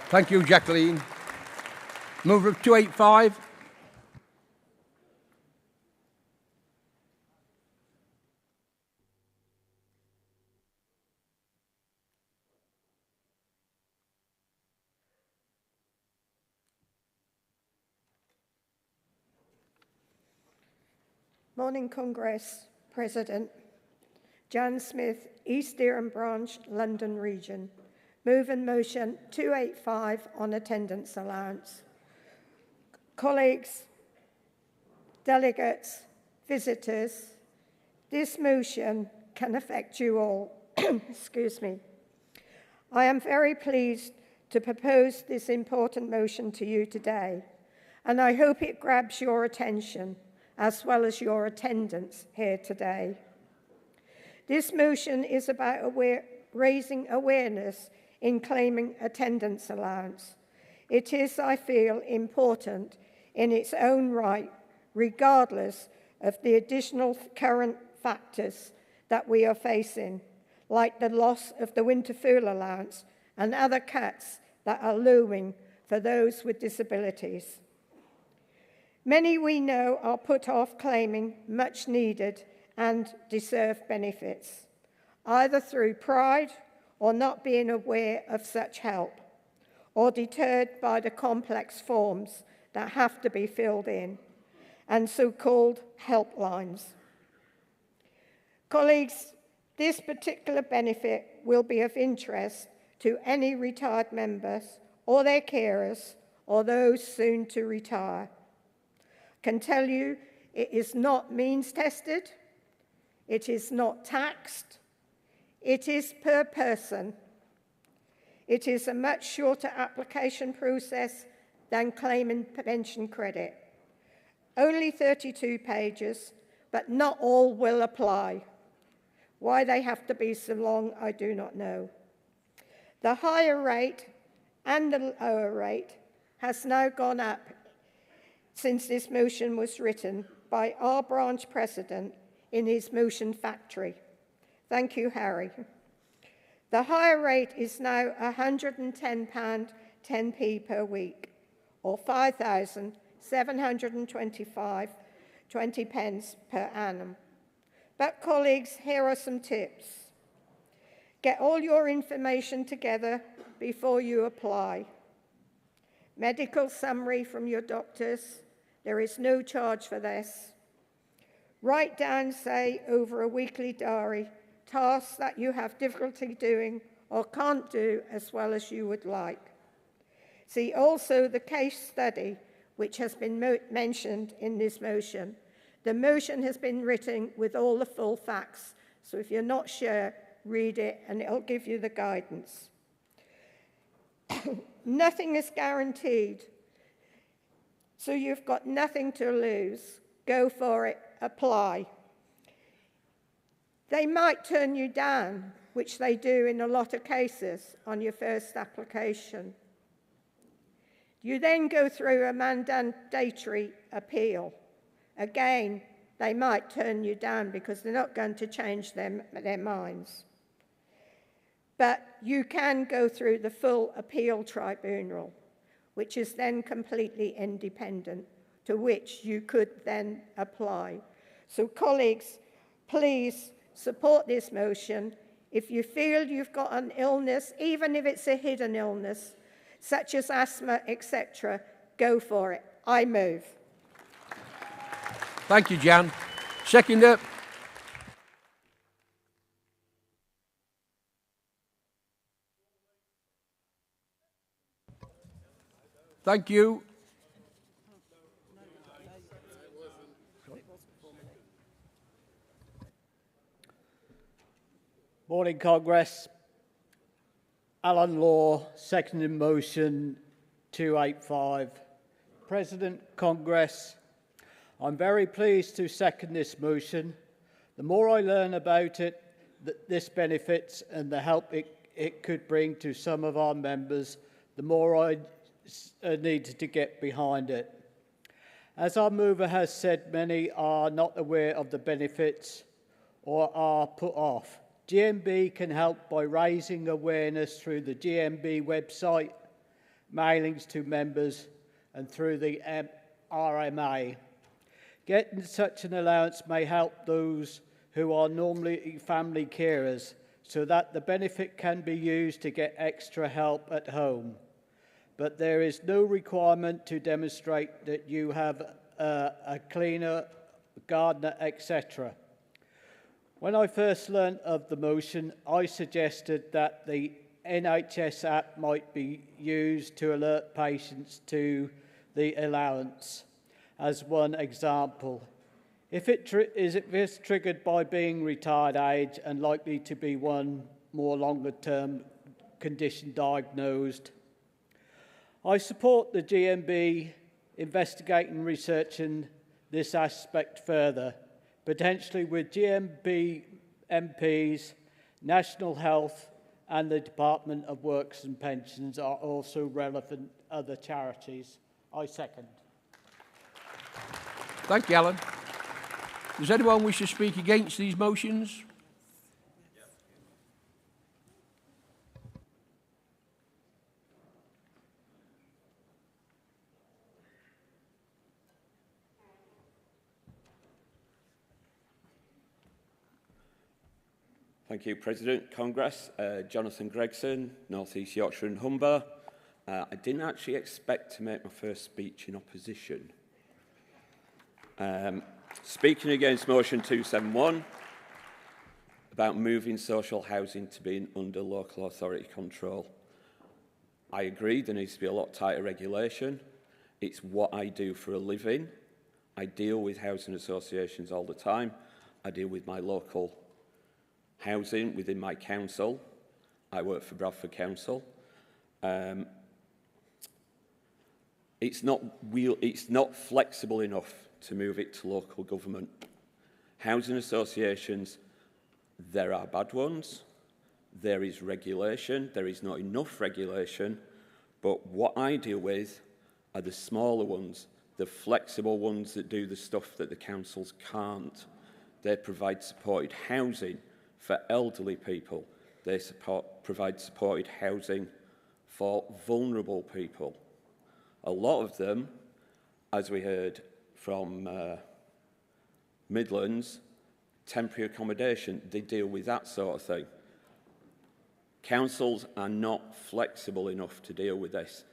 Thank you, Jacqueline. Mover of 285. Morning, Congress, President. Jan Smith, East Dereham Branch, London Region. Move and motion 285 on attendance allowance. Colleagues, delegates, visitors, this motion can affect you all. Excuse me. I am very pleased to propose this important motion to you today, and I hope it grabs your attention as well as your attendance here today. This motion is about raising awareness in claiming attendance allowance. It is, I feel, important in its own right, regardless of the additional current factors that we are facing, like the loss of the winter food allowance and other cuts that are looming for those with disabilities. Many we know are put off claiming much needed and deserved benefits. either through pride or not being aware of such help, or deterred by the complex forms that have to be filled in, and so-called helplines. Colleagues, this particular benefit will be of interest to any retired members or their carers or those soon to retire. I can tell you it is not means tested, it is not taxed, it is per person. It is a much shorter application process than claiming pension credit. Only 32 pages, but not all will apply. Why they have to be so long, I do not know. The higher rate and the lower rate has now gone up since this motion was written by our branch president in his motion factory. Thank you, Harry. The higher rate is now £110 10p per week, or £5,725 20 pence per annum. But colleagues, here are some tips. Get all your information together before you apply. Medical summary from your doctors. There is no charge for this. Write down, say, over a weekly diary, tasks that you have difficulty doing or can't do as well as you would like. See also the case study, which has been mentioned in this motion. The motion has been written with all the full facts, so if you're not sure, read it and it'll give you the guidance. Nothing is guaranteed, so you've got nothing to lose. Go for it, apply. They might turn you down, which they do in a lot of cases on your first application. You then go through a mandatory appeal. Again, they might turn you down because they're not going to change their minds. But you can go through the full appeal tribunal, which is then completely independent, to which you could then apply. So colleagues, please support this motion. If you feel you've got an illness, even if it's a hidden illness, such as asthma, etc., go for it. I move. Thank you, Jan. Seconder. Thank you. Morning, Congress. Alan Law, seconding motion 285. President, Congress, I'm very pleased to second this motion. The more I learn about it, this benefits and the help it could bring to some of our members, the more I need to get behind it. As our mover has said, many are not aware of the benefits or are put off. GMB can help by raising awareness through the GMB website, mailings to members, and through the RMA. Getting such an allowance may help those who are normally family carers so that the benefit can be used to get extra help at home. But there is no requirement to demonstrate that you have a cleaner, gardener, etc. When I first learned of the motion, I suggested that the NHS app might be used to alert patients to the allowance, as one example. If it is triggered by being retired age and likely to be one more longer-term condition diagnosed. I support the GMB investigating and researching this aspect further, potentially with GMB MPs, National Health and the Department of Works and Pensions are also relevant other charities. I second. Thank you, Alan. Does anyone wish to speak against these motions? Thank you, President. Congress, Jonathan Gregson, North East Yorkshire and Humber. I didn't actually expect to make my first speech in opposition. Speaking against motion 271 about moving social housing to being under local authority control. I agree there needs to be a lot tighter regulation. It's what I do for a living. I deal with housing associations all the time. I deal with my local housing within my council. I work for Bradford Council. It's not flexible enough to move it to local government. Housing associations, there are bad ones. There is regulation. There is not enough regulation. But what I deal with are the smaller ones, the flexible ones that do the stuff that the councils can't. They provide supported housing for elderly people. They provide supported housing for vulnerable people. A lot of them, as we heard from Midlands, temporary accommodation, they deal with that sort of thing. Councils are not flexible enough to deal with this.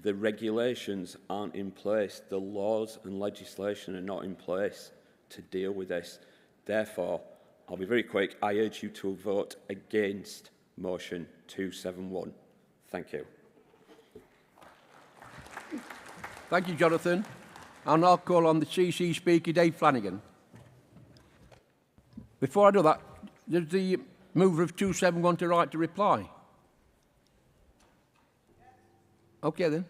The regulations aren't in place. The laws and legislation are not in place to deal with this. Therefore, I'll be very quick. I urge you to vote against motion 271. Thank you. Thank you, Jonathan. I'll now call on the CC Speaker, Dave Flanagan. Before I do that, does the mover of 271 want a right to reply? Okay, then.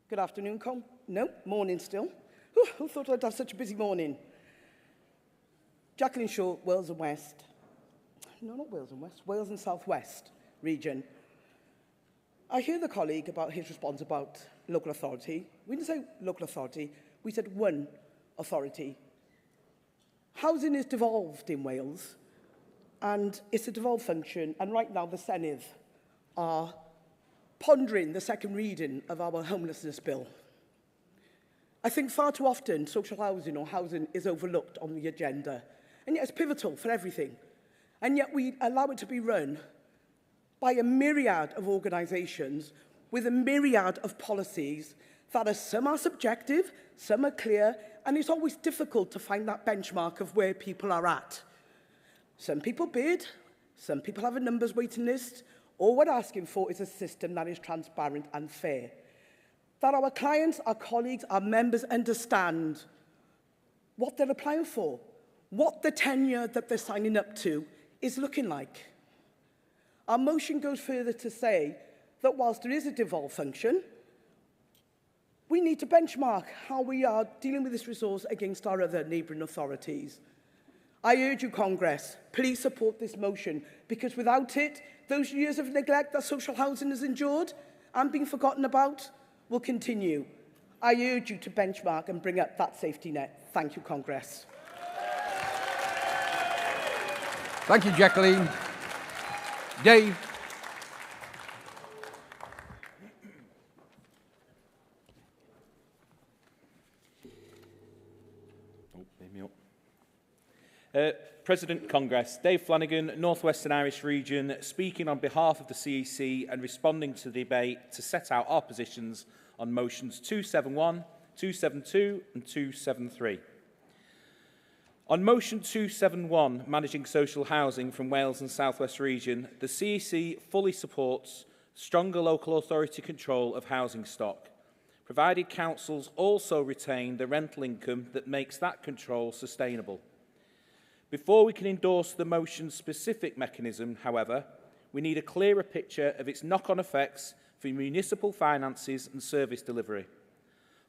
Good afternoon, morning still. Who thought I'd have such a busy morning? Jacqueline Shaw, Wales and West. No, not Wales and West, Wales and South West region. I hear the colleague about his response about local authority. We didn't say local authority, we said one authority. Housing is devolved in Wales, and it's a devolved function, and right now the Senedd are pondering the second reading of our homelessness bill. I think far too often social housing or housing is overlooked on the agenda, and yet it's pivotal for everything. And yet we allow it to be run by a myriad of organisations with a myriad of policies that are, some are subjective, some are clear, and it's always difficult to find that benchmark of where people are at. Some people bid, some people have a numbers waiting list. All we're asking for is a system that is transparent and fair. That our clients, our colleagues, our members understand what they're applying for, what the tenure that they're signing up to is looking like. Our motion goes further to say that whilst there is a devolved function, we need to benchmark how we are dealing with this resource against our other neighbouring authorities. I urge you, Congress, please support this motion, because without it, those years of neglect that social housing has endured and been forgotten about will continue. I urge you to benchmark and bring up that safety net. Thank you, Congress. Thank you, Jacqueline. Dave. President Congress, Dave Flanagan, North Western Irish Region, speaking on behalf of the CEC and responding to the debate to set out our positions on motions 271, 272 and 273. On motion 271, managing social housing from Wales and South West Region, the CEC fully supports stronger local authority control of housing stock, provided councils also retain the rental income that makes that control sustainable. Before we can endorse the motion's specific mechanism, however, we need a clearer picture of its knock-on effects for municipal finances and service delivery.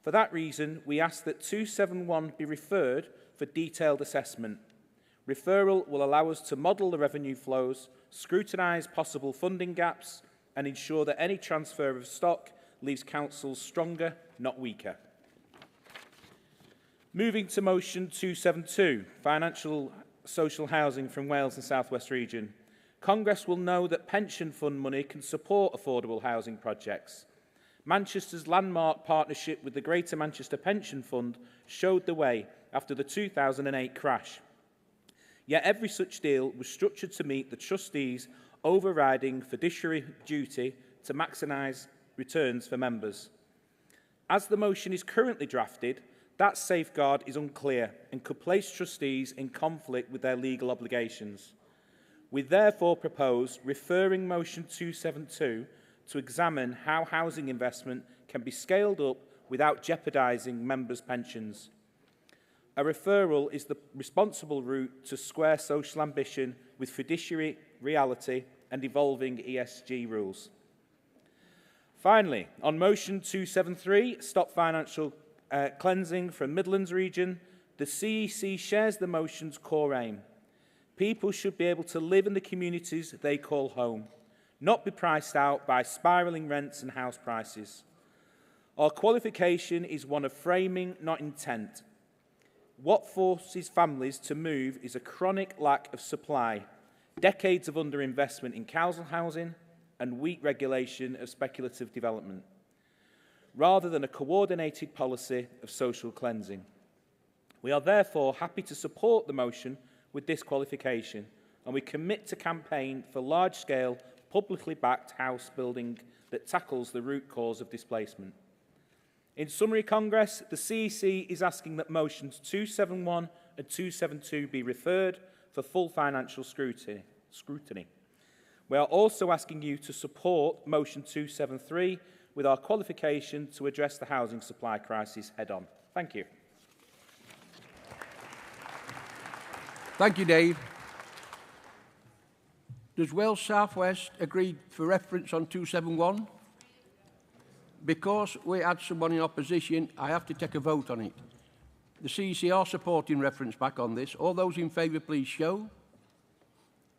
For that reason, we ask that 271 be referred for detailed assessment. Referral will allow us to model the revenue flows, scrutinise possible funding gaps and ensure that any transfer of stock leaves councils stronger, not weaker. Moving to motion 272, financial social housing from Wales and South West Region. Congress will know that pension fund money can support affordable housing projects. Manchester's landmark partnership with the Greater Manchester Pension Fund showed the way after the 2008 crash. Yet every such deal was structured to meet the trustees' overriding fiduciary duty to maximise returns for members. As the motion is currently drafted, that safeguard is unclear and could place trustees in conflict with their legal obligations. We therefore propose referring motion 272 to examine how housing investment can be scaled up without jeopardising members' pensions. A referral is the responsible route to square social ambition with fiduciary reality and evolving ESG rules. Finally, on motion 273, stop financial cleansing from Midlands region, the CEC shares the motion's core aim. People should be able to live in the communities they call home, not be priced out by spiralling rents and house prices. Our qualification is one of framing, not intent. What forces families to move is a chronic lack of supply, decades of underinvestment in council housing, and weak regulation of speculative development, rather than a coordinated policy of social cleansing. We are therefore happy to support the motion with this qualification, and we commit to campaign for large-scale, publicly backed house building that tackles the root cause of displacement. In summary, Congress, the CEC is asking that motions 271 and 272 be referred for full financial scrutiny. We are also asking you to support motion 273 with our qualification to address the housing supply crisis head-on. Thank you. Thank you, Dave. Does Wales South West agree for reference on 271? Because we had someone in opposition, I have to take a vote on it. The CEC are supporting reference back on this. All those in favour, please show.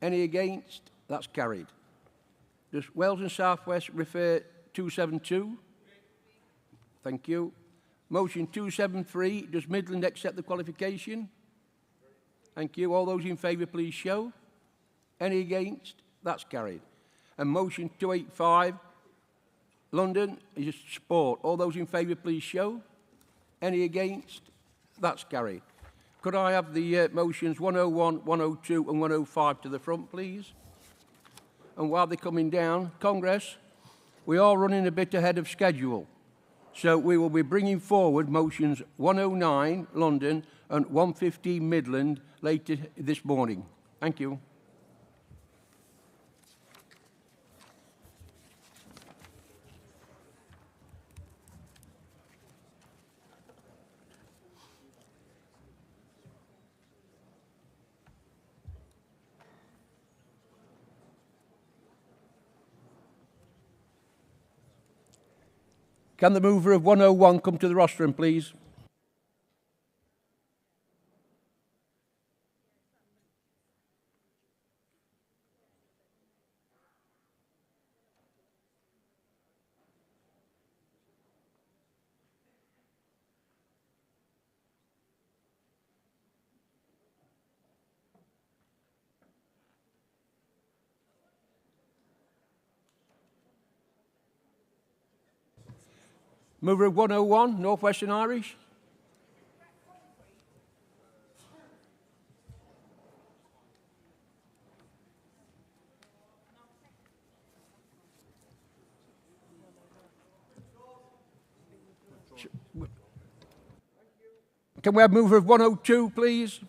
Any against? That's carried. Does Wales and South West refer 272? Thank you. Motion 273, does Midland accept the qualification? Thank you. All those in favour, please show. Any against? That's carried. And motion 285, London, is support. All those in favour, please show. Any against? That's carried. Could I have the motions 101, 102 and 105 to the front, please? And while they're coming down, Congress, we are running a bit ahead of schedule. So we will be bringing forward motions 109, London, and 115, Midland, later this morning. Thank you. Can the mover of 101 come to the rostrum, please? Mover of 101, North Western Irish. Can we have mover of 102, please?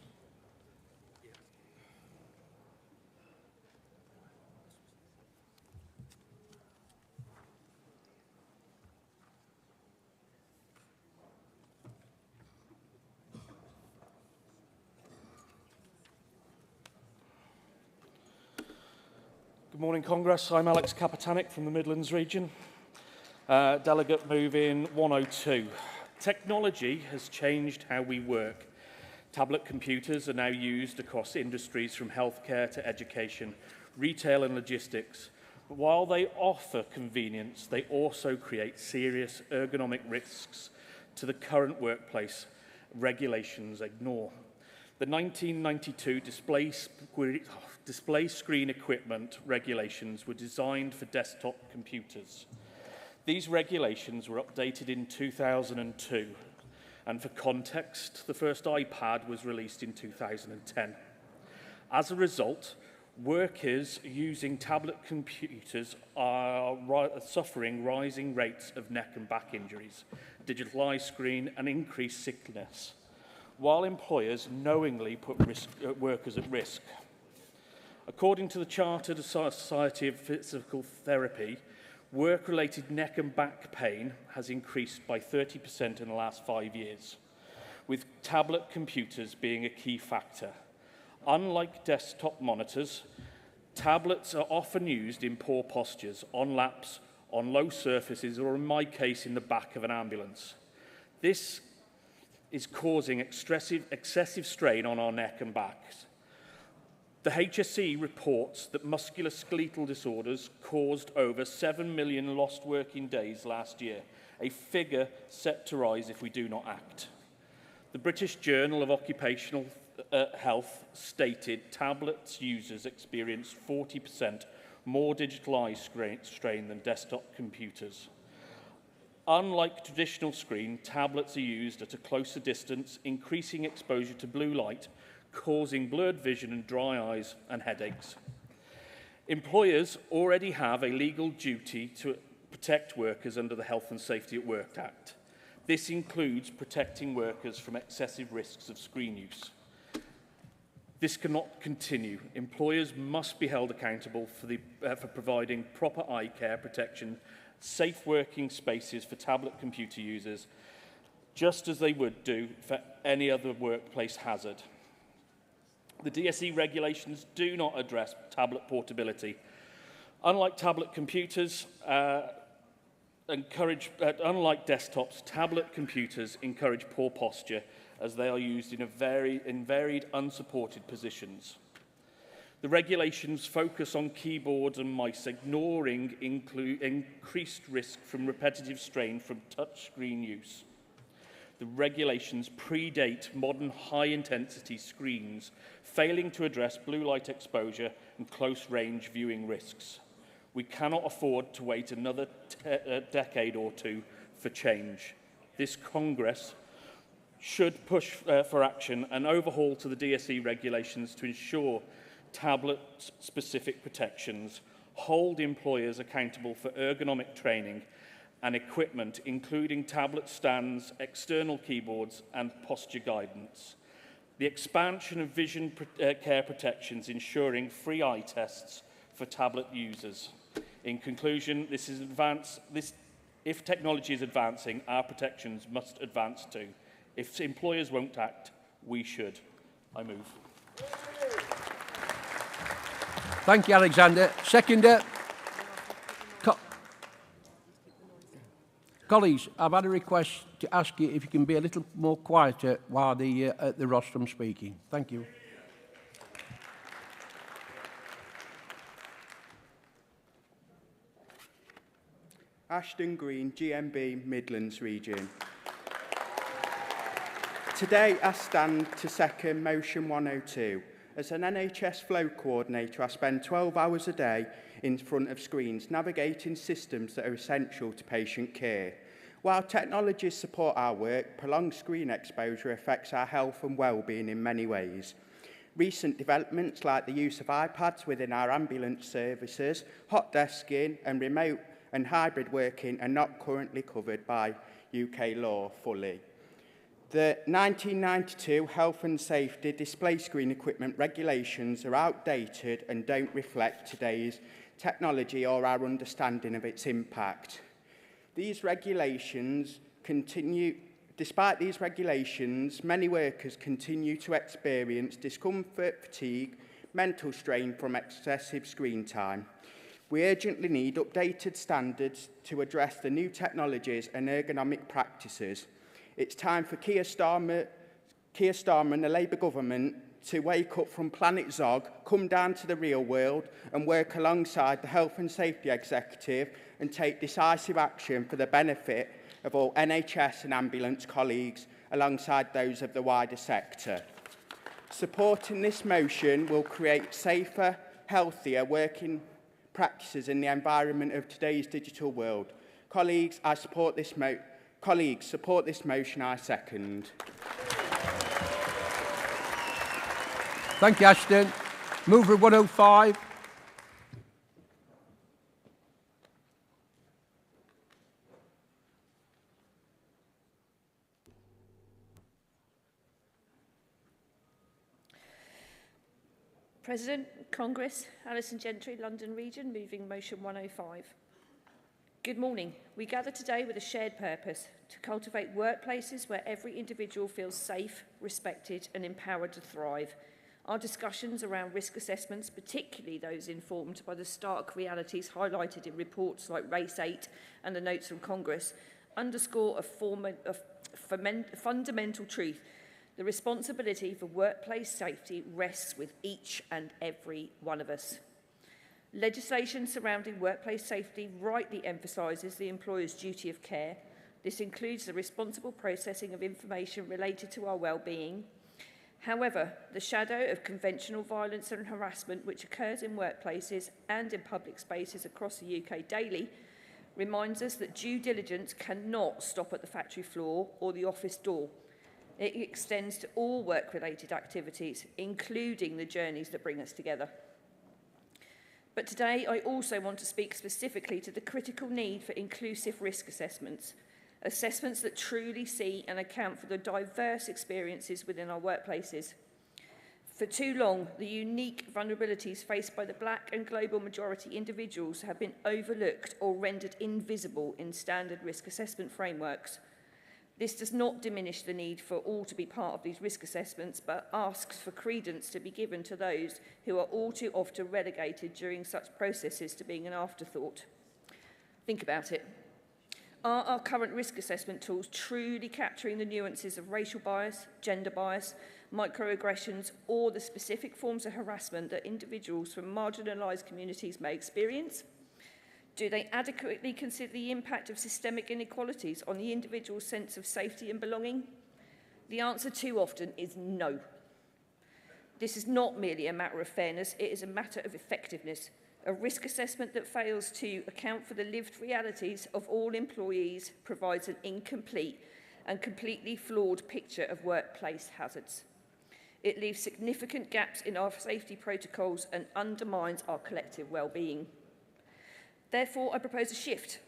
Good morning, Congress. I'm Alex Kapitanek from the Midlands region. Delegate move in 102. Technology has changed how we work. Tablet computers are now used across industries from healthcare to education, retail and logistics. But while they offer convenience, they also create serious ergonomic risks to the current workplace regulations ignore. The 1992 display screen equipment regulations were designed for desktop computers. These regulations were updated in 2002, and for context, the first iPad was released in 2010. As a result, workers using tablet computers are suffering rising rates of neck and back injuries, digital eye screen, and increased sickness, while employers knowingly put workers at risk. According to the Chartered Society of Physical Therapy, work-related neck and back pain has increased by 30% in the last 5 years, with tablet computers being a key factor. Unlike desktop monitors, tablets are often used in poor postures, on laps, on low surfaces, or in my case, in the back of an ambulance. This is causing excessive strain on our neck and backs. The HSE reports that musculoskeletal disorders caused over 7 million lost working days last year, a figure set to rise if we do not act. The British Journal of Occupational Health stated tablets users experience 40% more digital eye strain than desktop computers. Unlike traditional screen, tablets are used at a closer distance, increasing exposure to blue light, causing blurred vision and dry eyes and headaches. Employers already have a legal duty to protect workers under the Health and Safety at Work Act. This includes protecting workers from excessive risks of screen use. This cannot continue. Employers must be held accountable for providing proper eye care protection, safe working spaces for tablet computer users, just as they would do for any other workplace hazard. The DSE regulations do not address tablet portability. Unlike tablet computers, unlike desktops, tablet computers encourage poor posture as they are used in varied unsupported positions. The regulations focus on keyboards and mice, ignoring increased risk from repetitive strain from touchscreen use. The regulations predate modern high-intensity screens, failing to address blue light exposure and close-range viewing risks. We cannot afford to wait another decade or two for change. This Congress should push for action and overhaul to the DSE regulations to ensure tablet-specific protections, hold employers accountable for ergonomic training and equipment, including tablet stands, external keyboards, and posture guidance. The expansion of vision care protections, ensuring free eye tests for tablet users. In conclusion, if technology is advancing, our protections must advance too. If employers won't act, we should. I move. Thank you, Alexander. Seconder. Colleagues, I've had a request to ask you if you can be a little more quieter while the rostrum's speaking. Thank you. Ashton Green, GMB Midlands Region. Today I stand to second motion 102. As an NHS flow coordinator, I spend 12 hours a day in front of screens, navigating systems that are essential to patient care. While technologies support our work, prolonged screen exposure affects our health and well-being in many ways. Recent developments like the use of iPads within our ambulance services, hot desking and remote and hybrid working are not currently covered by UK law fully. The 1992 Health and Safety Display Screen Equipment regulations are outdated and don't reflect today's technology or our understanding of its impact. Despite these regulations, many workers continue to experience discomfort, fatigue, mental strain from excessive screen time. We urgently need updated standards to address the new technologies and ergonomic practices. It's time for Keir Starmer's Keir Starmer and the Labour government to wake up from Planet Zog, come down to the real world and work alongside the Health and Safety Executive and take decisive action for the benefit of all NHS and ambulance colleagues alongside those of the wider sector. Supporting this motion will create safer, healthier working practices in the environment of today's digital world. Colleagues, support this motion, I second. Thank you, Ashton. Mover 105. President, Congress, Alison Gentry, London Region, moving motion 105. Good morning. We gather today with a shared purpose to cultivate workplaces where every individual feels safe, respected and empowered to thrive. Our discussions around risk assessments, particularly those informed by the stark realities highlighted in reports like Race 8 and the notes from Congress, underscore a fundamental truth. The responsibility for workplace safety rests with each and every one of us. Legislation surrounding workplace safety rightly emphasises the employer's duty of care. This includes the responsible processing of information related to our well-being. However, the shadow of conventional violence and harassment which occurs in workplaces and in public spaces across the UK daily reminds us that due diligence cannot stop at the factory floor or the office door. It extends to all work-related activities, including the journeys that bring us together. But today, I also want to speak specifically to the critical need for inclusive risk assessments, assessments that truly see and account for the diverse experiences within our workplaces. For too long, the unique vulnerabilities faced by the black and global majority individuals have been overlooked or rendered invisible in standard risk assessment frameworks. This does not diminish the need for all to be part of these risk assessments, but asks for credence to be given to those who are all too often relegated during such processes to being an afterthought. Think about it. Are our current risk assessment tools truly capturing the nuances of racial bias, gender bias, microaggressions, or the specific forms of harassment that individuals from marginalised communities may experience? Do they adequately consider the impact of systemic inequalities on the individual's sense of safety and belonging? The answer too often is no. This is not merely a matter of fairness, it is a matter of effectiveness. A risk assessment that fails to account for the lived realities of all employees provides an incomplete and completely flawed picture of workplace hazards. It leaves significant gaps in our safety protocols and undermines our collective well-being. Therefore, I propose a shift,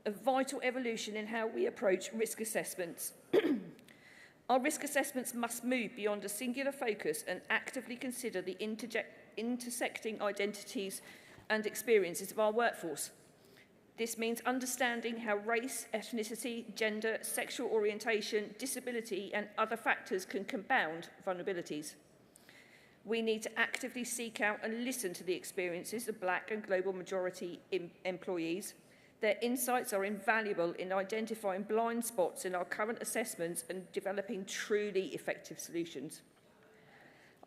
a vital evolution in how we approach risk assessments. Our risk assessments must move beyond a singular focus and actively consider the intersecting identities and experiences of our workforce. This means understanding how race, ethnicity, gender, sexual orientation, disability and other factors can compound vulnerabilities. We need to actively seek out and listen to the experiences of black and global majority employees. Their insights are invaluable in identifying blind spots in our current assessments and developing truly effective solutions.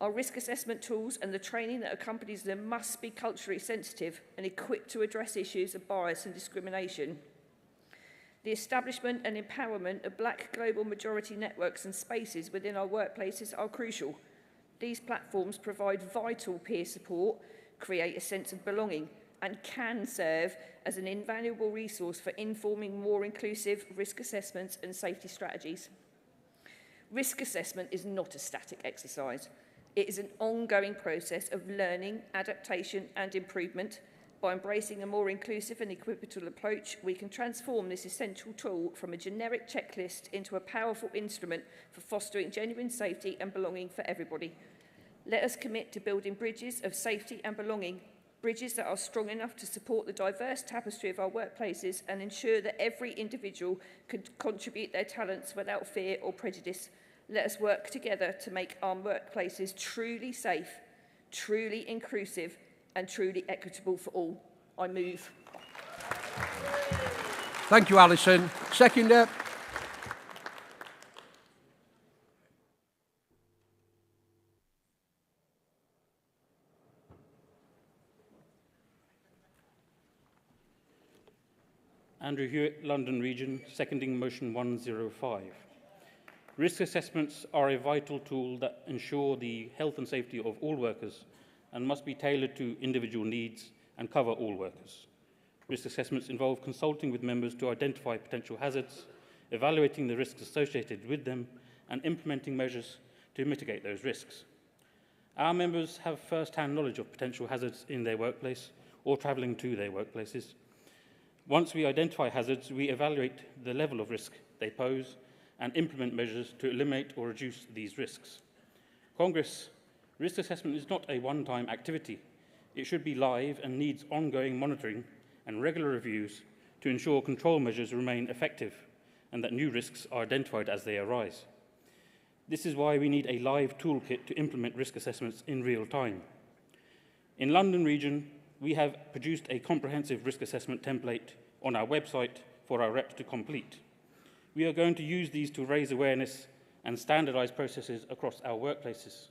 Our risk assessment tools and the training that accompanies them must be culturally sensitive and equipped to address issues of bias and discrimination. The establishment and empowerment of black global majority networks and spaces within our workplaces are crucial. These platforms provide vital peer support, create a sense of belonging, and can serve as an invaluable resource for informing more inclusive risk assessments and safety strategies. Risk assessment is not a static exercise. It is an ongoing process of learning, adaptation and improvement. By embracing a more inclusive and equitable approach, we can transform this essential tool from a generic checklist into a powerful instrument for fostering genuine safety and belonging for everybody. Let us commit to building bridges of safety and belonging, bridges that are strong enough to support the diverse tapestry of our workplaces and ensure that every individual can contribute their talents without fear or prejudice. Let us work together to make our workplaces truly safe, truly inclusive, and truly equitable for all. I move. Thank you, Alison. Seconder. Andrew Hewitt, London Region, seconding motion 105. Risk assessments are a vital tool that ensure the health and safety of all workers and must be tailored to individual needs and cover all workers. Risk assessments involve consulting with members to identify potential hazards, evaluating the risks associated with them, and implementing measures to mitigate those risks. Our members have first-hand knowledge of potential hazards in their workplace or travelling to their workplaces. Once we identify hazards, we evaluate the level of risk they pose and implement measures to eliminate or reduce these risks. Congress, risk assessment is not a one-time activity. It should be live and needs ongoing monitoring and regular reviews to ensure control measures remain effective and that new risks are identified as they arise. This is why we need a live toolkit to implement risk assessments in real time. In London Region, we have produced a comprehensive risk assessment template on our website for our reps to complete. We are going to use these to raise awareness and standardise processes across our workplaces.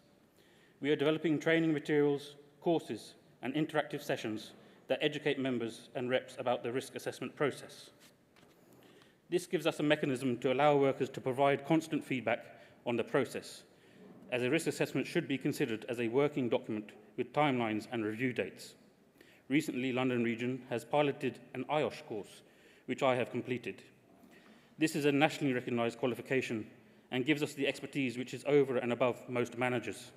We are developing training materials, courses, and interactive sessions that educate members and reps about the risk assessment process. This gives us a mechanism to allow workers to provide constant feedback on the process, as a risk assessment should be considered as a working document with timelines and review dates. Recently, London Region has piloted an IOSH course, which I have completed. This is a nationally recognised qualification and gives us the expertise which is over and above most managers.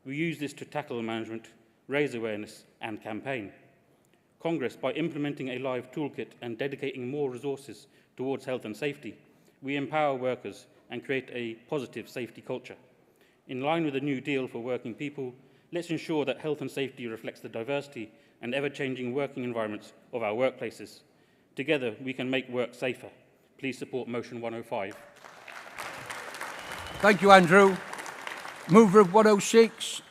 We use this to tackle management, raise awareness, and campaign. Congress, by implementing a live toolkit and dedicating more resources towards health and safety, we empower workers and create a positive safety culture. In line with the New Deal for working people, let's ensure that health and safety reflects the diversity and ever-changing working environments of our workplaces. Together, we can make work safer. Please support motion 105. Thank you, Andrew. Mover of 106.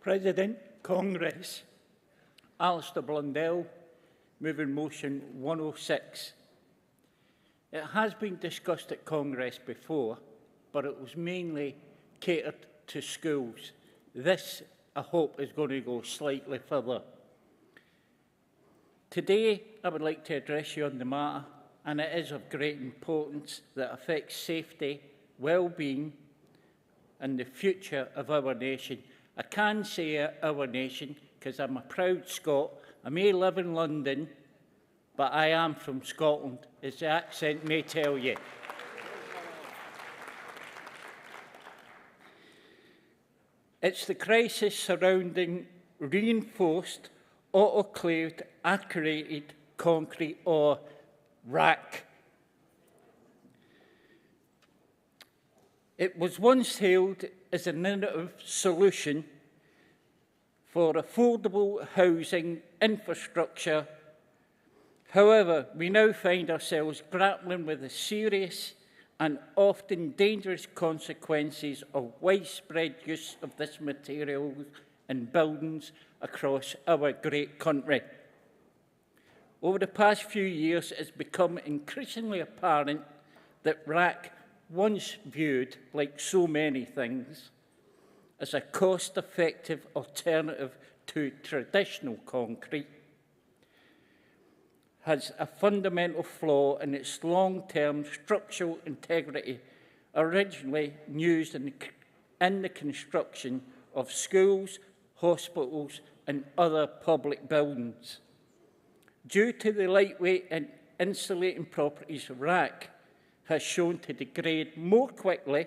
President, Congress, Alistair Blundell, moving motion 106. It has been discussed at Congress before, but it was mainly catered to schools. This, I hope, is going to go slightly further. Today, I would like to address you on the matter, and it is of great importance that affects safety, well-being, and the future of our nation. I can say our nation because I'm a proud Scot. I may live in London, but I am from Scotland, as the accent may tell you. It's the crisis surrounding reinforced, autoclaved, activated concrete, or RAC. It was once hailed as an innovative solution for affordable housing infrastructure. However, we now find ourselves grappling with the serious and often dangerous consequences of widespread use of this material in buildings across our great country. Over the past few years, it's become increasingly apparent that RAC, once viewed, like so many things, as a cost-effective alternative to traditional concrete, has a fundamental flaw in its long-term structural integrity, originally used in the construction of schools, hospitals, and other public buildings. Due to the lightweight and insulating properties of RAC, has shown to degrade more quickly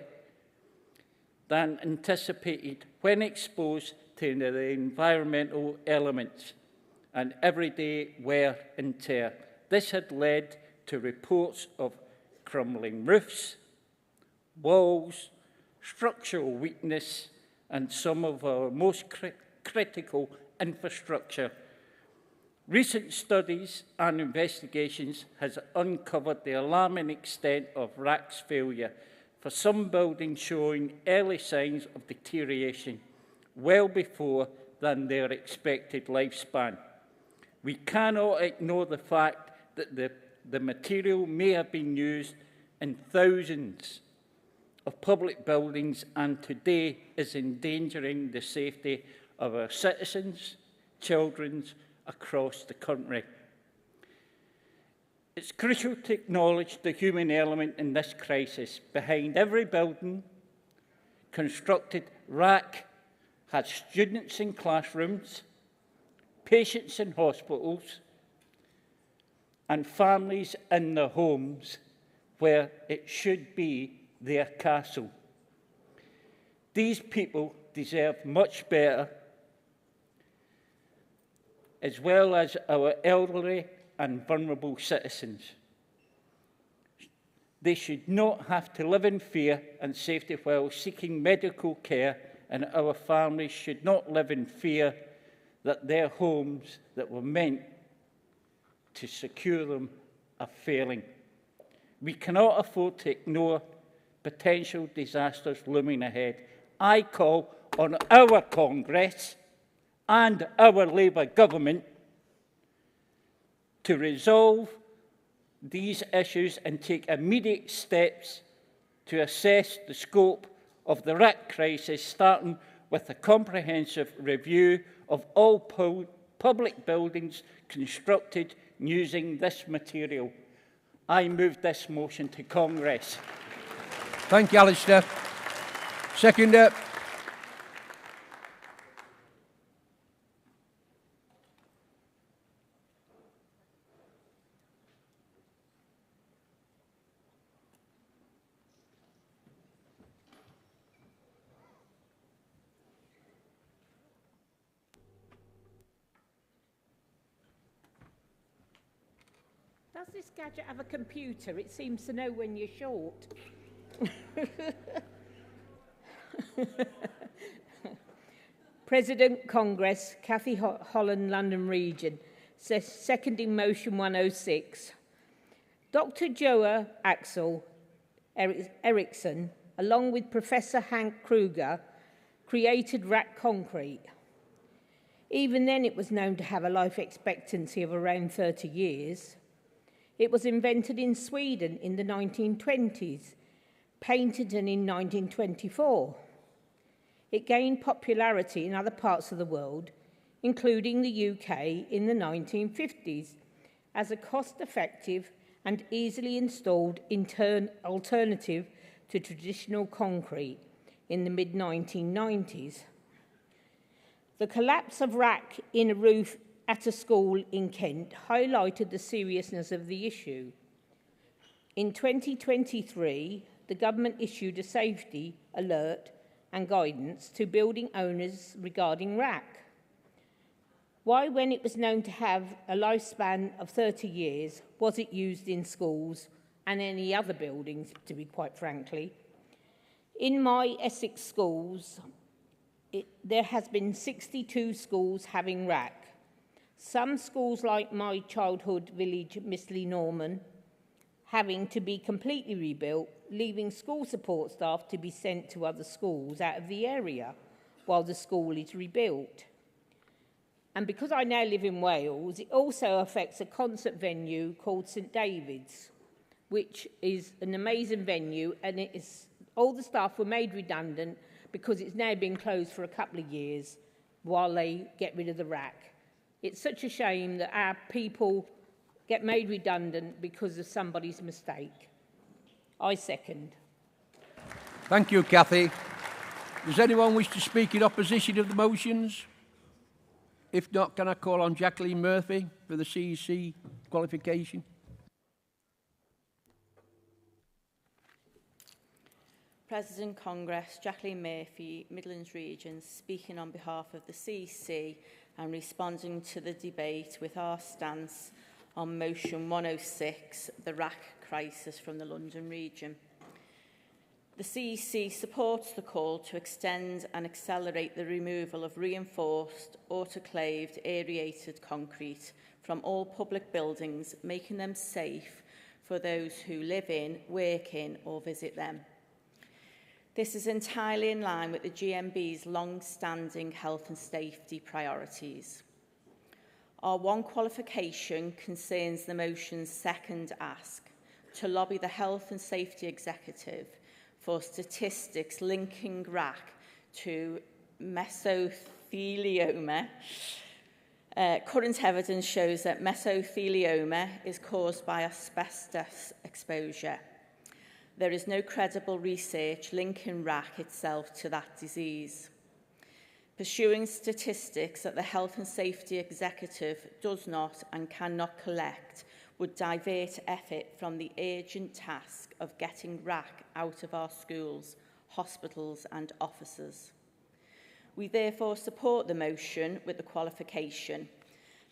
than anticipated when exposed to the environmental elements and everyday wear and tear. This had led to reports of crumbling roofs, walls, structural weakness, and some of our most critical infrastructure. Recent studies and investigations has uncovered the alarming extent of RAC's failure. for some buildings showing early signs of deterioration well before than their expected lifespan. We cannot ignore the fact that the material may have been used in thousands of public buildings and today is endangering the safety of our citizens, children across the country. It's crucial to acknowledge the human element in this crisis. Behind every building constructed, RAC has students in classrooms, patients in hospitals, and families in their homes where it should be their castle. These people deserve much better, as well as our elderly and vulnerable citizens. They should not have to live in fear and safety while seeking medical care, and our families should not live in fear that their homes that were meant to secure them are failing. We cannot afford to ignore potential disasters looming ahead. I call on our Congress and our Labour government to resolve these issues and take immediate steps to assess the scope of the RAC crisis, starting with a comprehensive review of all public buildings constructed using this material. I move this motion to Congress. Thank you, Alistair. Seconder. Does this gadget have a computer? It seems to know when you're short. President Congress, Cathy Holland, London Region, seconding motion 106. Dr. Joa Axel Eriksson, along with Professor Hank Kruger, created RAC concrete. Even then it was known to have a life expectancy of around 30 years. It was invented in Sweden in the 1920s, patented in 1924. It gained popularity in other parts of the world, including the UK in the 1950s, as a cost-effective and easily installed alternative to traditional concrete in the mid-1990s. The collapse of RAC in a roof at a school in Kent highlighted the seriousness of the issue. In 2023, the government issued a safety alert and guidance to building owners regarding RAC. Why, when it was known to have a lifespan of 30 years, was it used in schools and any other buildings, to be quite frankly? In my Essex schools, there has been 62 schools having RAC. Some schools, like my childhood village, Mistley Norman, having to be completely rebuilt, leaving school support staff to be sent to other schools out of the area while the school is rebuilt. And because I now live in Wales, it also affects a concert venue called St David's, which is an amazing venue, and all the staff were made redundant because it's now been closed for a couple of years while they get rid of the RAC. It's such a shame that our people get made redundant because of somebody's mistake. I second. Thank you, Cathy. Does anyone wish to speak in opposition of the motions? If not, can I call on Jacqueline Murphy for the CEC qualification? President Congress, Jacqueline Murphy, Midlands Region, speaking on behalf of the CEC and responding to the debate with our stance on motion 106, the RAC crisis from the London region. The CEC supports the call to extend and accelerate the removal of reinforced, autoclaved, aerated concrete from all public buildings, making them safe for those who live in, work in or visit them. This is entirely in line with the GMB's long-standing health and safety priorities. Our one qualification concerns the motion's second ask, to lobby the Health and Safety Executive for statistics linking RAC to mesothelioma. Current evidence shows that mesothelioma is caused by asbestos exposure. There is no credible research linking RAC itself to that disease. Pursuing statistics that the Health and Safety Executive does not and cannot collect would divert effort from the urgent task of getting RAC out of our schools, hospitals and offices. We therefore support the motion with the qualification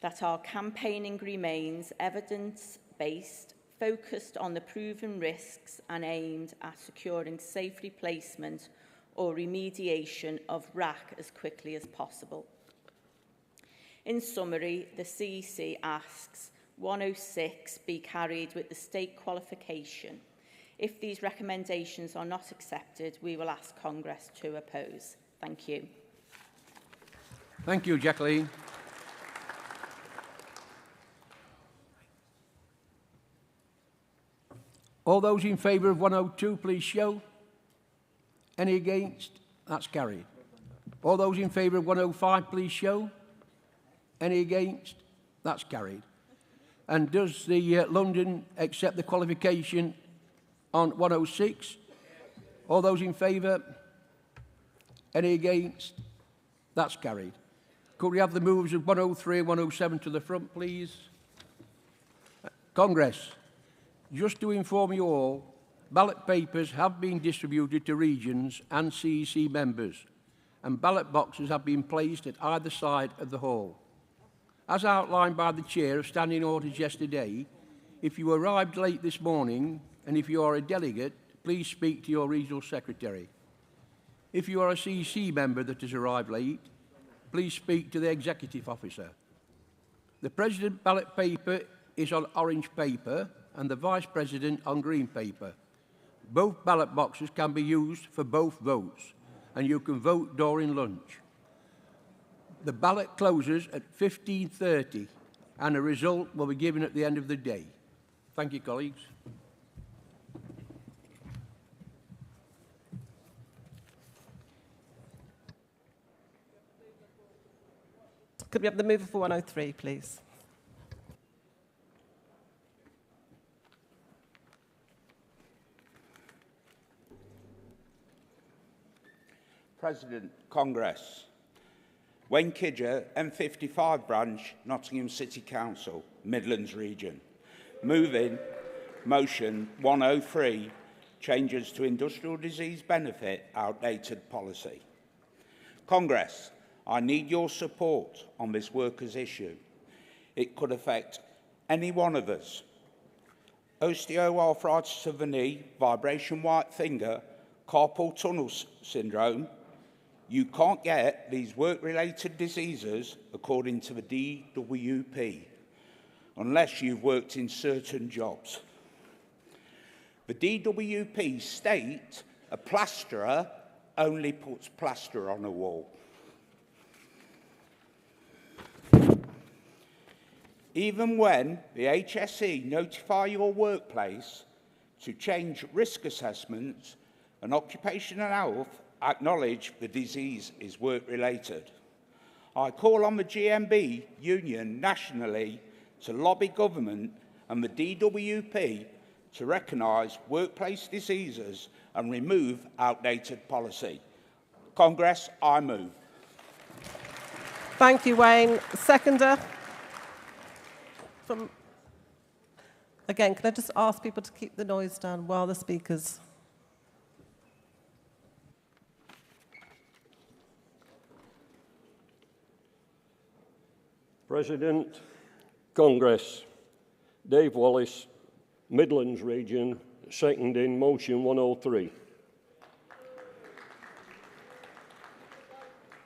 that our campaigning remains evidence-based, focused on the proven risks and aimed at securing safe replacement or remediation of RAC as quickly as possible. In summary, the CEC asks 106 be carried with the state qualification. If these recommendations are not accepted, we will ask Congress to oppose. Thank you. Thank you, Jacqueline. All those in favour of 102, please show. Any against? That's carried. All those in favour of 105, please show. Any against? That's carried. And does the London accept the qualification on 106? All those in favour? Any against? That's carried. Could we have the movers of 103 and 107 to the front, please? Congress, just to inform you all, ballot papers have been distributed to regions and CEC members, and ballot boxes have been placed at either side of the hall. As outlined by the Chair of Standing Orders yesterday, if you arrived late this morning and if you are a delegate, please speak to your regional secretary. If you are a CEC member that has arrived late, please speak to the executive officer. The President ballot paper is on orange paper and the Vice President on green paper. Both ballot boxes can be used for both votes, and you can vote during lunch. The ballot closes at 15:30, and a result will be given at the end of the day. Thank you, colleagues. Could we have the mover for 103, please? President, Congress. Wayne Kidger, M55 branch, Nottingham City Council, Midlands Region. Moving motion 103, changes to industrial disease benefit, outdated policy. Congress, I need your support on this workers' issue. It could affect any one of us. Osteoarthritis of the knee, vibration white finger, carpal tunnel syndrome. You can't get these work-related diseases, according to the DWP, unless you've worked in certain jobs. The DWP state a plasterer only puts plaster on a wall. Even when the HSE notify your workplace to change risk assessments and occupational health, acknowledge the disease is work-related. I call on the GMB Union nationally to lobby government and the DWP to recognise workplace diseases and remove outdated policy. Congress, I move. Thank you, Wayne. Seconder. Again, can I just ask people to keep the noise down while the speakers... President, Congress, Dave Wallace, Midlands Region, seconding motion 103.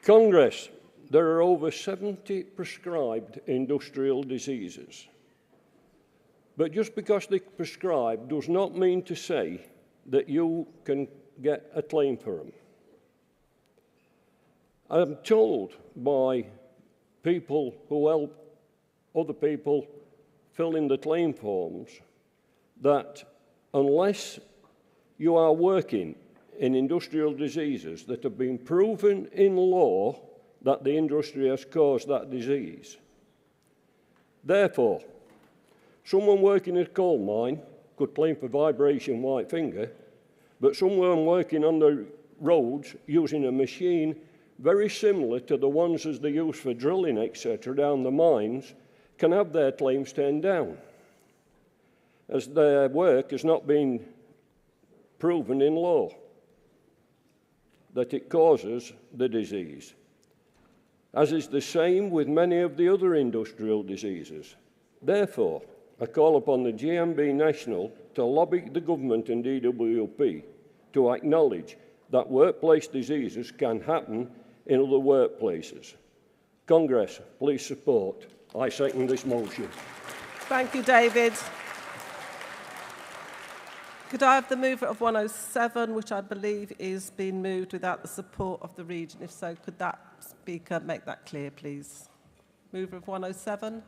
Congress, there are over 70 prescribed industrial diseases. But just because they're prescribed does not mean to say that you can get a claim for them. I'm told by people who help other people fill in the claim forms that unless you are working in industrial diseases that have been proven in law that the industry has caused that disease. Therefore, someone working in a coal mine could claim for vibration white finger, but someone working on the roads using a machine very similar to the ones as they use for drilling, etc., down the mines, can have their claims turned down, as their work has not been proven in law that it causes the disease. As is the same with many of the other industrial diseases. Therefore, I call upon the GMB National to lobby the government and DWP to acknowledge that workplace diseases can happen in other workplaces. Congress, please support. I second this motion. Thank you, David. Could I have the mover of 107, which I believe is being moved without the support of the region? If so, could that speaker make that clear, please? Mover of 107?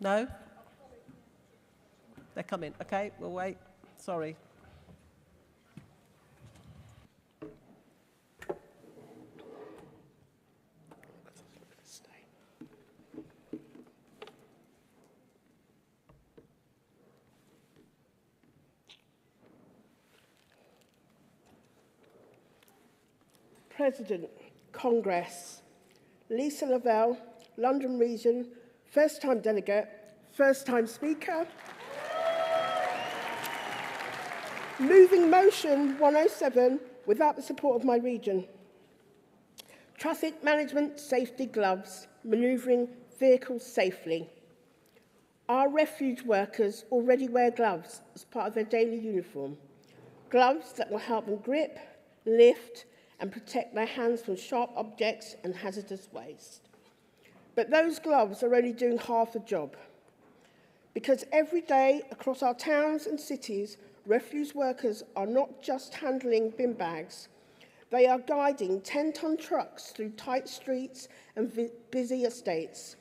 No? They're coming. Okay, we'll wait. Sorry. President, Congress, Lisa Lavelle, London Region, first-time delegate, first-time speaker. Moving motion 107 without the support of my region. Traffic management safety gloves, manoeuvring vehicles safely. Our refuge workers already wear gloves as part of their daily uniform. Gloves that will help them grip, lift, and protect their hands from sharp objects and hazardous waste. But those gloves are only doing half the job. Because every day across our towns and cities, refuse workers are not just handling bin bags, they are guiding 10-ton trucks through tight streets and busy estates.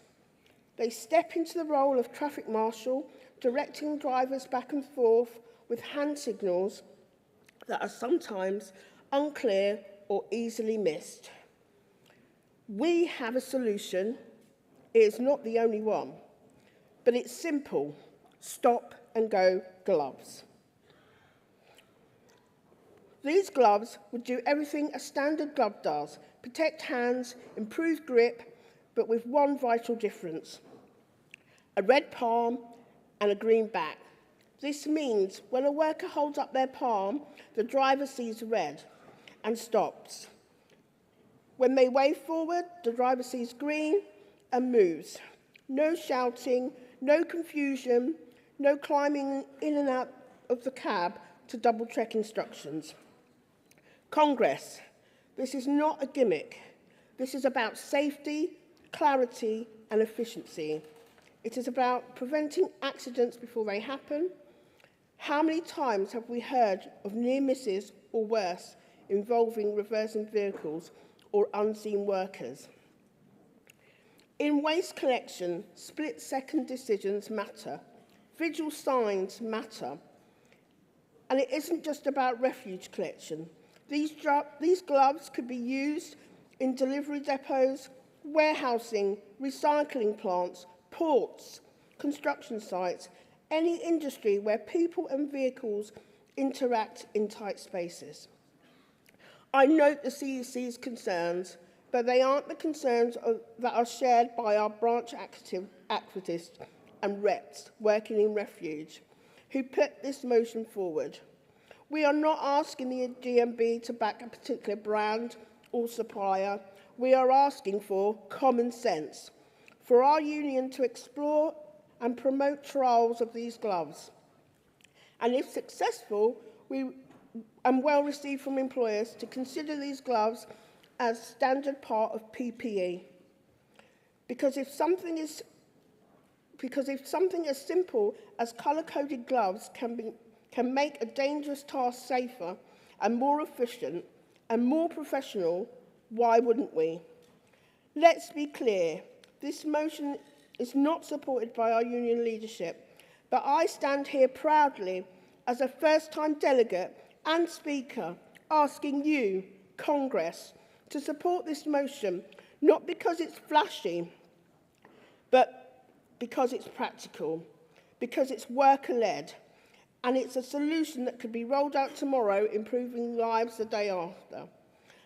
They step into the role of traffic marshal, directing drivers back and forth with hand signals that are sometimes unclear or easily missed. We have a solution. It is not the only one, but it's simple. Stop and go gloves. These gloves would do everything a standard glove does: protect hands, improve grip, but with one vital difference: a red palm and a green back. This means when a worker holds up their palm, the driver sees red and stops. When they wave forward, the driver sees green and moves. No shouting, no confusion, no climbing in and out of the cab to double-check instructions. Congress, this is not a gimmick. This is about safety, clarity, and efficiency. It is about preventing accidents before they happen. How many times have we heard of near misses or worse involving reversing vehicles or unseen workers? In waste collection, split-second decisions matter. Visual signs matter. And it isn't just about refuge collection. These gloves could be used in delivery depots, warehousing, recycling plants, ports, construction sites, any industry where people and vehicles interact in tight spaces. I note the CEC's concerns, but they aren't the concerns that are shared by our branch activists and reps working in refuge, who put this motion forward. We are not asking the GMB to back a particular brand or supplier. We are asking for common sense, for our union to explore and promote trials of these gloves. And if successful, and well received from employers, to consider these gloves as standard part of PPE. Because if something as simple as colour-coded gloves can can make a dangerous task safer and more efficient and more professional, why wouldn't we? Let's be clear, this motion is not supported by our union leadership, but I stand here proudly as a first-time delegate and speaker asking you, Congress, to support this motion, not because it's flashy, but because it's practical, because it's worker-led, and it's a solution that could be rolled out tomorrow, improving lives the day after.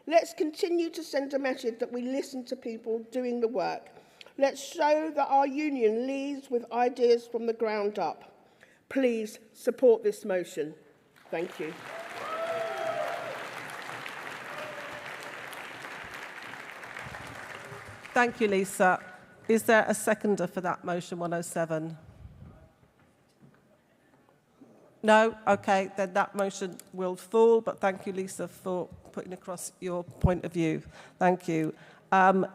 Let's continue to send a message that we listen to people doing the work. Let's show that our union leads with ideas from the ground up. Please support this motion. Thank you. Thank you, Lisa. Is there a seconder for that motion 107? No? Okay, then that motion will fall, but thank you, Lisa, for putting across your point of view. Thank you.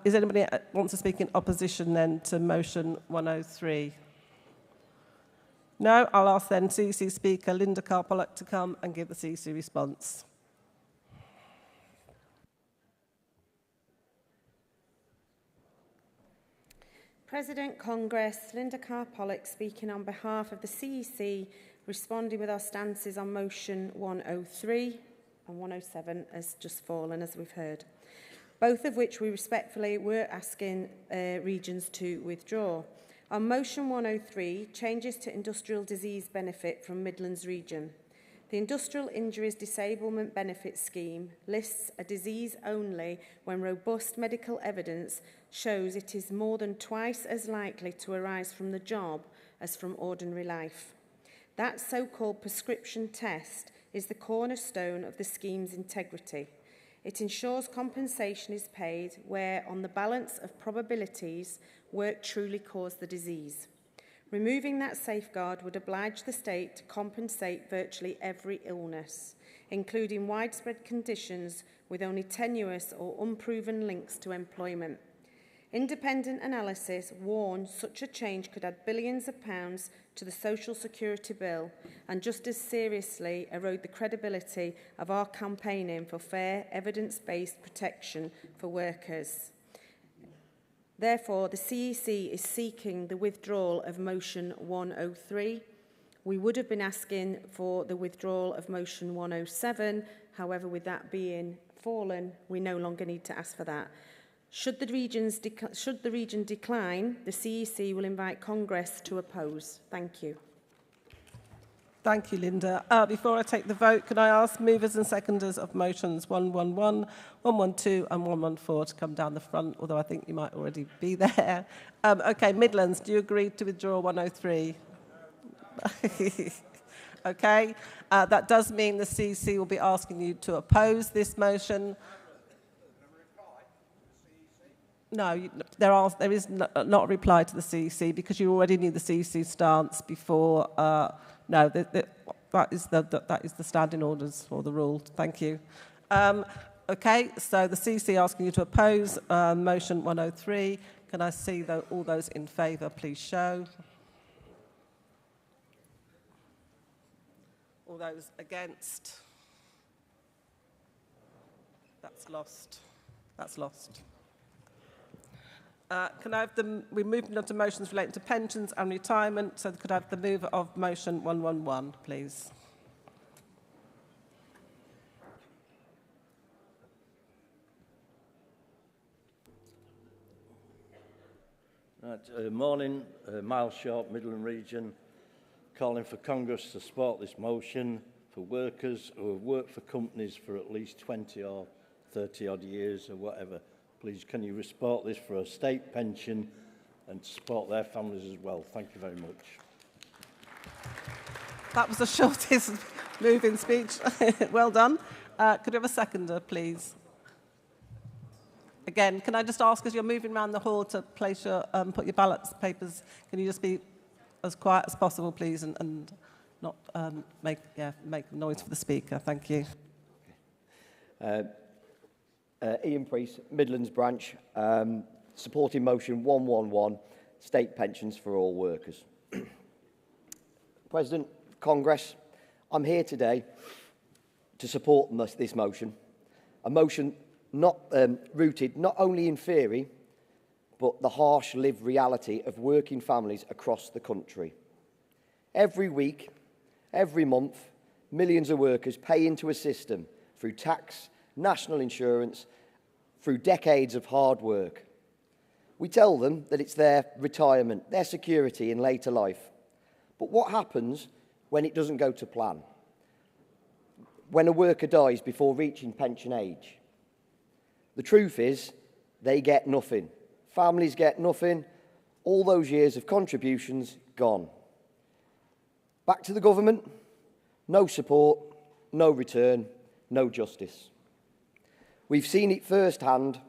Is anybody wants to speak in opposition then to motion 103? No? I'll ask then CC Speaker Linda Carr-Pollock to come and give the CC response. President Congress, Linda Carr-Pollock speaking on behalf of the CEC, responding with our stances on motion 103 and 107 has just fallen, as we've heard, both of which we respectfully were asking regions to withdraw. On motion 103, changes to industrial disease benefit from Midlands region. The Industrial Injuries Disablement Benefit Scheme lists a disease only when robust medical evidence shows it is more than twice as likely to arise from the job as from ordinary life. That so-called prescription test is the cornerstone of the scheme's integrity. It ensures compensation is paid where, on the balance of probabilities, work truly caused the disease. Removing that safeguard would oblige the state to compensate virtually every illness, including widespread conditions with only tenuous or unproven links to employment. Independent analysis warns such a change could add billions of pounds to the social security bill and just as seriously erode the credibility of our campaigning for fair, evidence-based protection for workers. Therefore, the CEC is seeking the withdrawal of motion 103. We would have been asking for the withdrawal of motion 107. However, with that being fallen, we no longer need to ask for that. Should the region decline, the CEC will invite Congress to oppose. Thank you. Thank you, Linda. Before I take the vote, can I ask movers and seconders of motions 111, 112 and 114 to come down the front, although I think you might already be there. Okay, Midlands, do you agree to withdraw 103? Okay, that does mean the CEC will be asking you to oppose this motion. No, there is not a reply to the CEC because you already knew the CEC stance before. No, that is the standing orders or the rule. Thank you. Okay, so the CEC asking you to oppose motion 103. Can I see all those in favour, please show. All those against. That's lost. That's lost. Can I have we're moving on to motions relating to pensions and retirement, so could I have the mover of motion 111, please? Right, morning, Miles Sharp, Midland Region, calling for Congress to support this motion for workers who have worked for companies for at least 20 or 30 odd years or whatever. Please, can you support this for a state pension and support their families as well? Thank you very much. That was the shortest moving speech. Well done. Could we have a seconder, please? Again, can I just ask, as you're moving around the hall to place your, put your ballot papers, can you just be as quiet as possible, please, and not make noise for the speaker? Thank you. Ian Priest, Midlands branch, supporting motion 111, state pensions for all workers. President, Congress, I'm here today to support this motion, a motion not rooted not only in theory, but the harsh lived reality of working families across the country. Every week, every month, millions of workers pay into a system through tax, national insurance, through decades of hard work. We tell them that it's their retirement, their security in later life. But what happens when it doesn't go to plan? When a worker dies before reaching pension age? The truth is, they get nothing. Families get nothing. All those years of contributions gone. Back to the government, no support, no return, no justice. We've seen it firsthand.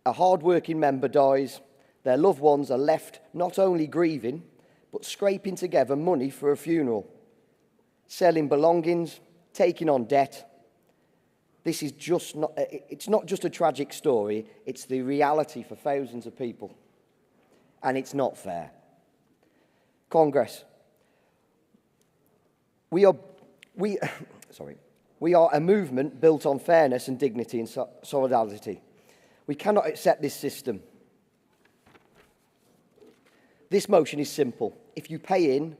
A hard-working member dies, their loved ones are left not only grieving, but scraping together money for a funeral, selling belongings, taking on debt. This is just not, it's not just a tragic story, it's the reality for thousands of people. And it's not fair. Congress, we are a movement built on fairness and dignity and solidarity. We cannot accept this system. This motion is simple. If you pay in,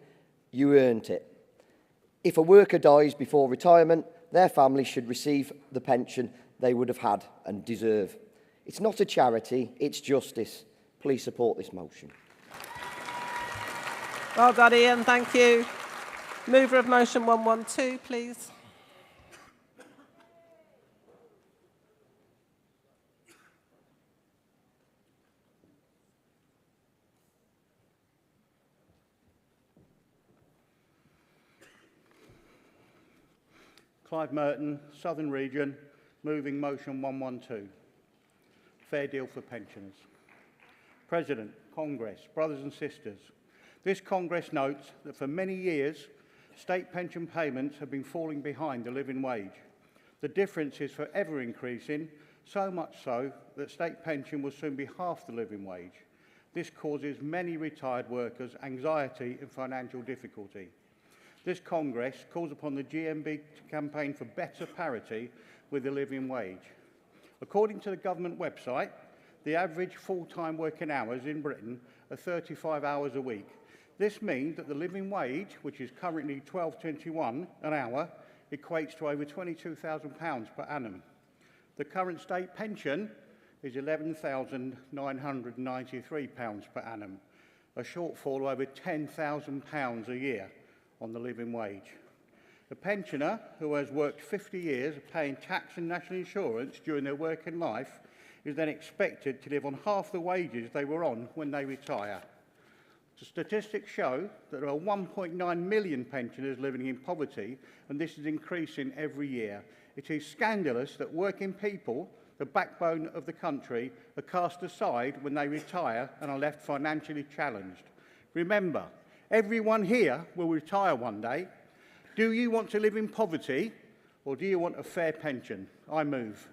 you earned it. If a worker dies before retirement, their family should receive the pension they would have had and deserve. It's not a charity, it's justice. Please support this motion. Well done, Ian. Thank you. Mover of motion 112, please. Clive Merton, Southern Region, moving motion 112. Fair deal for pensioners. President, Congress, brothers and sisters, this Congress notes that for many years, state pension payments have been falling behind the living wage. The difference is forever increasing, so much so that state pension will soon be half the living wage. This causes many retired workers anxiety and financial difficulty. This Congress calls upon the GMB to campaign for better parity with the living wage. According to the government website, the average full-time working hours in Britain are 35 hours a week. This means that the living wage, which is currently £12.21 an hour, equates to over £22,000 per annum. The current state pension is £11,993 per annum, a shortfall of over £10,000 a year on the living wage. A pensioner who has worked 50 years paying tax and national insurance during their working life is then expected to live on half the wages they were on when they retire. The statistics show that there are 1.9 million pensioners living in poverty, and this is increasing every year. It is scandalous that working people, the backbone of the country, are cast aside when they retire and are left financially challenged. Remember, everyone here will retire one day. Do you want to live in poverty, or do you want a fair pension? I move.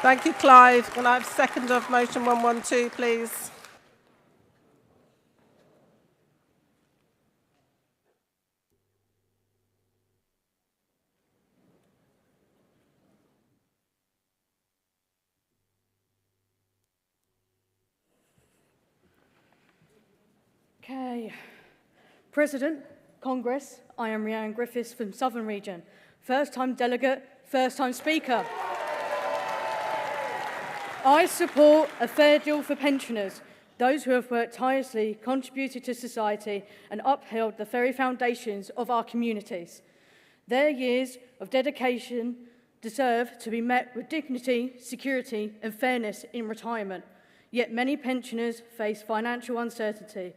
Thank you, Clive. Can I have second of motion 112, please? Okay. President, Congress, I am Rhiannon Griffiths from Southern Region. First-time delegate, first-time speaker. I support a fair deal for pensioners, those who have worked tirelessly, contributed to society and upheld the very foundations of our communities. Their years of dedication deserve to be met with dignity, security and fairness in retirement. Yet many pensioners face financial uncertainty.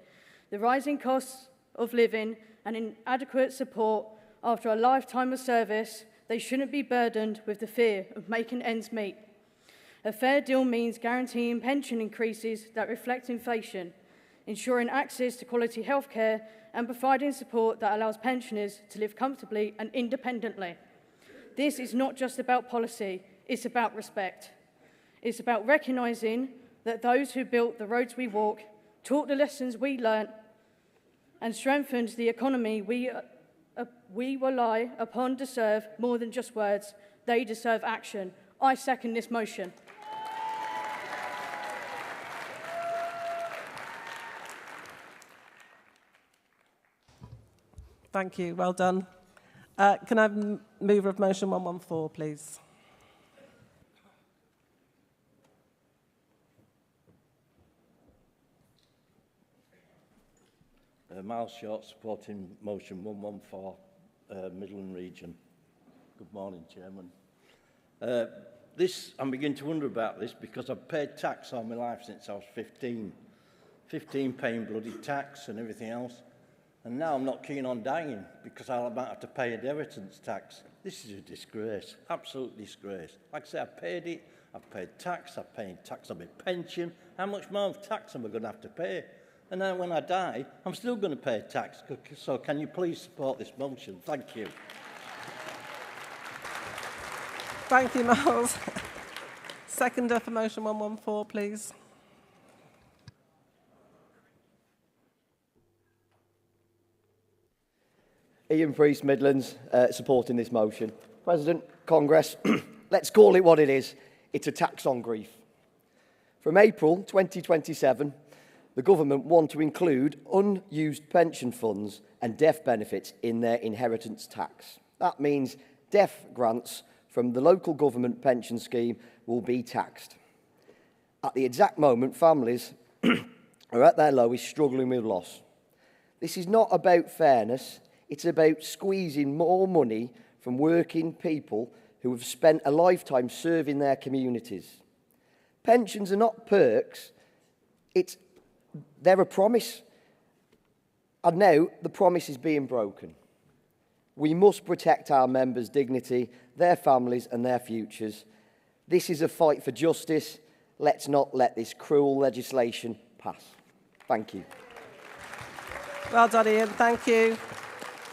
The rising costs of living and inadequate support after a lifetime of service, they shouldn't be burdened with the fear of making ends meet. A fair deal means guaranteeing pension increases that reflect inflation, ensuring access to quality healthcare and providing support that allows pensioners to live comfortably and independently. This is not just about policy, it's about respect. It's about recognising that those who built the roads we walk, taught the lessons we learnt, and strengthens the economy we rely upon deserve more than just words. They deserve action. I second this motion. Thank you. Well done. Can I have mover of motion 114, please? Miles Short, supporting motion 114, Midland Region. Good morning, Chairman. I'm beginning to wonder about this because I've paid tax all my life since I was 15. 15 paying bloody tax and everything else. And now I'm not keen on dying because I might have to pay inheritance tax. This is a disgrace, absolute disgrace. Like I say, I've paid it, I've paid tax, I've paid tax on my pension. How much more tax am I going to have to pay? And then when I die, I'm still going to pay tax. So can you please support this motion? Thank you. Thank you, Miles. Seconder for motion 114, please. Ian Priest, Midlands, supporting this motion. President, Congress, let's call it what it is. It's a tax on grief. From April 2027, the government want to include unused pension funds and death benefits in their inheritance tax. That means death grants from the local government pension scheme will be taxed. At the exact moment, families are at their lowest, struggling with loss. This is not about fairness. It's about squeezing more money from working people who have spent a lifetime serving their communities. Pensions are not perks. They're a promise. And now the promise is being broken. We must protect our members' dignity, their families and their futures. This is a fight for justice. Let's not let this cruel legislation pass. Thank you. Well done, Ian. Thank you.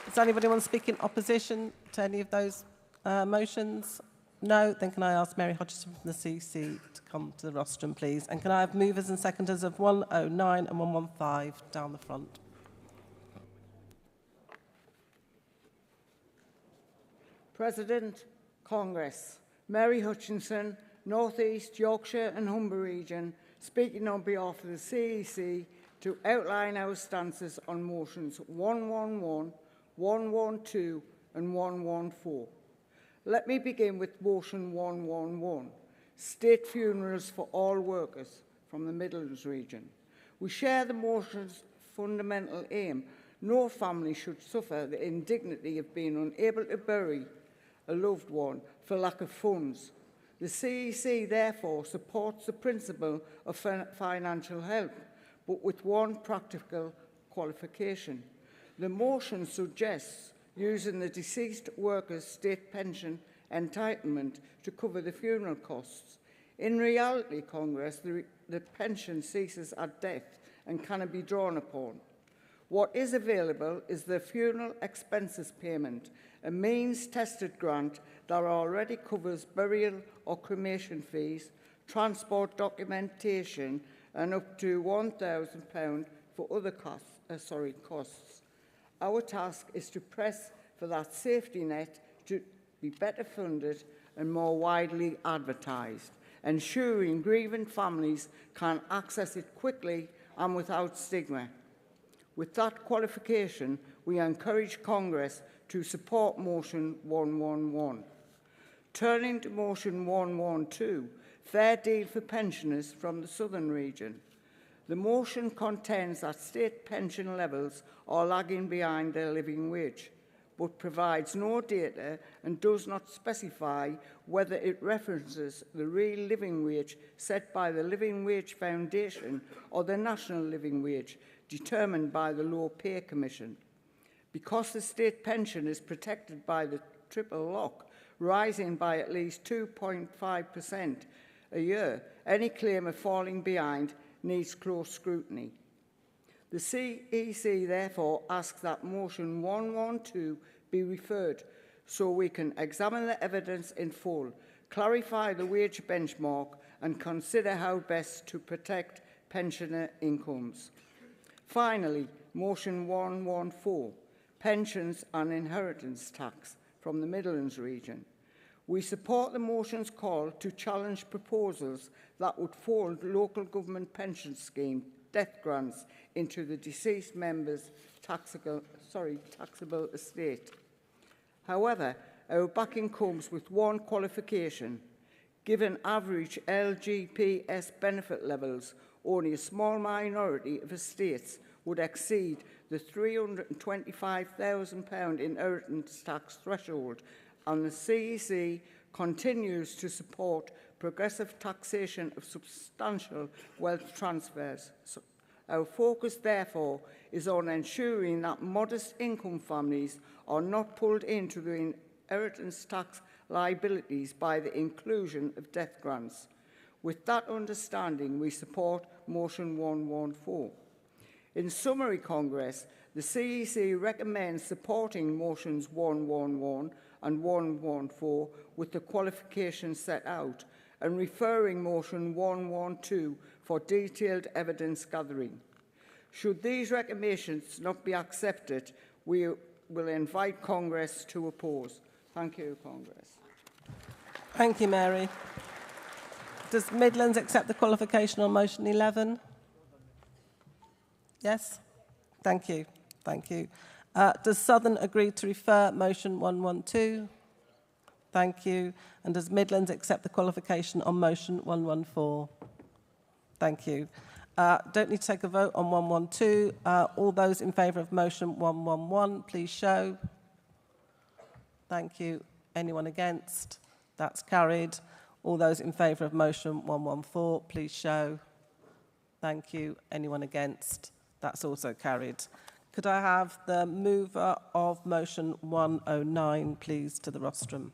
Does anybody want to speak in opposition to any of those motions? No? Then can I ask Mary Hodgson from the CC to come to the rostrum, please? And can I have movers and seconders of 109 and 115 down the front? President, Congress. Mary Hutchinson, North East Yorkshire and Humber Region, speaking on behalf of the CEC to outline our stances on motions 111, 112 and 114. Let me begin with motion 111, state funerals for all workers from the Midlands region. We share the motion's fundamental aim. No family should suffer the indignity of being unable to bury a loved one for lack of funds. The CEC therefore supports the principle of financial help, but with one practical qualification. The motion suggests using the deceased worker's state pension entitlement to cover the funeral costs. In reality, Congress, the pension ceases at death and cannot be drawn upon. What is available is the funeral expenses payment, a means-tested grant that already covers burial or cremation fees, transport documentation, and up to £1,000 for other costs. Our task is to press for that safety net to be better funded and more widely advertised, ensuring grieving families can access it quickly and without stigma. With that qualification, we encourage Congress to support motion 111. Turning to motion 112, fair deal for pensioners from the southern region. The motion contends that state pension levels are lagging behind their living wage, but provides no data and does not specify whether it references the real living wage set by the Living Wage Foundation or the national living wage determined by the Low Pay Commission. Because the state pension is protected by the triple lock, rising by at least 2.5% a year, any claim of falling behind needs close scrutiny. The CEC therefore asks that motion 112 be referred so we can examine the evidence in full, clarify the wage benchmark and consider how best to protect pensioner incomes. Finally, Motion 114, Pensions and Inheritance Tax from the Midlands region. We support the motion's call to challenge proposals that would fold local government pension scheme death grants into the deceased member's taxable estate. However, our backing comes with one qualification. Given average LGPS benefit levels, only a small minority of estates would exceed the £325,000 inheritance tax threshold, and the CEC continues to support progressive taxation of substantial wealth transfers. So our focus, therefore, is on ensuring that modest income families are not pulled into the inheritance tax liabilities by the inclusion of death grants. With that understanding, we support Motion 114. In summary, Congress, the CEC recommends supporting Motions 111 and 114 with the qualifications set out, and referring Motion 112 for detailed evidence gathering. Should these recommendations not be accepted, we will invite Congress to oppose. Thank you, Congress. Thank you, Mary. Does Midlands accept the qualification on motion 11? Yes? Thank you. Thank you. Does Southern agree to refer motion 112? Thank you. And does Midlands accept the qualification on motion 114? Thank you. Don't need to take a vote on 112. All those in favour of motion 111, please show. Thank you. Anyone against? That's carried. All those in favour of motion 114, please show. Thank you. Anyone against? That's also carried. Could I have the mover of motion 109, please, to the rostrum?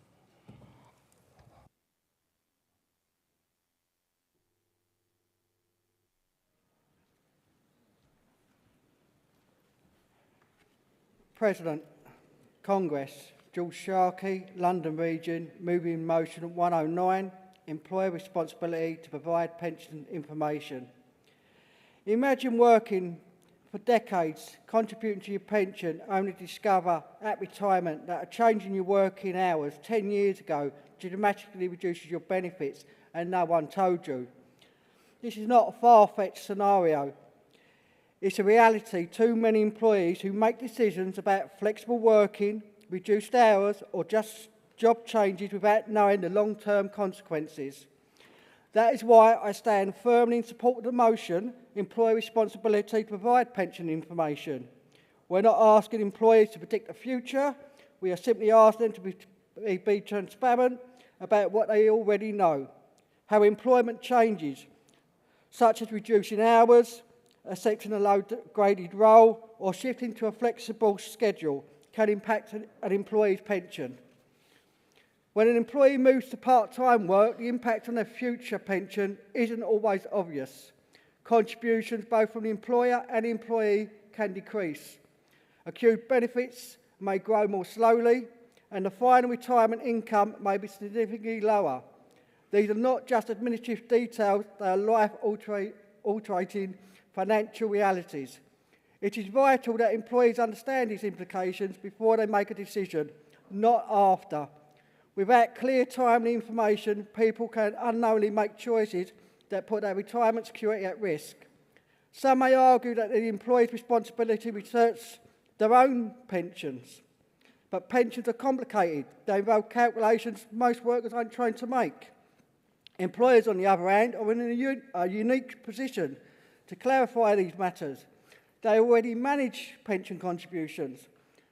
President, Congress, George Sharkey, London Region, moving motion 109, employer responsibility to provide pension information. Imagine working for decades, contributing to your pension, only to discover at retirement that a change in your working hours 10 years ago dramatically reduces your benefits and no one told you. This is not a far-fetched scenario. It's a reality. Too many employees who make decisions about flexible working, reduced hours, or just job changes without knowing the long-term consequences. That is why I stand firmly in support of the motion, employer responsibility to provide pension information. We're not asking employees to predict the future. We are simply asking them to be transparent about what they already know. How employment changes, such as reducing hours, accepting a low-graded role, or shifting to a flexible schedule, can impact an employee's pension. When an employee moves to part-time work, the impact on their future pension isn't always obvious. Contributions both from the employer and employee can decrease. Accrued benefits may grow more slowly, and the final retirement income may be significantly lower. These are not just administrative details, they are life-altering financial realities. It is vital that employees understand these implications before they make a decision, not after. Without clear, timely information, people can unknowingly make choices that put their retirement security at risk. Some may argue that the employee's responsibility to research their own pensions. But pensions are complicated. They involve calculations most workers aren't trained to make. Employers, on the other hand, are in a unique position to clarify these matters. They already manage pension contributions.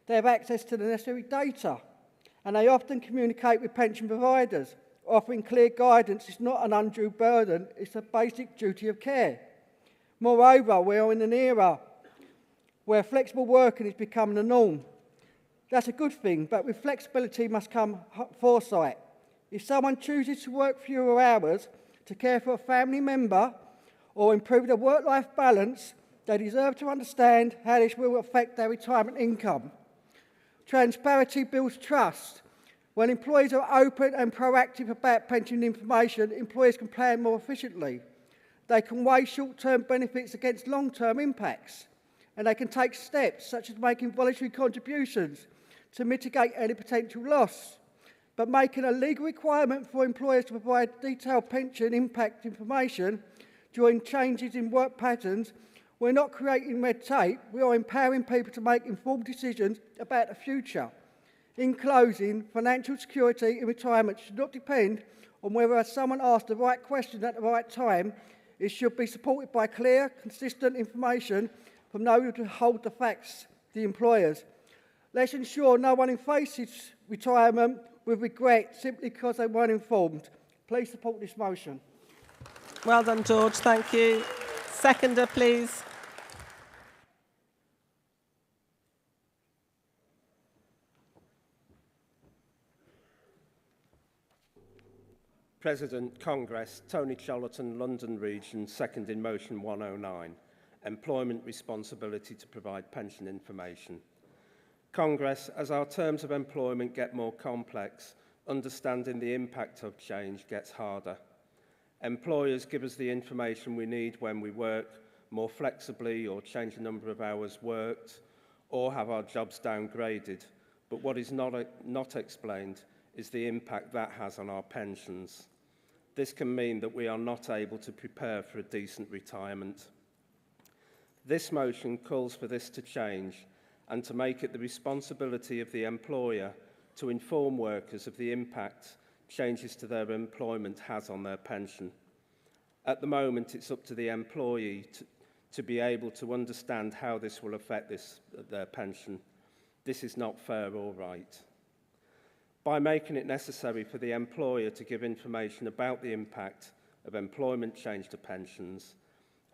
They have access to the necessary data, and they often communicate with pension providers. Offering clear guidance is not an undue burden, it's a basic duty of care. Moreover, we are in an era where flexible working is becoming the norm. That's a good thing, but with flexibility must come foresight. If someone chooses to work fewer hours to care for a family member or improve their work-life balance, they deserve to understand how this will affect their retirement income. Transparency builds trust. When employees are open and proactive about pension information, employers can plan more efficiently. They can weigh short-term benefits against long-term impacts. and they can take steps such as making voluntary contributions to mitigate any potential loss. But making a legal requirement for employers to provide detailed pension impact information during changes in work patterns, we're not creating red tape, we are empowering people to make informed decisions about the future. In closing, financial security in retirement should not depend on whether someone asks the right question at the right time. It should be supported by clear, consistent information from those who hold the facts, the employers. Let's ensure no one faces retirement with regret simply because they weren't informed. Please support this motion. Well done, George. Thank you. Seconder, please. President, Congress, Tony Chollerton, London Region, seconding motion 109, employment responsibility to provide pension information. Congress, as our terms of employment get more complex, understanding the impact of change gets harder. Employers give us the information we need when we work more flexibly or change the number of hours worked or have our jobs downgraded. But what is not explained is the impact that has on our pensions. This can mean that we are not able to prepare for a decent retirement. This motion calls for this to change and to make it the responsibility of the employer to inform workers of the impact changes to their employment has on their pension. At the moment, it's up to the employee to be able to understand how this will affect their pension. This is not fair or right. By making it necessary for the employer to give information about the impact of employment change to pensions,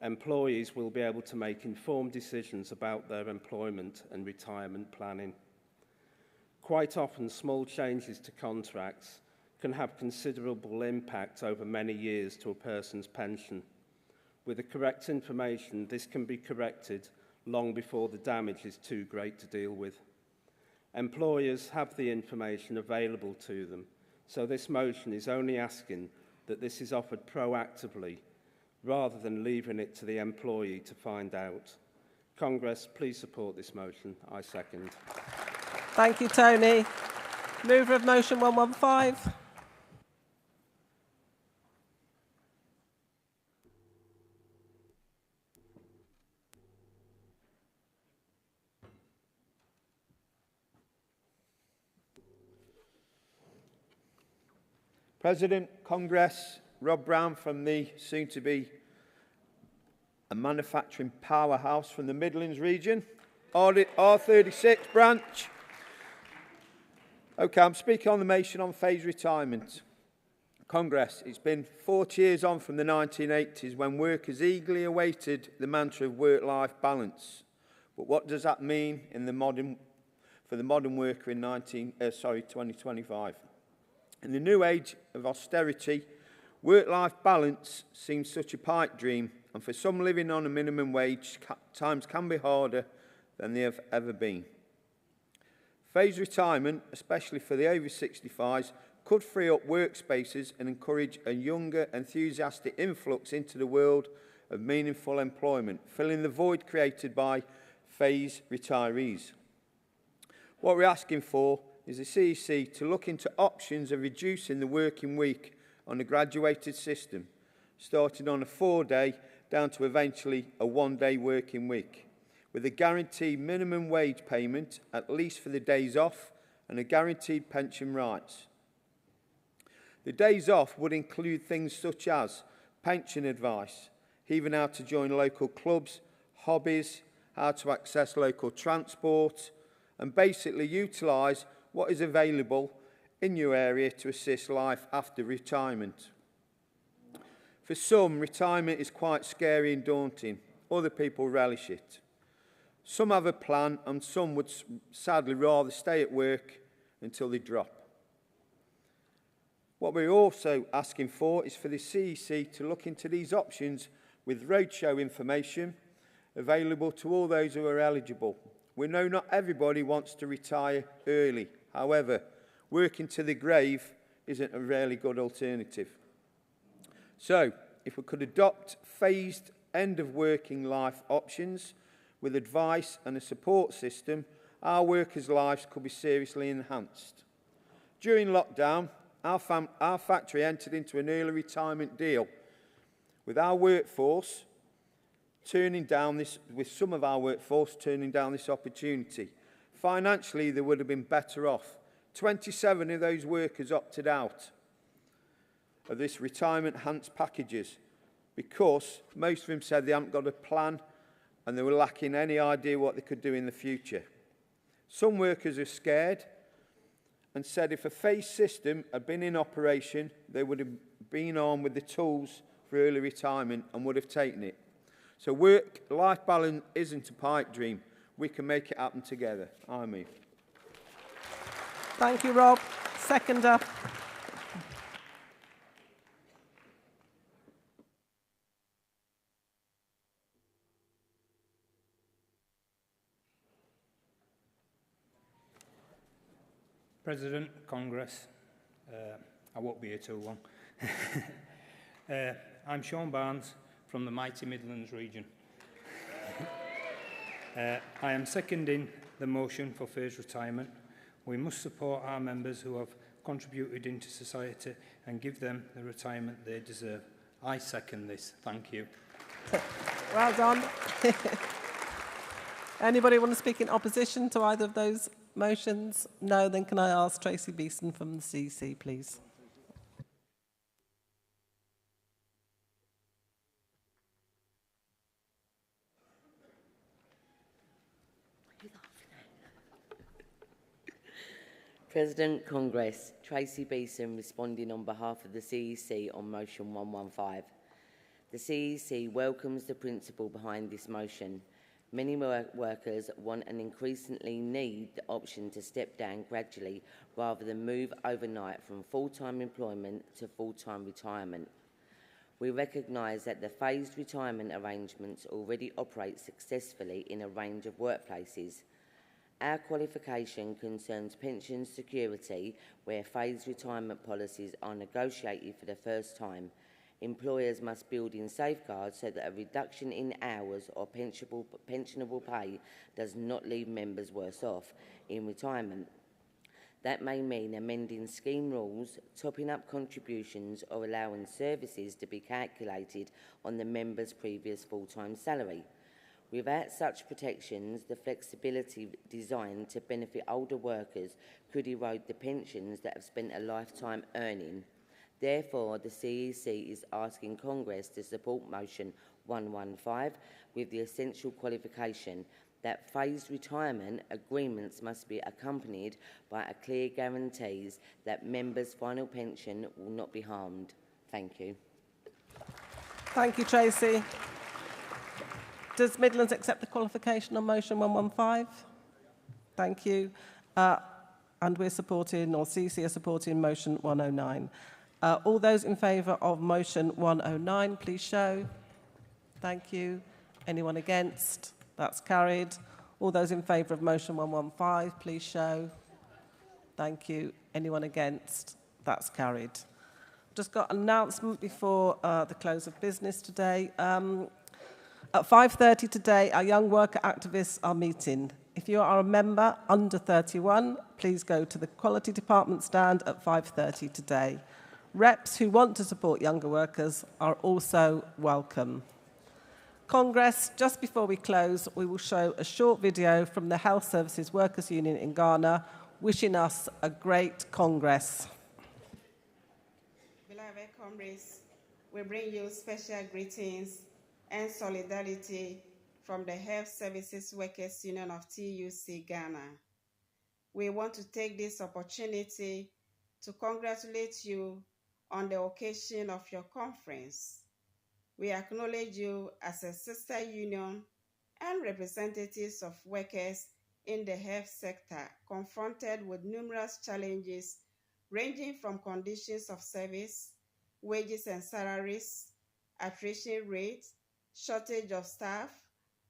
employees will be able to make informed decisions about their employment and retirement planning. Quite often, small changes to contracts can have considerable impact over many years to a person's pension. With the correct information, this can be corrected long before the damage is too great to deal with. Employers have the information available to them, so this motion is only asking that this is offered proactively rather than leaving it to the employee to find out. Congress, please support this motion. I second. Thank you, Tony. Mover of motion 115. President, Congress, Rob Brown from the soon-to-be a manufacturing powerhouse from the Midlands region, R36 branch. Okay, I'm speaking on the motion on phased retirement. Congress, it's been 40 years on from the 1980s when workers eagerly awaited the mantra of work-life balance. But what does that mean for the modern worker in 2025? In the new age of austerity, work-life balance seems such a pipe dream, and for some living on a minimum wage, times can be harder than they have ever been. Phased retirement, especially for the over 65s, could free up workspaces and encourage a younger, enthusiastic influx into the world of meaningful employment, filling the void created by phased retirees. What we're asking for is the CEC to look into options of reducing the working week on a graduated system, starting on a 4-day down to eventually a 1-day working week, with a guaranteed minimum wage payment, at least for the days off, and a guaranteed pension rights. The days off would include things such as pension advice, even how to join local clubs, hobbies, how to access local transport, and basically utilise what is available in your area to assist life after retirement. For some, retirement is quite scary and daunting. Other people relish it. Some have a plan and some would sadly rather stay at work until they drop. What we're also asking for is for the CEC to look into these options with roadshow information available to all those who are eligible. We know not everybody wants to retire early. However, working to the grave isn't a really good alternative. So, if we could adopt phased end of working life options With advice and a support system, our workers' lives could be seriously enhanced. During lockdown, our factory entered into an early retirement deal with our workforce with some of our workforce turning down this opportunity. Financially, they would have been better off. 27 of those workers opted out of this retirement enhanced packages because most of them said they hadn't got a plan and they were lacking any idea what they could do in the future. Some workers are scared and said if a phased system had been in operation, they would have been armed with the tools for early retirement and would have taken it. So work-life balance isn't a pipe dream. We can make it happen together. I move. Thank you, Rob. Seconder. President, Congress, I won't be here too long. I'm Sean Barnes from the mighty Midlands region. I am seconding the motion for phased retirement. We must support our members who have contributed into society and give them the retirement they deserve. I second this. Thank you. Well done. Anybody want to speak in opposition to either of those motions? No, then can I ask Tracy Beeson from the CEC, please? President, Congress, Tracy Beeson responding on behalf of the CEC on motion 115. The CEC welcomes the principle behind this motion. Many workers want and increasingly need the option to step down gradually rather than move overnight from full-time employment to full-time retirement. We recognise that the phased retirement arrangements already operate successfully in a range of workplaces. Our qualification concerns pension security, where phased retirement policies are negotiated for the first time. Employers must build in safeguards so that a reduction in hours or pensionable pay does not leave members worse off in retirement. That may mean amending scheme rules, topping up contributions or allowing services to be calculated on the member's previous full-time salary. Without such protections, the flexibility designed to benefit older workers could erode the pensions that have spent a lifetime earning. Therefore, the CEC is asking Congress to support motion 115 with the essential qualification that phased retirement agreements must be accompanied by a clear guarantees that members' final pension will not be harmed. Thank you. Thank you, Tracy. Does Midlands accept the qualification on motion 115? Thank you. And we're supporting, or CC are supporting, motion 109. All those in favour of motion 109, please show. Thank you. Anyone against? That's carried. All those in favour of motion 115, please show. Thank you. Anyone against? That's carried. Just got an announcement before the close of business today. At 5:30 today, our young worker activists are meeting. If you are a member under 31, please go to the Quality Department stand at 5:30 today. Reps who want to support younger workers are also welcome. Congress, just before we close, we will show a short video from the Health Services Workers Union in Ghana, wishing us a great Congress. Beloved comrades, we bring you special greetings and solidarity from the Health Services Workers Union of TUC Ghana. We want to take this opportunity to congratulate you on the occasion of your conference. We acknowledge you as a sister union and representatives of workers in the health sector confronted with numerous challenges ranging from conditions of service, wages and salaries, attrition rates, shortage of staff,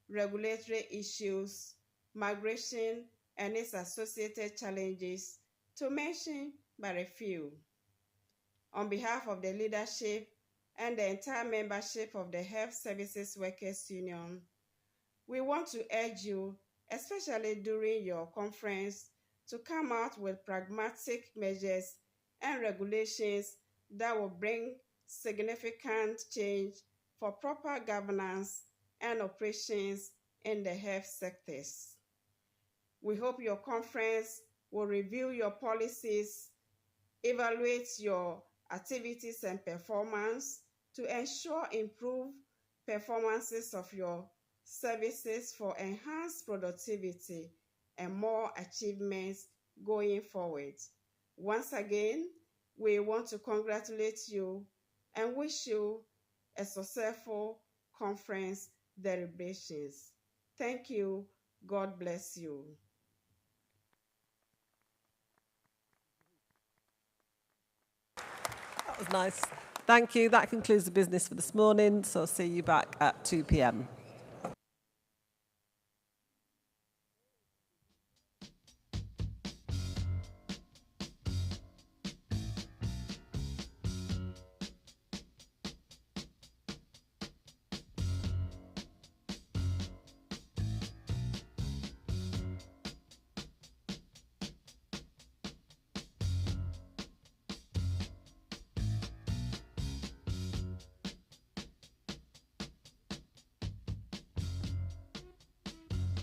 regulatory issues, migration and its associated challenges, to mention but a few. On behalf of the leadership and the entire membership of the Health Services Workers Union, We want to urge you, especially during your conference, to come out with pragmatic measures and regulations that will bring significant change for proper governance and operations in the health sectors. We hope your conference will review your policies, evaluate your activities and performance to ensure improved performances of your services for enhanced productivity and more achievements going forward. Once again, we want to congratulate you and wish you a successful conference deliberations. Thank you. God bless you. That was nice. Thank you. That concludes the business for this morning. So I'll see you back at 2 p.m.